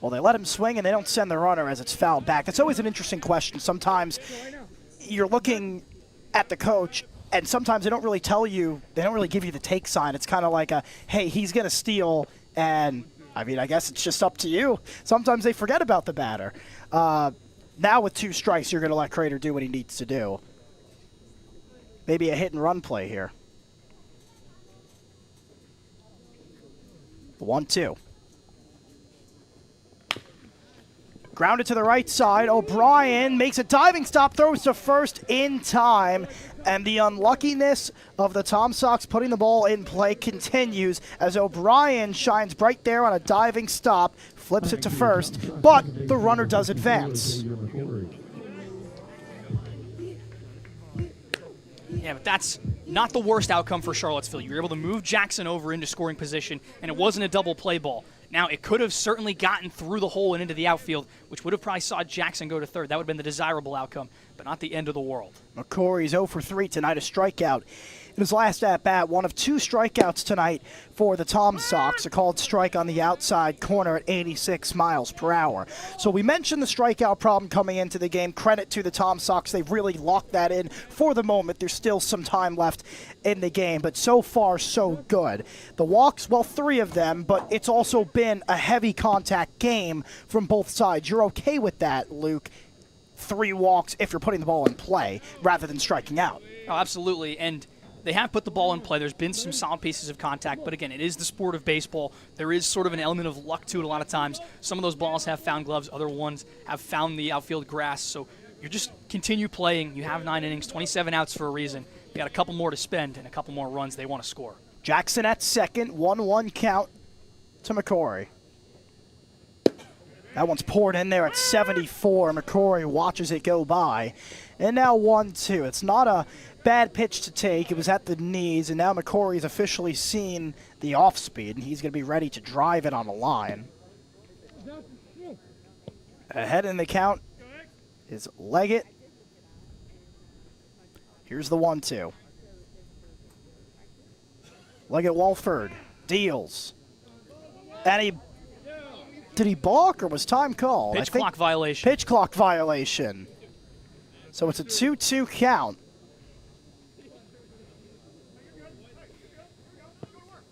Well, they let him swing, and they don't send the runner as it's fouled back. That's always an interesting question. Sometimes you're looking at the coach, and sometimes they don't really tell you, they don't really give you the take sign. It's kind of like a, hey, he's going to steal, and I mean, I guess it's just up to you. Sometimes they forget about the batter. Now with 2 strikes, you're going to let Crater do what he needs to do. Maybe a hit and run play here. 1-2. Grounded to the right side. O'Brien makes a diving stop, throws to first in time. And the unluckiness of the Tom Sox putting the ball in play continues as O'Brien shines bright there on a diving stop, flips it to first, but the runner does advance. Yeah, but that's not the worst outcome for Charlottesville. You were able to move Jackson over into scoring position, and it wasn't a double play ball. Now, it could have certainly gotten through the hole and into the outfield, which would have probably saw Jackson go to third. That would have been the desirable outcome, but not the end of the world. McCory's 0 for 3 tonight, a strikeout. In his last at-bat, one of 2 strikeouts tonight for the Tom Sox, a called strike on the outside corner at 86 miles per hour. So we mentioned the strikeout problem coming into the game. Credit to the Tom Sox. They've really locked that in for the moment. There's still some time left in the game, but so far, so good. The walks, well, 3 of them, but it's also been a heavy contact game from both sides. You're okay with that, Luke? 3 walks if you're putting the ball in play rather than striking out. Oh, absolutely, and they have put the ball in play. There's been some solid pieces of contact, but again, it is the sport of baseball. There is sort of an element of luck to it a lot of times. Some of those balls have found gloves, other ones have found the outfield grass, so you just continue playing. You have 9 innings, 27 outs for a reason. You got a couple more to spend and a couple more runs they want to score. Jackson at second, 1-1 count to McCory. That one's poured in there at 74. McCory watches it go by. And now 1-2. It's not a bad pitch to take. It was at the knees, and now McCory's officially seen the off-speed, and he's going to be ready to drive it on the line. Ahead in the count is Leggett. Here's the 1-2. Leggett Walford deals. And did he balk or was time called? Pitch clock violation. Pitch clock violation. So it's a 2-2 count.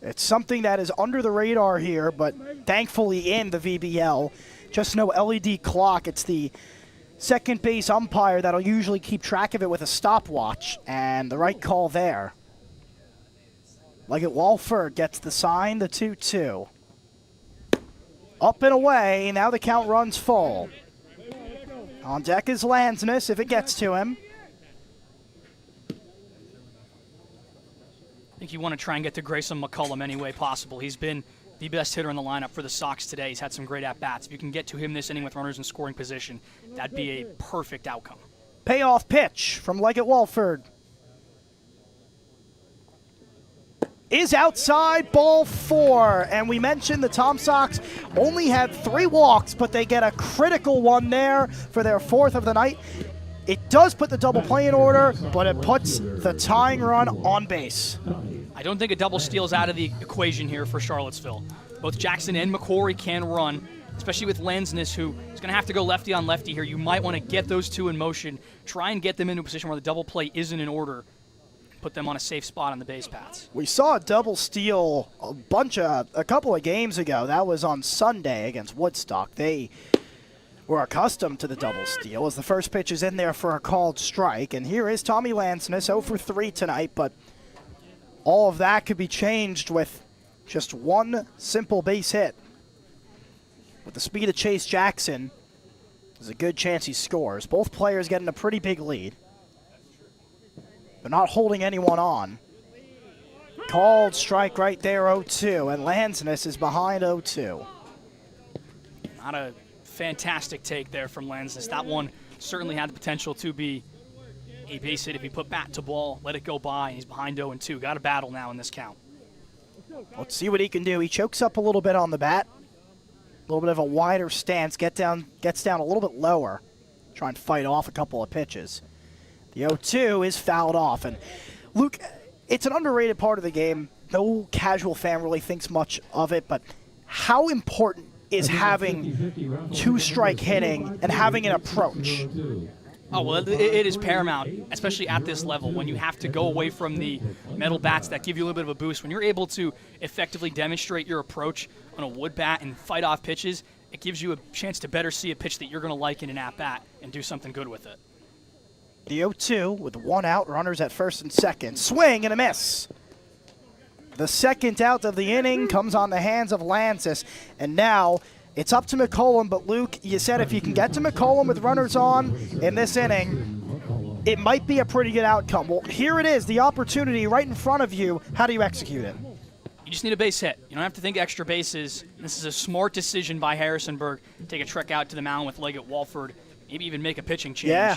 It's something that is under the radar here, but thankfully in the VBL. Just no LED clock. It's the second base umpire that'll usually keep track of it with a stopwatch, and the right call there. Leggett Walford gets the sign, the 2-2. Up and away, now the count runs full. On deck is Lansness if it gets to him. I think you want to try and get to Grayson McCullum any way possible. He's been the best hitter in the lineup for the Sox today. He's had some great at-bats. If you can get to him this inning with runners in scoring position, that'd be a perfect outcome. Payoff pitch from Leggett Walford. Is outside, ball 4. And we mentioned the Tom Sox only had 3 walks, but they get a critical one there for their 4th of the night. It does put the double play in order, but it puts the tying run on base. I don't think a double steal is out of the equation here for Charlottesville. Both Jackson and McCory can run, especially with Lansness, who is going to have to go lefty on lefty here. You might want to get those 2 in motion, try and get them into a position where the double play isn't in order, put them on a safe spot on the base paths. We saw a double steal a couple of games ago. That was on Sunday against Woodstock. They were accustomed to the double steal as the first pitch is in there for a called strike. And here is Tommy Lansness, 0 for 3 tonight, but all of that could be changed with just one simple base hit. With the speed of Chase Jackson, there's a good chance he scores. Both players getting a pretty big lead. They're not holding anyone on. Called strike right there, 0-2, and Lansness is behind 0-2. Not a fantastic take there from Lansness. That one certainly had the potential to be a base hit if he put bat to ball, let it go by, and he's behind 0-2. Got a battle now in this count. Let's see what he can do. He chokes up a little bit on the bat. A little bit of a wider stance, gets down a little bit lower. Try and fight off a couple of pitches. The 0-2 is fouled off. And Luke, it's an underrated part of the game. No casual fan really thinks much of it, but how important is having 2-strike hitting and having an approach? Oh, well, it is paramount, especially at this level, when you have to go away from the metal bats that give you a little bit of a boost. When you're able to effectively demonstrate your approach on a wood bat and fight off pitches, it gives you a chance to better see a pitch that you're going to like in an at-bat and do something good with it. The 0-2 with 1 out, runners at first and second. Swing and a miss. The second out of the inning comes on the hands of Lansness, and now It's up to McCollum, but Luke, you said if you can get to McCollum with runners on in this inning, it might be a pretty good outcome. Well, here it is, the opportunity right in front of you. How do you execute it? You just need a base hit. You don't have to think extra bases. This is a smart decision by Harrisonburg. Take a trek out to the mound with Leggett Walford, maybe even make a pitching change. Yeah,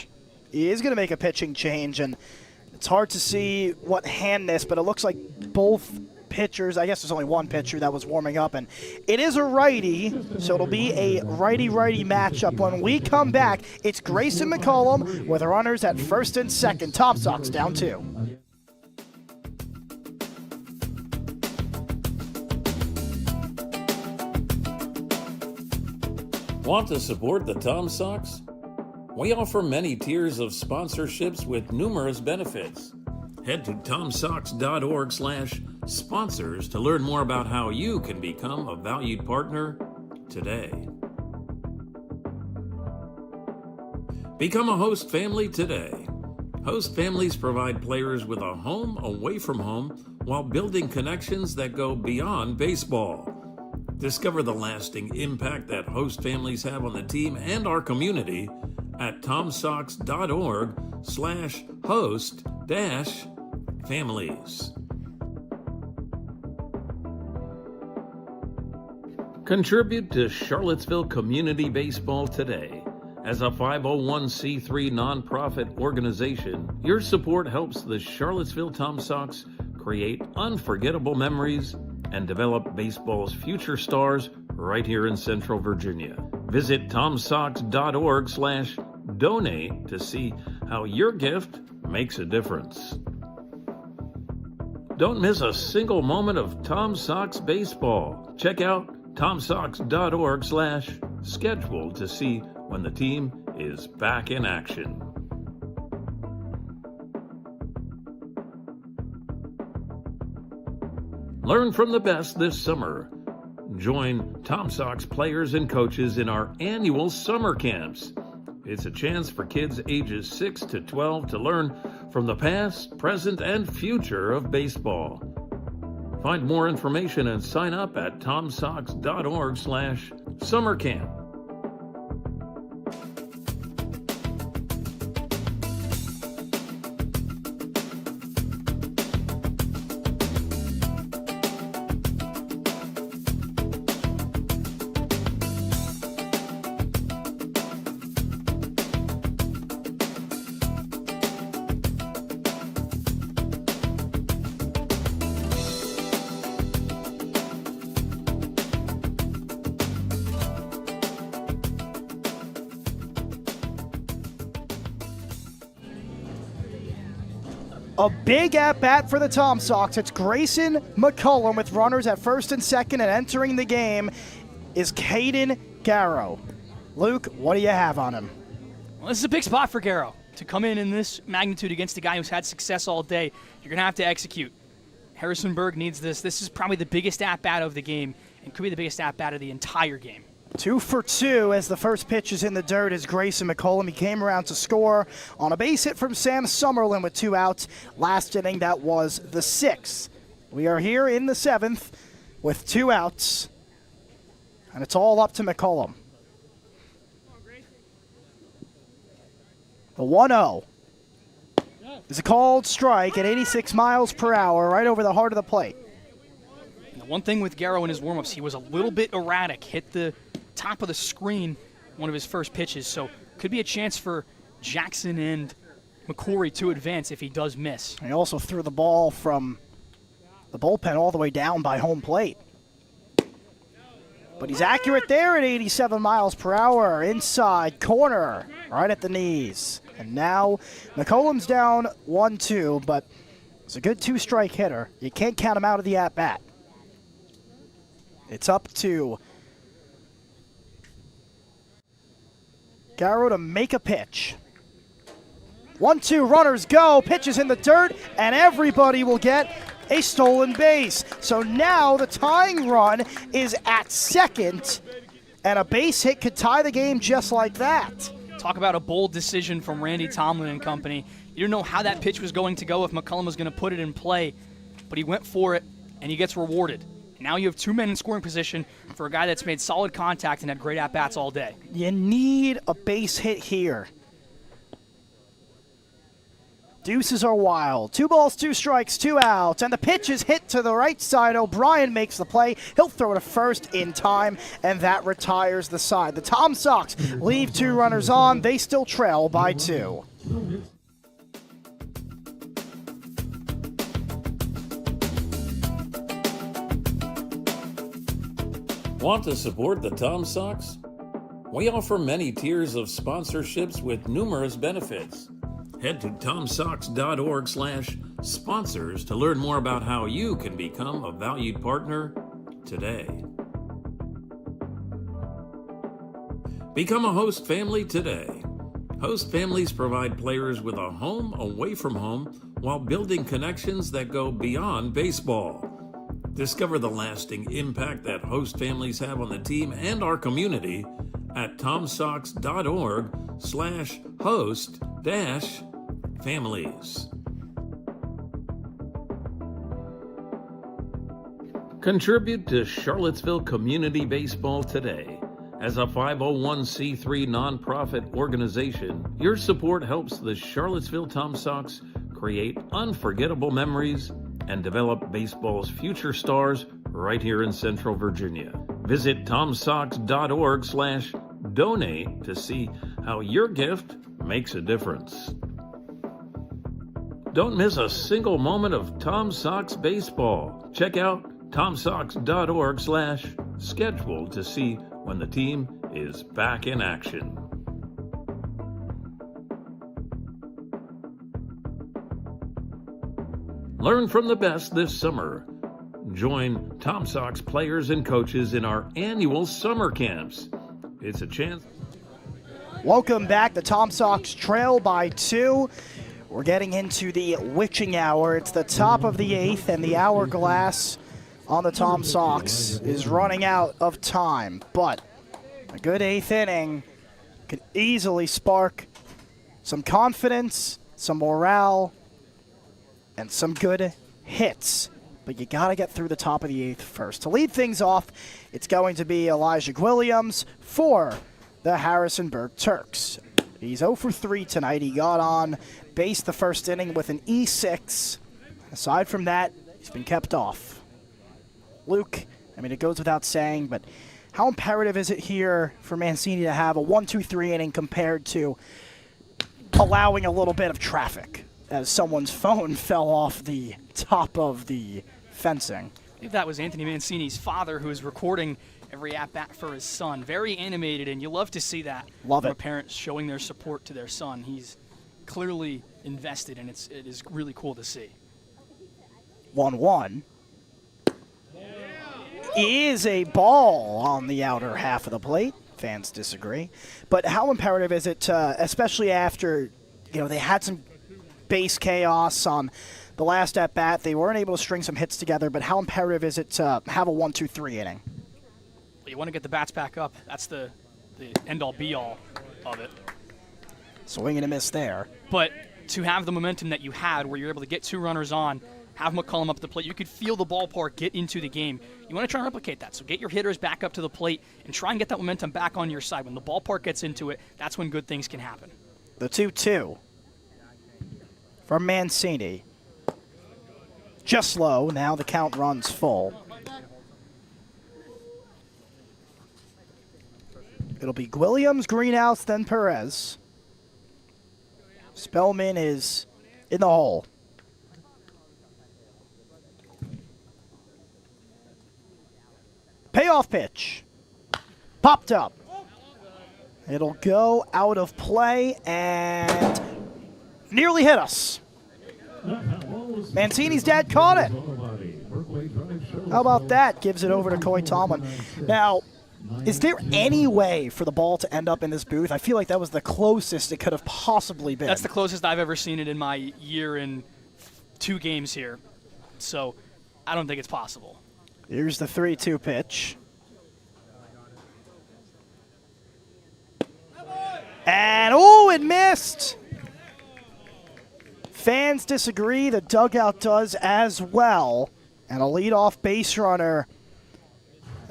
he is going to make a pitching change, and it's hard to see what hand this, but it looks like both pitchers, I guess there's only one pitcher that was warming up, and it is a righty, so it'll be a righty-righty matchup. When we come back, it's Grayson McCollum with runners at first and second. Tom Sox down 2. Want to support the Tom Sox? We offer many tiers of sponsorships with numerous benefits. Head to tomsox.org/sponsors to learn more about how you can become a valued partner today. Become a host family today. Host families provide players with a home away from home while building connections that go beyond baseball. Discover the lasting impact that host families have on the team and our community at tomsox.org/host-families. Contribute to Charlottesville Community Baseball today. As a 501c3 nonprofit organization, your support helps the Charlottesville Tom Sox create unforgettable memories and develop baseball's future stars right here in Central Virginia. Visit tomsox.org/donate to see how your gift makes a difference. Don't miss a single moment of Tom Sox baseball. Check out tomsox.org/schedule to see when the team is back in action. Learn from the best this summer. Join Tom Sox players and coaches in our annual summer camps. It's a chance for kids ages 6 to 12 to learn from the past, present, and future of baseball. Find more information and sign up at tomsox.org/summercamp. A big at-bat for the Tom Sox. It's Grayson McCollum with runners at first and second, and entering the game is Caden Garrow. Luke, what do you have on him? Well, this is a big spot for Garrow. To come in this magnitude against a guy who's had success all day, you're going to have to execute. Harrisonburg needs this. This is probably the biggest at-bat of the game and could be the biggest at-bat of the entire game. 2 for 2 as the first pitch is in the dirt is Grayson McCollum. He came around to score on a base hit from Sam Summerlin with 2 outs. Last inning, that was the 6th. We are here in the 7th with 2 outs, and it's all up to McCollum. The 1-0 is a called strike at 86 miles per hour right over the heart of the plate. And the one thing with Garrow in his warm-ups, he was a little bit erratic. Hit the top of the screen one of his first pitches, so could be a chance for Jackson and McCory to advance if he does miss. He also threw the ball from the bullpen all the way down by home plate. But he's accurate there at 87 miles per hour. Inside corner, right at the knees. And now McCollum's down 1-2, but it's a good 2-strike hitter. You can't count him out of the at-bat. It's up to Garrow to make a pitch. 1-2, runners go, pitches in the dirt, and everybody will get a stolen base. So now the tying run is at second, and a base hit could tie the game just like that. Talk about a bold decision from Randy Tomlin and company. You didn't know how that pitch was going to go, if McCollum was going to put it in play, but he went for it, and he gets rewarded. Now you have 2 men in scoring position for a guy that's made solid contact and had great at-bats all day. You need a base hit here. Deuces are wild. 2 balls, 2 strikes, 2 outs, and the pitch is hit to the right side. O'Brien makes the play. He'll throw to first in time, and that retires the side. The Tom Sox leave 2 runners on. They still trail by 2. Want to support the Tom Sox? We offer many tiers of sponsorships with numerous benefits. Head to tomsox.org/sponsors to learn more about how you can become a valued partner today. Become a host family today. Host families provide players with a home away from home while building connections that go beyond baseball. Discover the lasting impact that host families have on the team and our community at tomsox.org/host-families. Contribute to Charlottesville Community Baseball today. As a 501c3 nonprofit organization, your support helps the Charlottesville Tom Sox create unforgettable memories and develop baseball's future stars right here in Central Virginia. Visit tomsox.org/donate to see how your gift makes a difference. Don't miss a single moment of Tom Sox baseball. Check out tomsox.org/schedule to see when the team is back in action. Learn from the best this summer. Join Tom Sox players and coaches in our annual summer camps. It's a chance. Welcome back. The Tom Sox trail by 2. We're getting into the witching hour. It's the top of the 8th, and the hourglass on the Tom Sox is running out of time. But a good 8th inning could easily spark some confidence, some morale, and some good hits. But you got to get through the top of the 8th first. To lead things off, it's going to be Elijah Williams for the Harrisonburg Turks. He's 0 for 3 tonight. He got on base the first inning with an E6. Aside from that, he's been kept off. Luke, I mean, it goes without saying, but how imperative is it here for Mancini to have a 1-2-3 inning compared to allowing a little bit of traffic as someone's phone fell off the top of the fencing? I believe that was Anthony Mancini's father who is recording every at-bat for his son. Very animated, and you love to see that. Love from it. Parents showing their support to their son. He's clearly invested, and it is really cool to see. 1-1. Is a ball on the outer half of the plate. Fans disagree. But how imperative is it, especially after, they had some base chaos on the last at-bat. They weren't able to string some hits together, but how imperative is it to have a 1-2-3 inning? Well, you want to get the bats back up. That's the end-all, be-all of it. Swing and a miss there. But to have the momentum that you had where you're able to get 2 runners on, have McCollum up the plate, you could feel the ballpark get into the game. You want to try and replicate that. So get your hitters back up to the plate and try and get that momentum back on your side. When the ballpark gets into it, that's when good things can happen. The 2-2 from Mancini. Just low. Now the count runs full. It'll be Williams, Greenhouse, then Perez. Spellman is in the hole. Payoff pitch. Popped up. It'll go out of play and nearly hit us. Mancini's dad caught it. How about that? Gives it over to Coy Tomlin. Now, is there any way for the ball to end up in this booth? I feel like that was the closest it could have possibly been. That's the closest I've ever seen it in my year in 2 games here. So I don't think it's possible. Here's the 3-2 pitch. And, it missed! Fans disagree. The dugout does as well. And a leadoff base runner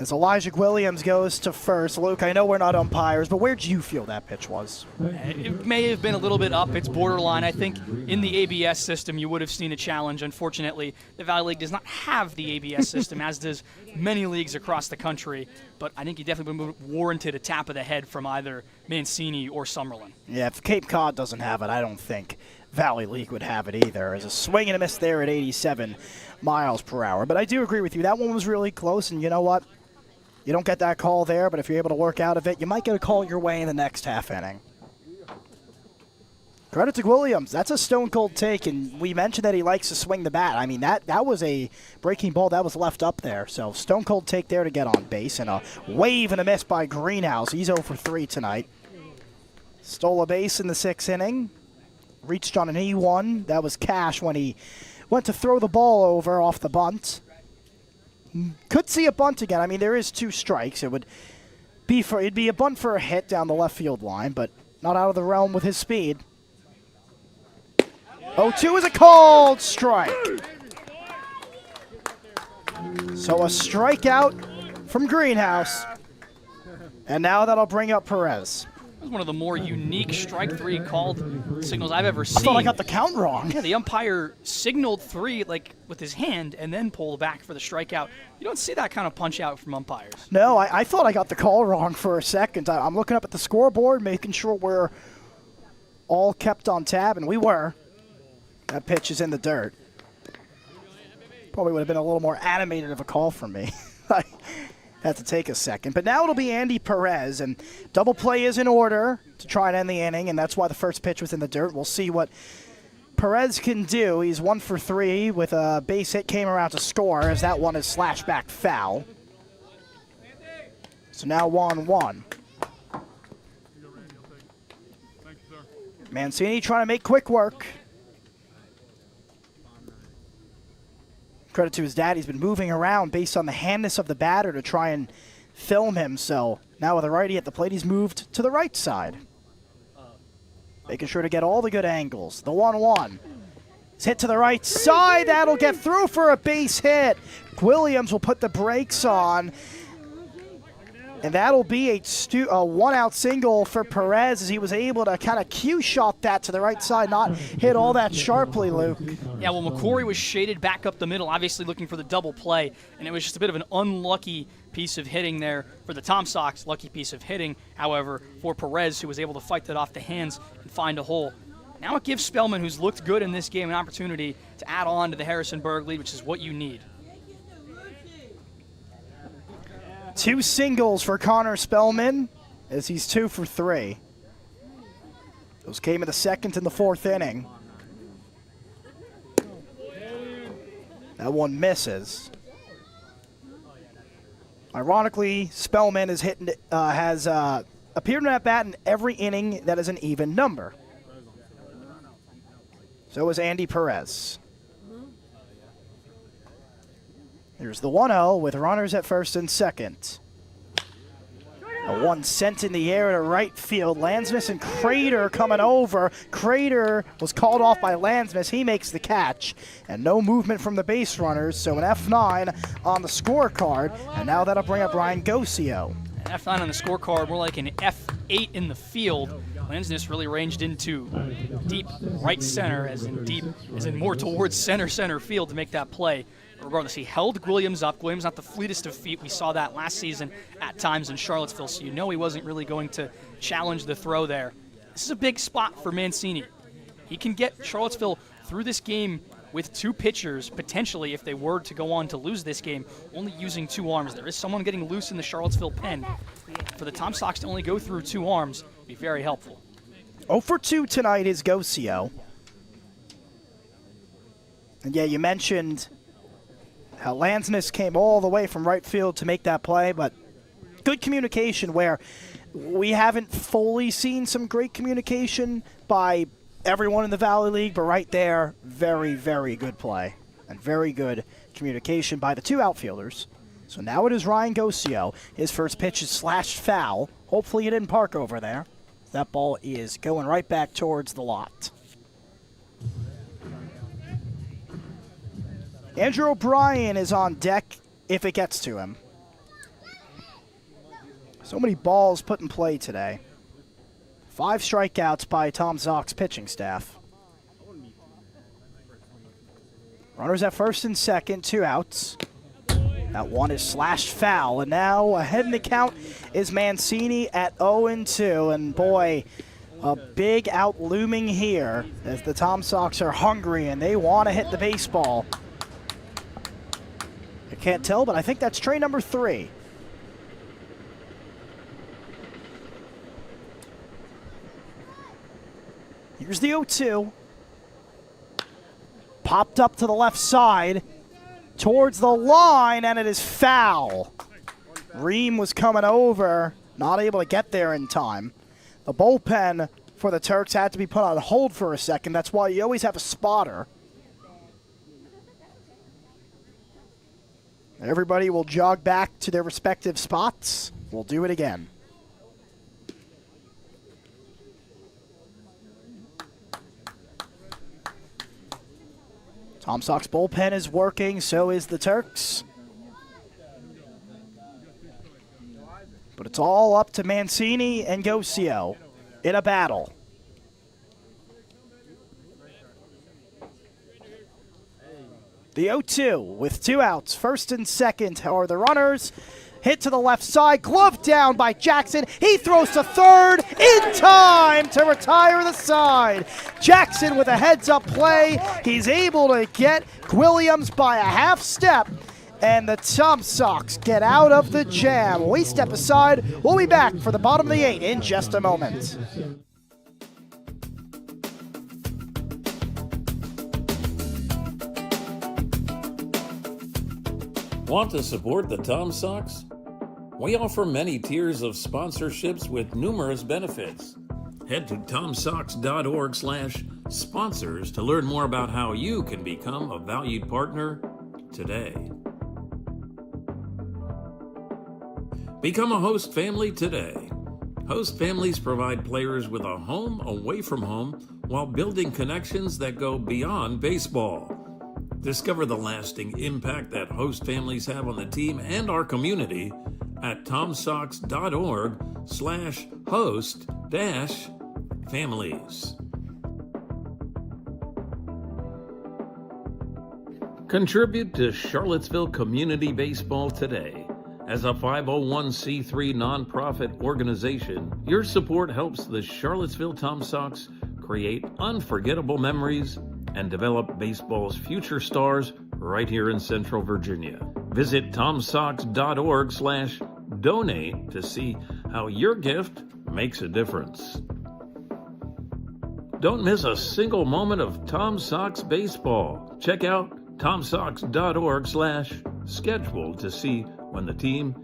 As Elijah Williams goes to first. Luke, I know we're not umpires, but where'd you feel that pitch was? It may have been a little bit up. It's borderline. I think in the ABS system you would have seen a challenge. Unfortunately, the Valley League does not have the ABS system, as does many leagues across the country. But I think he definitely would have warranted a tap of the head from either Mancini or Summerlin. Yeah, if Cape Cod doesn't have it, I don't think Valley League would have it either. There's a swing and a miss there at 87 miles per hour. But I do agree with you. That one was really close, and you know what? You don't get that call there, but if you're able to work out of it, you might get a call your way in the next half inning. Credit to Williams. That's a stone-cold take, and we mentioned that he likes to swing the bat. I mean, that was a breaking ball that was left up there. So stone-cold take there to get on base, and a wave and a miss by Greenhouse. He's 0 for 3 tonight. Stole a base in the 6th inning. Reached on an E1. That was Cash when he went to throw the ball over off the bunt. Could see a bunt again. I mean, there is 2 strikes. It'd be a bunt for a hit down the left field line, but not out of the realm with his speed. 0-2 is a called strike. So a strikeout from Greenhouse. And now that'll bring up Perez. That was one of the more unique strike 3 called signals I've ever seen. I thought I got the count wrong. Yeah, the umpire signaled 3 like with his hand and then pulled back for the strikeout. You don't see that kind of punch out from umpires. No, I thought I got the call wrong for a second. I'm looking up at the scoreboard, making sure we're all kept on tab, and we were. That pitch is in the dirt. Probably would have been a little more animated of a call from me. I had to take a second. But now it'll be Andy Perez, and double play is in order to try and end the inning, and that's why the first pitch was in the dirt. We'll see what Perez can do. He's 1 for 3 with a base hit, came around to score, as that one is slashed back foul. So now 1-1. Mancini trying to make quick work. Credit to his dad, he's been moving around based on the handness of the batter to try and film him. So now with a righty at the plate, he's moved to the right side. Making sure to get all the good angles. The 1-1. It's hit to the right side. That'll get through for a base hit. Williams will put the brakes on. And that'll be a one-out single for Perez, as he was able to kind of cue shot that to the right side, not hit all that sharply, Luke. Yeah, well, McCory was shaded back up the middle, obviously looking for the double play, and it was just a bit of an unlucky piece of hitting there for the Tom Sox. Lucky piece of hitting, however, for Perez, who was able to fight that off the hands and find a hole. Now it gives Spellman, who's looked good in this game, an opportunity to add on to the Harrisonburg lead, which is what you need. 2 singles for Connor Spellman, as he's 2 for 3. Those came in the 2nd and the 4th inning. That one misses. Ironically, Spellman has appeared in that bat in every inning that is an even number. So is Andy Perez. Here's the 1-0 with runners at first and second. A 1 sent in the air to right field. Landsness and Crater coming over. Crater was called off by Landsness. He makes the catch. And no movement from the base runners, so an F9 on the scorecard. And now that'll bring up Ryan Gocio. An F9 on the scorecard, more like an F8 in the field. Landsness really ranged into deep right center, as in more towards center field to make that play. Regardless, he held Williams up. Williams not the fleetest of feet. We saw that last season at times in Charlottesville, so you know he wasn't really going to challenge the throw there. This is a big spot for Mancini. He can get Charlottesville through this game with 2 pitchers, potentially, if they were to go on to lose this game, only using 2 arms. There is someone getting loose in the Charlottesville pen. For the Tom Sox to only go through 2 arms would be very helpful. 0 for 2 tonight is Gocio. And yeah, you mentioned how Landsness came all the way from right field to make that play, but good communication where we haven't fully seen some great communication by everyone in the Valley League, but right there, very, very good play and very good communication by the 2 outfielders. So now it is Ryan Gocio. His first pitch is slashed foul. Hopefully it didn't park over there. That ball is going right back towards the lot. Andrew O'Brien is on deck if it gets to him. So many balls put in play today. 5 strikeouts by Tom Zock's pitching staff. Runners at first and second, 2 outs. That one is slashed foul, and now ahead in the count is Mancini at 0-2, and boy, a big out looming here as the Tom Sox are hungry and they want to hit the baseball. I can't tell, but I think that's tray number 3. Here's the 0-2. Popped up to the left side, towards the line, and it is foul. Ream was coming over, not able to get there in time. The bullpen for the Turks had to be put on hold for a second. That's why you always have a spotter. Everybody will jog back to their respective spots. We'll do it again. Tom Sox bullpen is working, so is the Turks. But it's all up to Mancini and Gocio in a battle. The 0-2 with 2 outs. First and second are the runners. Hit to the left side, glove down by Jackson. He throws to third in time to retire the side. Jackson with a heads-up play. He's able to get Williams by a half step, and the Tom Sox get out of the jam. We step aside. We'll be back for the bottom of the 8 in just a moment. Want to support the Tom Sox? We offer many tiers of sponsorships with numerous benefits. Head to tomsox.org/sponsors to learn more about how you can become a valued partner today. Become a host family today. Host families provide players with a home away from home while building connections that go beyond baseball. Discover the lasting impact that host families have on the team and our community at tomsox.org/host-families. Contribute to Charlottesville Community Baseball today. As a 501c3 nonprofit organization, your support helps the Charlottesville Tom Sox create unforgettable memories and develop baseball's future stars right here in Central Virginia. Visit tomsox.org/donate to see how your gift makes a difference. Don't miss a single moment of Tom Sox baseball. Check out tomsox.org/schedule to see when the team.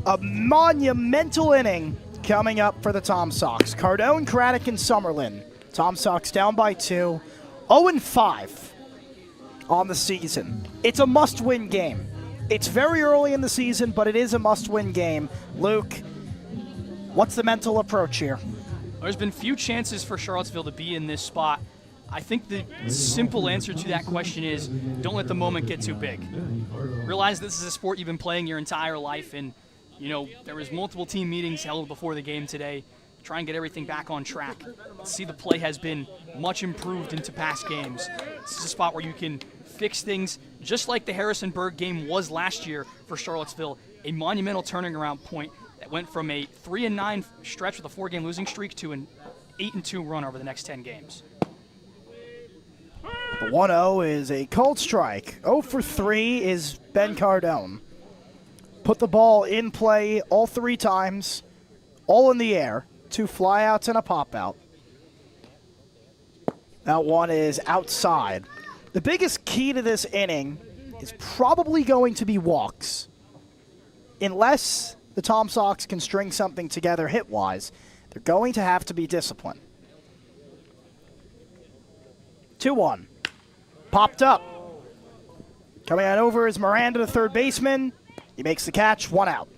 A monumental inning coming up for the Tom Sox. Cardone, Craddock, and Summerlin. Tom Sox down by 2, 0-5 on the season. It's a must-win game. It's very early in the season, but it is a must-win game. Luke, what's the mental approach here? There's been few chances for Charlottesville to be in this spot. I think the simple answer to that question is don't let the moment get too big. Realize this is a sport you've been playing your entire life, and there was multiple team meetings held before the game today. Try and get everything back on track. See, the play has been much improved into past games. This is a spot where you can fix things just like the Harrisonburg game was last year for Charlottesville, a monumental turning around point that went from a 3-9 stretch with a 4-game losing streak to an 8-2 run over the next 10 games. The 1-0 is a cold strike. 0 for 3 is Ben Cardone. Put the ball in play all 3 times, all in the air. 2 flyouts and a pop-out. That one is outside. The biggest key to this inning is probably going to be walks. Unless the Tom Sox can string something together hit-wise, they're going to have to be disciplined. 2-1. Popped up. Coming on over is Miranda, the third baseman. He makes the catch, 1 out.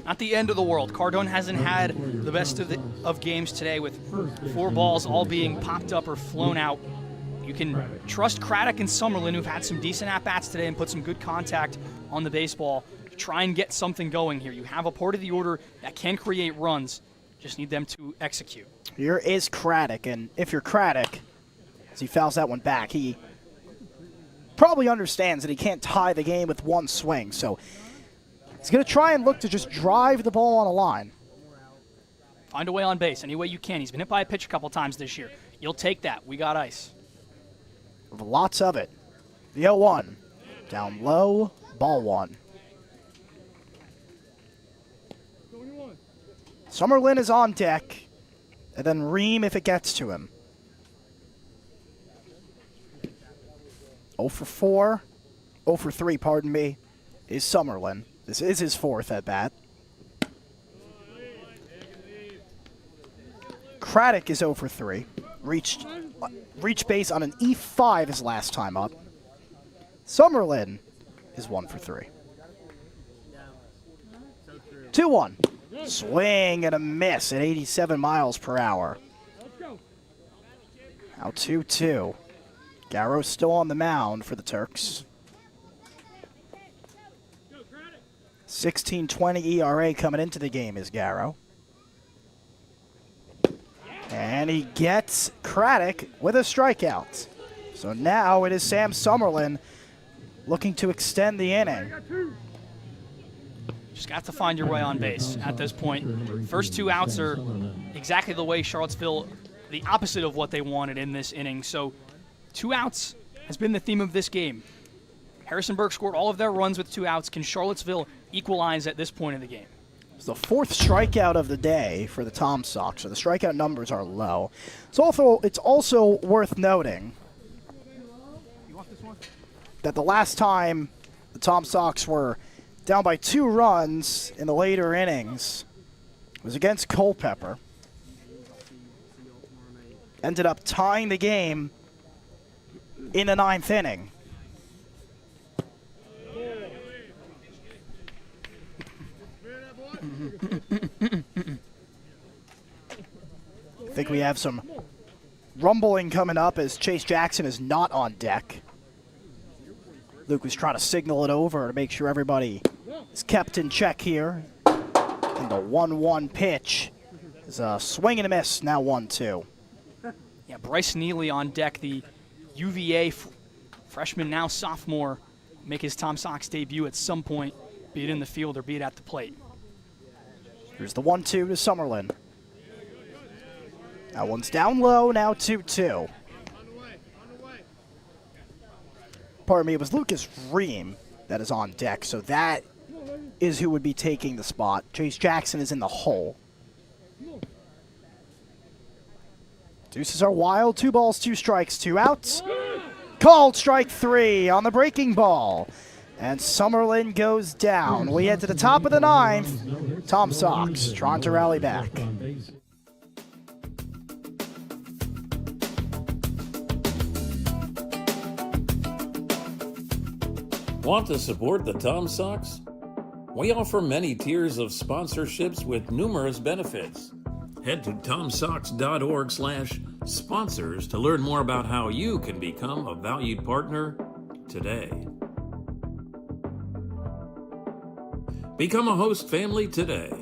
Not the end of the world. Cardone hasn't had the best of games today with 4 balls all being popped up or flown out. you can trust Craddock and Summerlin, who've had some decent at-bats today and put some good contact on the baseball. Try and get something going here. You have a part of the order that can create runs. Just need them to execute. Here is Craddock, and if you're Craddock, as he fouls that one back, he probably understands that he can't tie the game with one swing, so he's going to try and look to just drive the ball on a line. Find a way on base any way you can. He's been hit by a pitch a couple times this year. You'll take that. We got ice. Lots of it. The 0-1. Down low, ball one. Summerlin is on deck, and then Ream if it gets to him. 0 for 4, 0 for 3, pardon me, is Summerlin. This is his 4th at bat. Craddock is 0 for 3. Reached base on an E5 his last time up. Summerlin is 1 for 3. 2-1. Swing and a miss at 87 miles per hour. Now 2-2. Garrow's still on the mound for the Turks. 16.20 ERA coming into the game is Garrow. And he gets Craddock with a strikeout. So now it is Sam Summerlin looking to extend the inning. Just got to find your way on base at this point. First 2 outs are exactly the way Charlottesville, the opposite of what they wanted in this inning. So 2 outs has been the theme of this game. Harrisonburg scored all of their runs with 2 outs. Can Charlottesville equalize at this point of the game? It's the 4th strikeout of the day for the Tom Sox, so the strikeout numbers are low. It's also worth noting that the last time the Tom Sox were down by 2 runs in the later innings was against Culpeper. Ended up tying the game in the 9th inning. I think we have some rumbling coming up as Chase Jackson is not on deck. Luke was trying to signal it over to make sure everybody is kept in check here. And the 1-1 pitch is a swing and a miss, now 1-2. Yeah, Bryce Neely on deck, the UVA freshman, now sophomore, make his Tom Sox debut at some point, be it in the field or be it at the plate. Here's the 1-2 to Summerlin. That one's down low, now 2-2. Pardon me, it was Lucas Ream that is on deck, so that is who would be taking the spot. Chase Jackson is in the hole. Deuces are wild, 2 balls, 2 strikes, 2 outs. Called strike 3 on the breaking ball. And Summerlin goes down. We head to the top of the 9th. Tom Sox trying to rally back. Want to support the Tom Sox? We offer many tiers of sponsorships with numerous benefits. Head to tomsox.org/sponsors to learn more about how you can become a valued partner today. Become a host family today.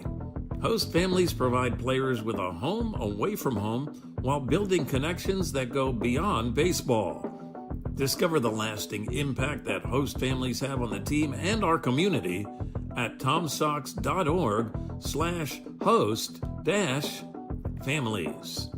Host families provide players with a home away from home while building connections that go beyond baseball. Discover the lasting impact that host families have on the team and our community at tomsox.org/host-families.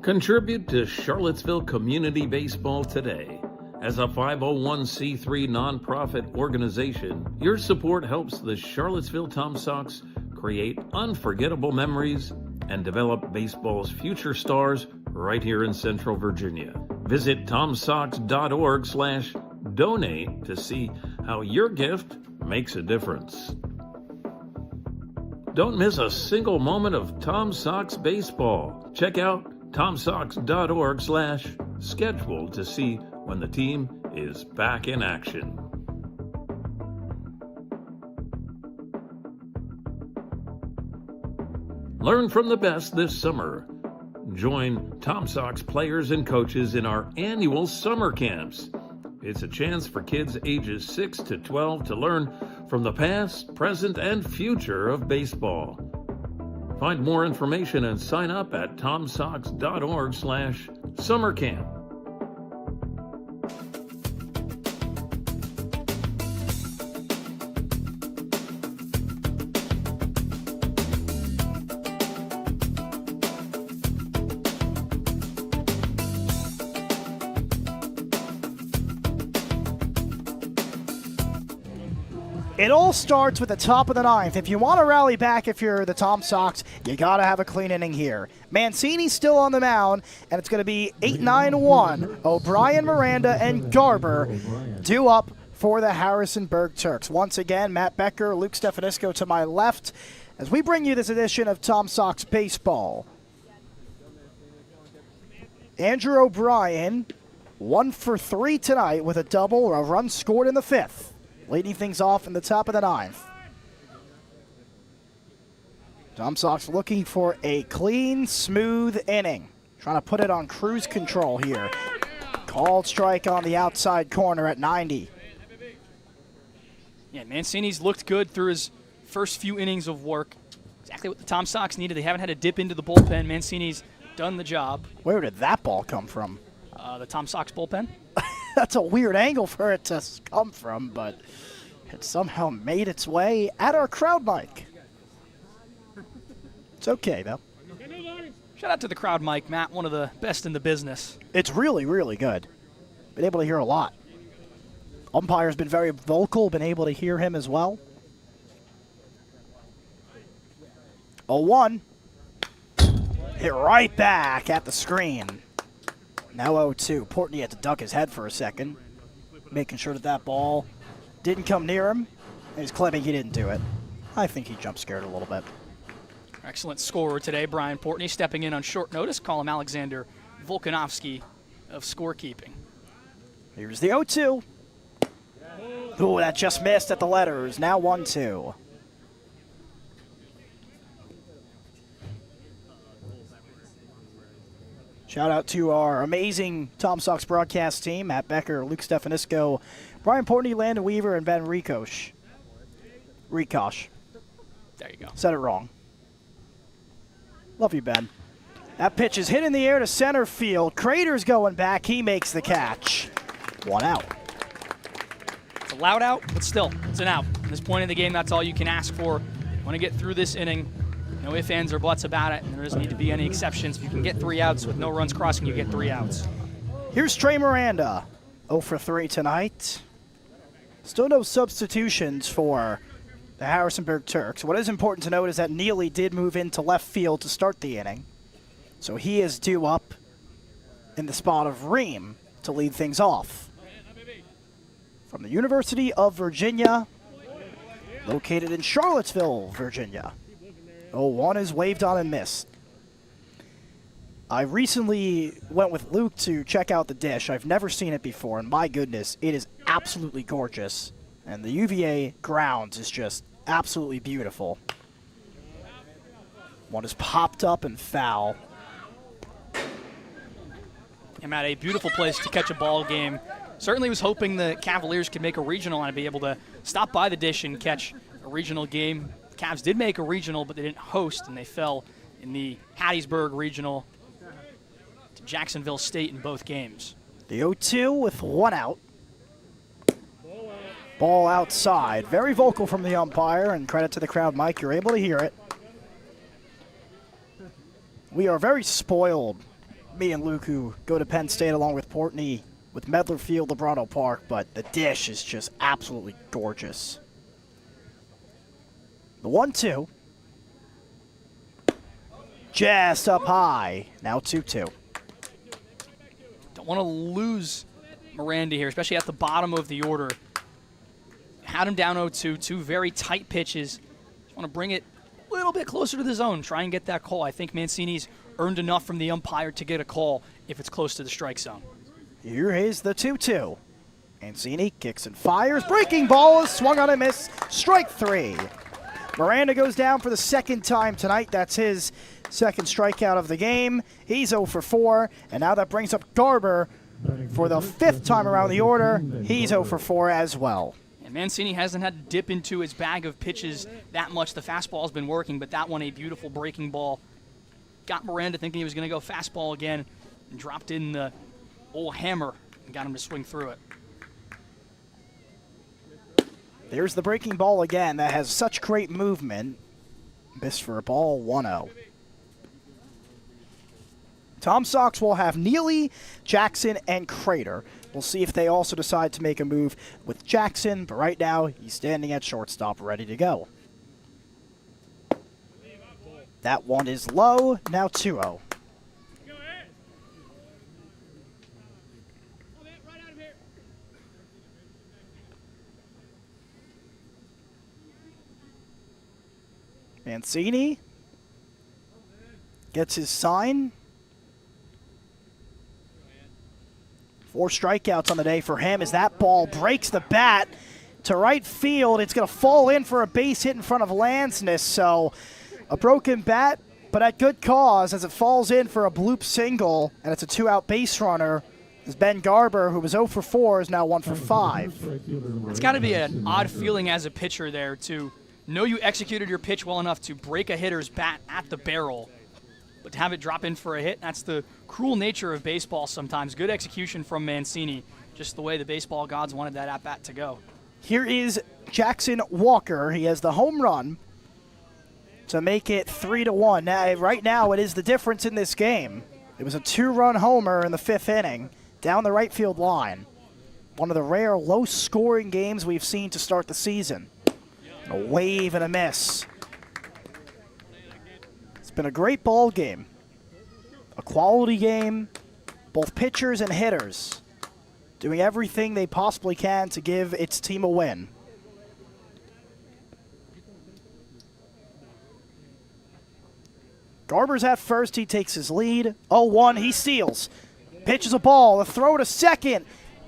Contribute to Charlottesville Community Baseball today. As a 501c3 nonprofit organization, your support helps the Charlottesville Tom Sox create unforgettable memories and develop baseball's future stars right here in Central Virginia. Visit tomsox.org/donate to see how your gift makes a difference. Don't miss a single moment of Tom Sox baseball. Check out tomsox.org/schedule to see when the team is back in action. Learn from the best this summer. Join Tom Sox players and coaches in our annual summer camps. It's a chance for kids ages 6 to 12 to learn from the past, present, and future of baseball. Find more information and sign up at tomsox.org/summercamp. It all starts with the top of the ninth. If you want to rally back if you're the Tom Sox, you got to have a clean inning here. Mancini's still on the mound, and it's going to be 8-9-1. O'Brien, Miranda, and Garber due up for the Harrisonburg Turks. Once again, Matt Becker, Luke Stefanisco to my left as we bring you this edition of Tom Sox Baseball. Andrew O'Brien, 1 for 3 tonight with a double or a run scored in the 5th. Leading things off in the top of the 9th. Tom Sox looking for a clean, smooth inning. Trying to put it on cruise control here. Called strike on the outside corner at 90. Yeah, Mancini's looked good through his first few innings of work. Exactly what the Tom Sox needed. They haven't had to dip into the bullpen. Mancini's done the job. Where did that ball come from? The Tom Sox bullpen. That's a weird angle for it to come from, but it somehow made its way at our crowd mic. It's okay, though. Shout out to the crowd mic, Matt, one of the best in the business. It's really, really good. Been able to hear a lot. Umpire's been very vocal, been able to hear him as well. 0-1. Hit right back at the screen. Now 0-2. Portney had to duck his head for a second, making sure that that ball didn't come near him. He's claiming he didn't do it. I think he jump scared a little bit. Excellent scorer today, Brian Portney, stepping in on short notice. Call him Alexander Volkanovsky of scorekeeping. Here's the 0-2. Ooh, that just missed at the letters. Now 1-2. Shout out to our amazing Tom Sox broadcast team, Matt Becker, Luke Stefanisco, Brian Portney, Landon Weaver, and Ben Rikosh. Rikosh. There you go. Said it wrong. Love you, Ben. That pitch is hit in the air to center field. Crater's going back. He makes the catch. 1 out. It's a loud out, but still, it's an out. At this point in the game, that's all you can ask for. You want to get through this inning. No ifs, ands, or buts about it, and there doesn't need to be any exceptions. If you can get 3 outs with no runs crossing, you get 3 outs. Here's Trey Miranda, 0 for 3 tonight. Still no substitutions for the Harrisonburg Turks. What is important to note is that Neely did move into left field to start the inning. So he is due up in the spot of Ream to lead things off. From the University of Virginia, located in Charlottesville, Virginia. 0-1 is waved on and missed. I recently went with Luke to check out the dish. I've never seen it before, and my goodness, it is absolutely gorgeous. And the UVA grounds is just absolutely beautiful. One is popped up and foul. I'm at a beautiful place to catch a ball game. Certainly was hoping the Cavaliers could make a regional and I'd be able to stop by the dish and catch a regional game. The Cavs did make a regional, but they didn't host, and they fell in the Hattiesburg regional to Jacksonville State in both games. The 0-2 with 1 out. Ball outside. Very vocal from the umpire, and credit to the crowd, Mike. You're able to hear it. We are very spoiled, me and Luke, who go to Penn State along with Portney, with Medler Field, LeBron Park, but the dish is just absolutely gorgeous. The 1-2. Just up high. Now 2-2. Don't want to lose Miranda here, especially at the bottom of the order. Had him down 0-2, 2 very tight pitches. Just want to bring it a little bit closer to the zone, try and get that call. I think Mancini's earned enough from the umpire to get a call if it's close to the strike zone. Here is the 2-2. Mancini kicks and fires. Breaking ball is swung on and missed. Strike 3. Miranda goes down for the second time tonight. That's his second strikeout of the game. He's 0 for 4, and now that brings up Garber for the 5th time around the order. He's 0 for 4 as well. And Mancini hasn't had to dip into his bag of pitches that much. The fastball's been working, but that one a beautiful breaking ball. Got Miranda thinking he was going to go fastball again and dropped in the old hammer and got him to swing through it. There's the breaking ball again that has such great movement. Missed for a ball, 1-0. Tom Sox will have Neely, Jackson, and Crater. We'll see if they also decide to make a move with Jackson, but right now he's standing at shortstop ready to go. That one is low, now 2-0. Mancini gets his sign. 4 strikeouts on the day for him as that ball breaks the bat to right field. It's going to fall in for a base hit in front of Lansness. So a broken bat, but at good cause as it falls in for a bloop single, and it's a 2-out base runner. As Ben Garber, who was 0 for 4, is now 1 for 5. It's got to be an odd feeling as a pitcher there to know you executed your pitch well enough to break a hitter's bat at the barrel, but to have it drop in for a hit, that's the cruel nature of baseball sometimes. Good execution from Mancini, just the way the baseball gods wanted that at-bat to go. Here is Jackson Walker. He has the home run to make it 3-1. Now, right now, it is the difference in this game. It was a 2-run homer in the 5th inning down the right field line. One of the rare low-scoring games we've seen to start the season. A wave and a miss. It's been a great ball game. A quality game. Both pitchers and hitters doing everything they possibly can to give its team a win. Garber's at first. He takes his lead. 0-1. He steals. Pitches a ball. The throw to second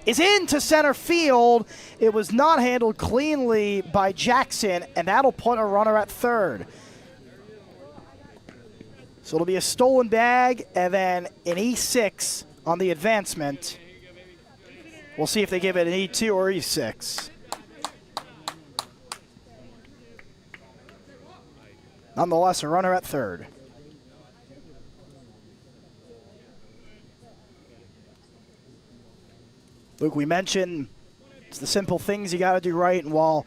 is into center field. It was not handled cleanly by Jackson, and that'll put a runner at third. So it'll be a stolen bag and then an E6 on the advancement. We'll see if they give it an E2 or E6. Nonetheless, a runner at third. Luke, we mentioned it's the simple things you got to do right, and while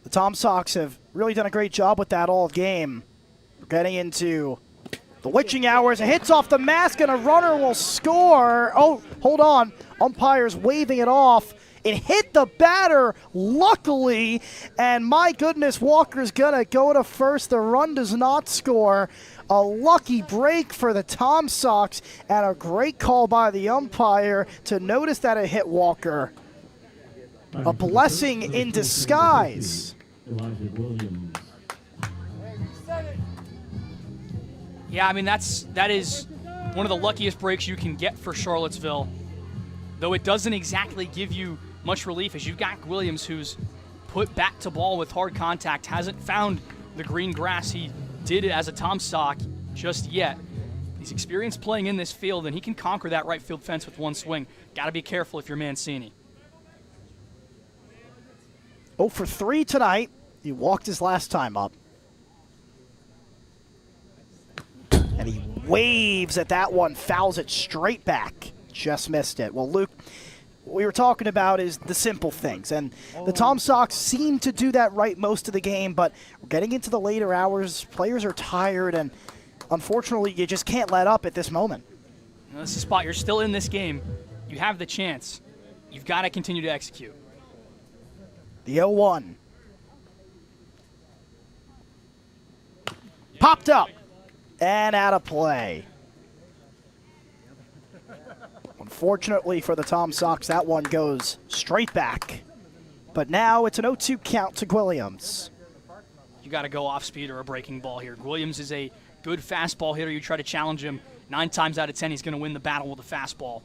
the Tom Sox have really done a great job with that all game, we're getting into the witching hours. A hit's off the mask, and a runner will score. Oh, hold on. Umpire's waving it off. It hit the batter, luckily, and my goodness, Walker's going to go to first. The run does not score. A lucky break for the Tom Sox, and a great call by the umpire to notice that it hit Walker. A blessing in disguise. Yeah, I mean, that is one of the luckiest breaks you can get for Charlottesville, though it doesn't exactly give you much relief, as you've got Williams, who's put bat to ball with hard contact, hasn't found the green grass he did it as a Tom Sock just yet. He's experienced playing in this field, and he can conquer that right field fence with one swing. Got to be careful if you're Mancini. 0 for 3 tonight. He walked his last time up. And he waves at that one, fouls it straight back. Just missed it. Well, Luke, what we were talking about is the simple things, and the Tom Sox seem to do that right most of the game, but we're getting into the later hours. Players are tired, and unfortunately, you just can't let up at this moment. Now, this is a spot. You're still in this game. You have the chance. You've got to continue to execute. The 0-1. Popped up and out of play. Unfortunately for the Tom Sox, that one goes straight back. But now it's an 0-2 count to Williams. You got to go off speed or a breaking ball here. Williams is a good fastball hitter. You try to challenge him. 9 times out of 10, he's going to win the battle with a fastball.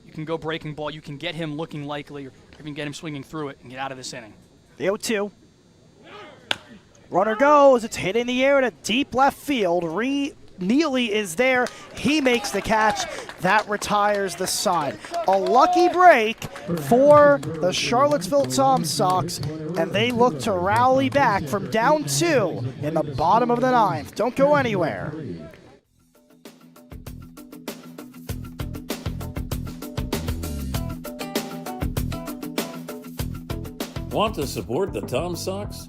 You can go breaking ball. You can get him looking likely, or even get him swinging through it and get out of this inning. The 0-2. Runner goes. It's hit in the air to deep left field. Neely is there. He makes the catch. That retires the side. A lucky break for the Charlottesville Tom Sox, and they look to rally back from down 2 in the bottom of the 9th. Don't go anywhere. Want to support the Tom Sox?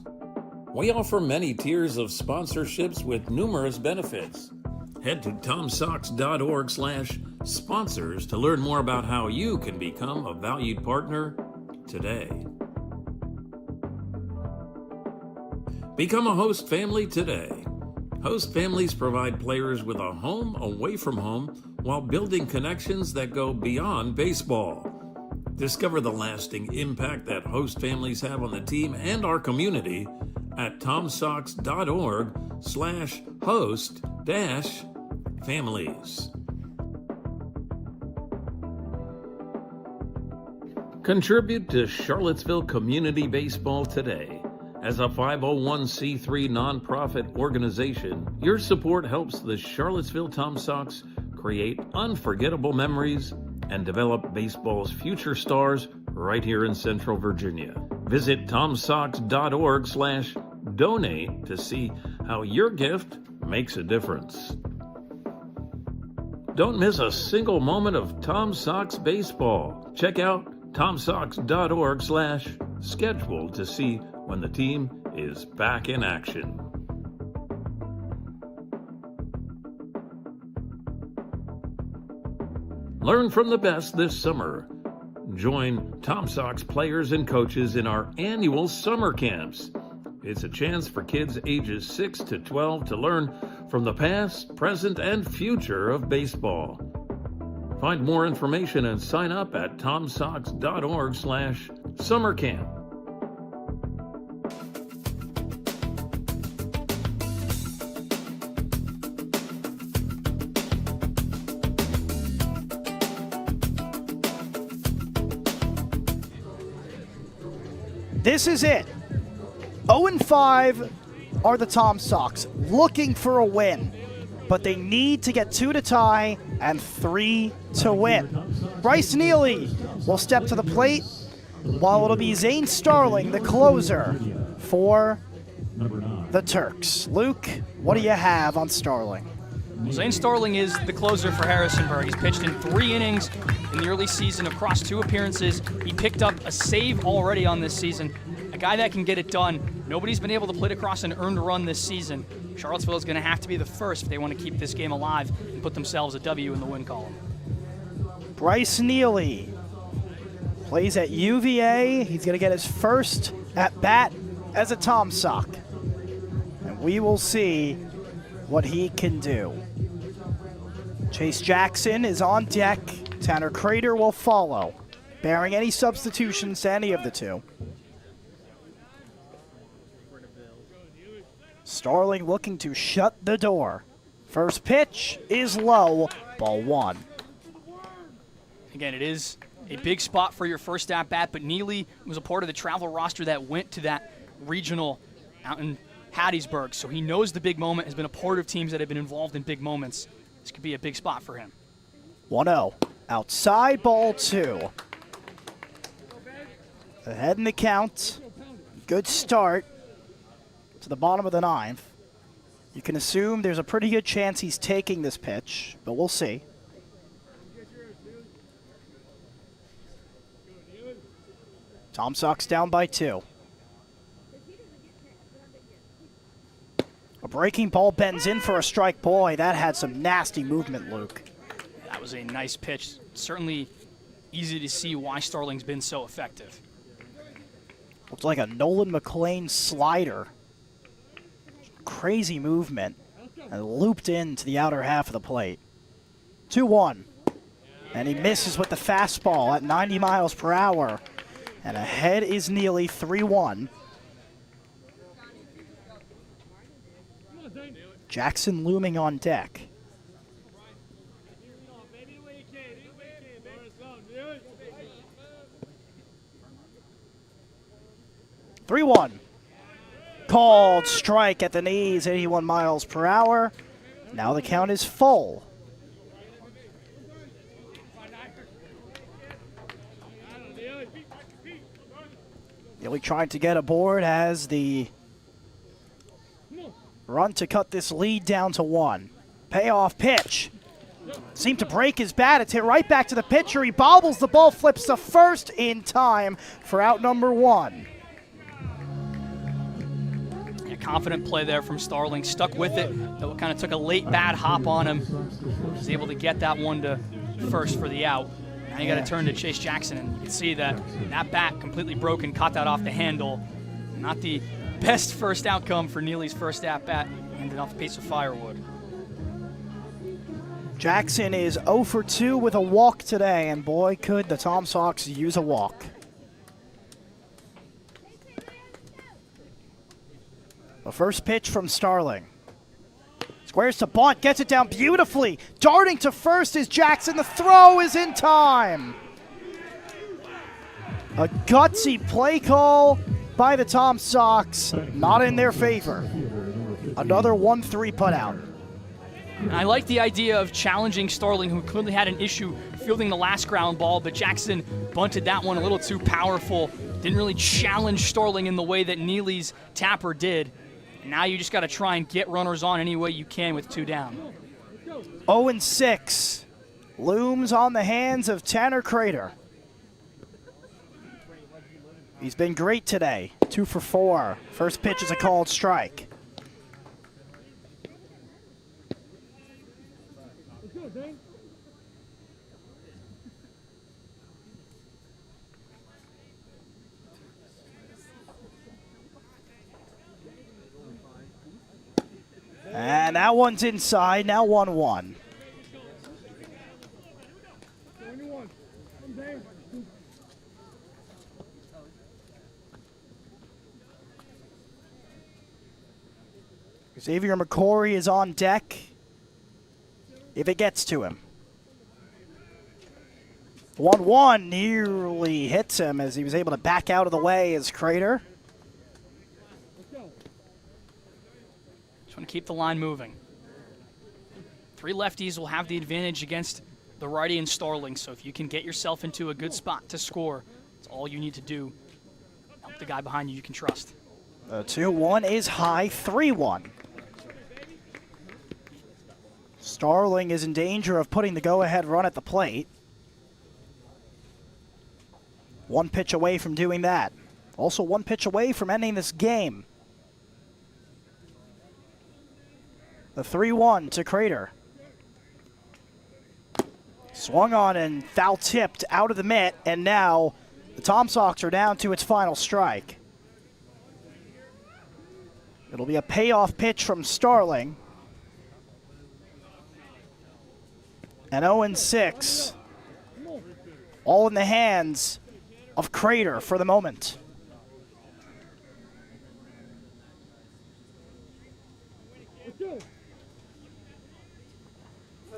We offer many tiers of sponsorships with numerous benefits. Head to tomsox.org/sponsors to learn more about how you can become a valued partner today. Become a host family today. Host families provide players with a home away from home while building connections that go beyond baseball. Discover the lasting impact that host families have on the team and our community at tomsox.org/host-families. Contribute to Charlottesville Community Baseball today. As a 501c3 nonprofit organization, your support helps the Charlottesville Tom Sox create unforgettable memories and develop baseball's future stars right here in Central Virginia. Visit tomsox.org/donate to see how your gift makes a difference. Don't miss a single moment of Tom Sox baseball. Check out tomsox.org/schedule to see when the team is back in action. Learn from the best this summer. Join Tom Sox players and coaches in our annual summer camps. It's a chance for kids ages 6 to 12 to learn from the past, present, and future of baseball. Find more information and sign up at tomsox.org/summercamp. This is it. 0-5 are the Tom Sox, looking for a win, but they need to get 2 to tie and 3 to win. Bryce Neely will step to the plate, while it'll be Zane Starling, the closer for the Turks. Luke, what do you have on Starling? Zane Starling is the closer for Harrisonburg. He's pitched in 3 innings in the early season across 2 appearances. He picked up a save already on this season. A guy that can get it done. Nobody's been able to put across an earned run this season. Charlottesville is going to have to be the first if they want to keep this game alive and put themselves a W in the win column. Bryce Neely plays at UVA. He's going to get his first at bat as a Tom Sock. And we will see what he can do. Chase Jackson is on deck. Tanner Crater will follow, bearing any substitutions to any of the two. Starling looking to shut the door. First pitch is low, ball 1. Again, it is a big spot for your first at-bat, but Neely was a part of the travel roster that went to that regional out in Hattiesburg, so he knows the big moment, has been a part of teams that have been involved in big moments. This could be a big spot for him. 1-0, outside, ball 2. Ahead in the count, good start to the bottom of the 9th. You can assume there's a pretty good chance he's taking this pitch, but we'll see. Tom Sox down by 2. A breaking ball bends in for a strike. Boy, that had some nasty movement, Luke. That was a nice pitch. Certainly easy to see why Starling's been so effective. Looked like a Nolan McLean slider. Crazy movement. And looped into the outer half of the plate. 2-1. And he misses with the fastball at 90 miles per hour. And ahead is Neely, 3-1. Jackson looming on deck. Called strike at the knees, 81 miles per hour. Now the count is full. Neely trying to get aboard as the run to cut this lead down to 1. Payoff pitch. Seemed to break his bat. It's hit right back to the pitcher. He bobbles the ball, flips to first in time for out number 1. A confident play there from Starling. Stuck with it. Though it kind of took a late bad hop on him. Was able to get that one to first for the out. Now you got to turn to Chase Jackson, and you can see that bat completely broken, caught that off the handle. Not the best first outcome for Neely's first at-bat. Ended off a piece of firewood. Jackson is 0 for 2 with a walk today, and boy, could the Tom Sox use a walk. The first pitch from Starling. Squares to bunt, gets it down beautifully. Darting to first is Jackson. The throw is in time. A gutsy play call by the Tom Sox, not in their favor. Another 1-3 putout. And I like the idea of challenging Starling, who clearly had an issue fielding the last ground ball, but Jackson bunted that one a little too powerful. Didn't really challenge Starling in the way that Neely's tapper did. And now you just got to try and get runners on any way you can with 2 down. 0-6 looms on the hands of Tanner Crater. He's been great today, 2 for 4. First pitch is a called strike. And that one's inside, now 1-1. Xavier McCory is on deck if it gets to him. 1-1 nearly hits him as he was able to back out of the way as Crater. Just want to keep the line moving. 3 lefties will have the advantage against the righty and Starling, so if you can get yourself into a good spot to score, that's all you need to do. Help the guy behind you you can trust. 2-1 is high, 3-1. Starling is in danger of putting the go-ahead run at the plate. 1 pitch away from doing that. Also 1 pitch away from ending this game. The 3-1 to Crater. Swung on and foul tipped out of the mitt, and now the Tom Sox are down to its final strike. It'll be a payoff pitch from Starling. And 0-6. All in the hands of Crater for the moment.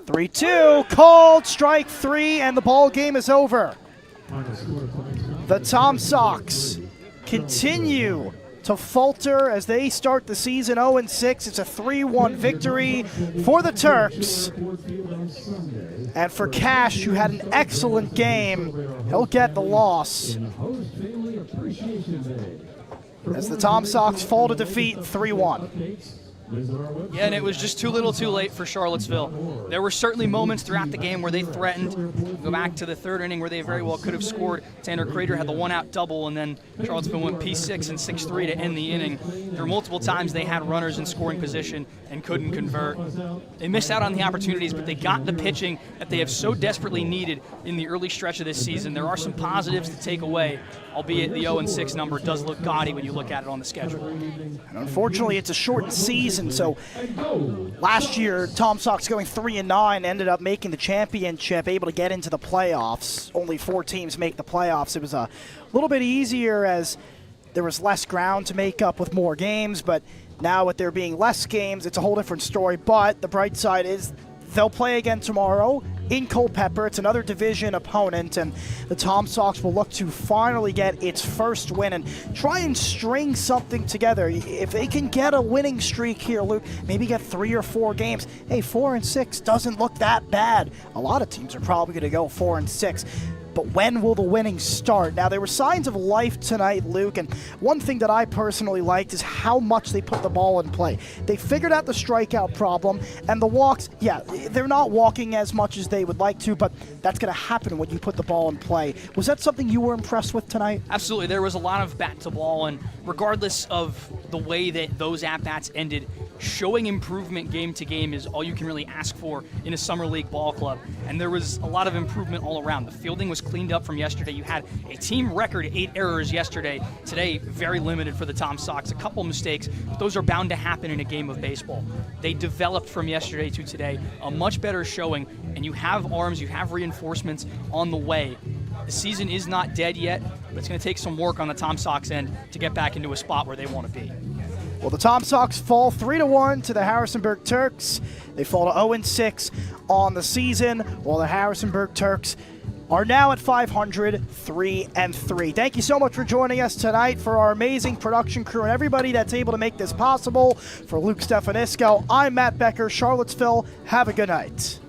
3-2, called strike 3, and the ball game is over. The Tom Sox continue to falter as they start the season 0-6. It's a 3-1 victory for the Turks. And for Cash, who had an excellent game, he'll get the loss as the Tom Sox fall to defeat 3-1. Yeah, and it was just too little too late for Charlottesville. There were certainly moments throughout the game where they threatened. Go back to the 3rd inning where they very well could have scored. Tanner Crater had the 1-out double, and then Charlottesville went P6 and 6-3 to end the inning. There were multiple times they had runners in scoring position and couldn't convert. They missed out on the opportunities, but they got the pitching that they have so desperately needed in the early stretch of this season. There are some positives to take away, albeit the 0-6 number does look gaudy when you look at it on the schedule. And unfortunately, it's a shortened season, so last year, Tom Sox going 3-9 ended up making the championship, able to get into the playoffs. Only 4 teams make the playoffs. It was a little bit easier as there was less ground to make up with more games, but now with there being less games, it's a whole different story. But the bright side is they'll play again tomorrow in Culpeper. It's another division opponent, and the Tom Sox will look to finally get its first win and try and string something together. If they can get a winning streak here, Luke, maybe get 3 or 4 games. Hey, 4-6 doesn't look that bad. A lot of teams are probably going to go 4-6. But when will the winning start? Now, there were signs of life tonight, Luke, and one thing that I personally liked is how much they put the ball in play. They figured out the strikeout problem, and the walks, yeah, they're not walking as much as they would like to, but that's going to happen when you put the ball in play. Was that something you were impressed with tonight? Absolutely. There was a lot of bat to ball, and regardless of the way that those at-bats ended, showing improvement game to game is all you can really ask for in a summer league ball club. And there was a lot of improvement all around. The fielding was cleaned up from yesterday. You had a team record 8 errors yesterday. Today, very limited for the Tom Sox. A couple mistakes, but those are bound to happen in a game of baseball. They developed from yesterday to today, a much better showing, and you have arms, you have reinforcements on the way. The season is not dead yet, but it's going to take some work on the Tom Sox end to get back into a spot where they want to be. Well, the Tom Sox fall 3-1 to the Harrisonburg Turks. They fall to 0-6 on the season, while the Harrisonburg Turks are now at 500, 3-3. Thank you so much for joining us tonight, for our amazing production crew and everybody that's able to make this possible. For Luke Stefanisco, I'm Matt Becker, Charlottesville. Have a good night.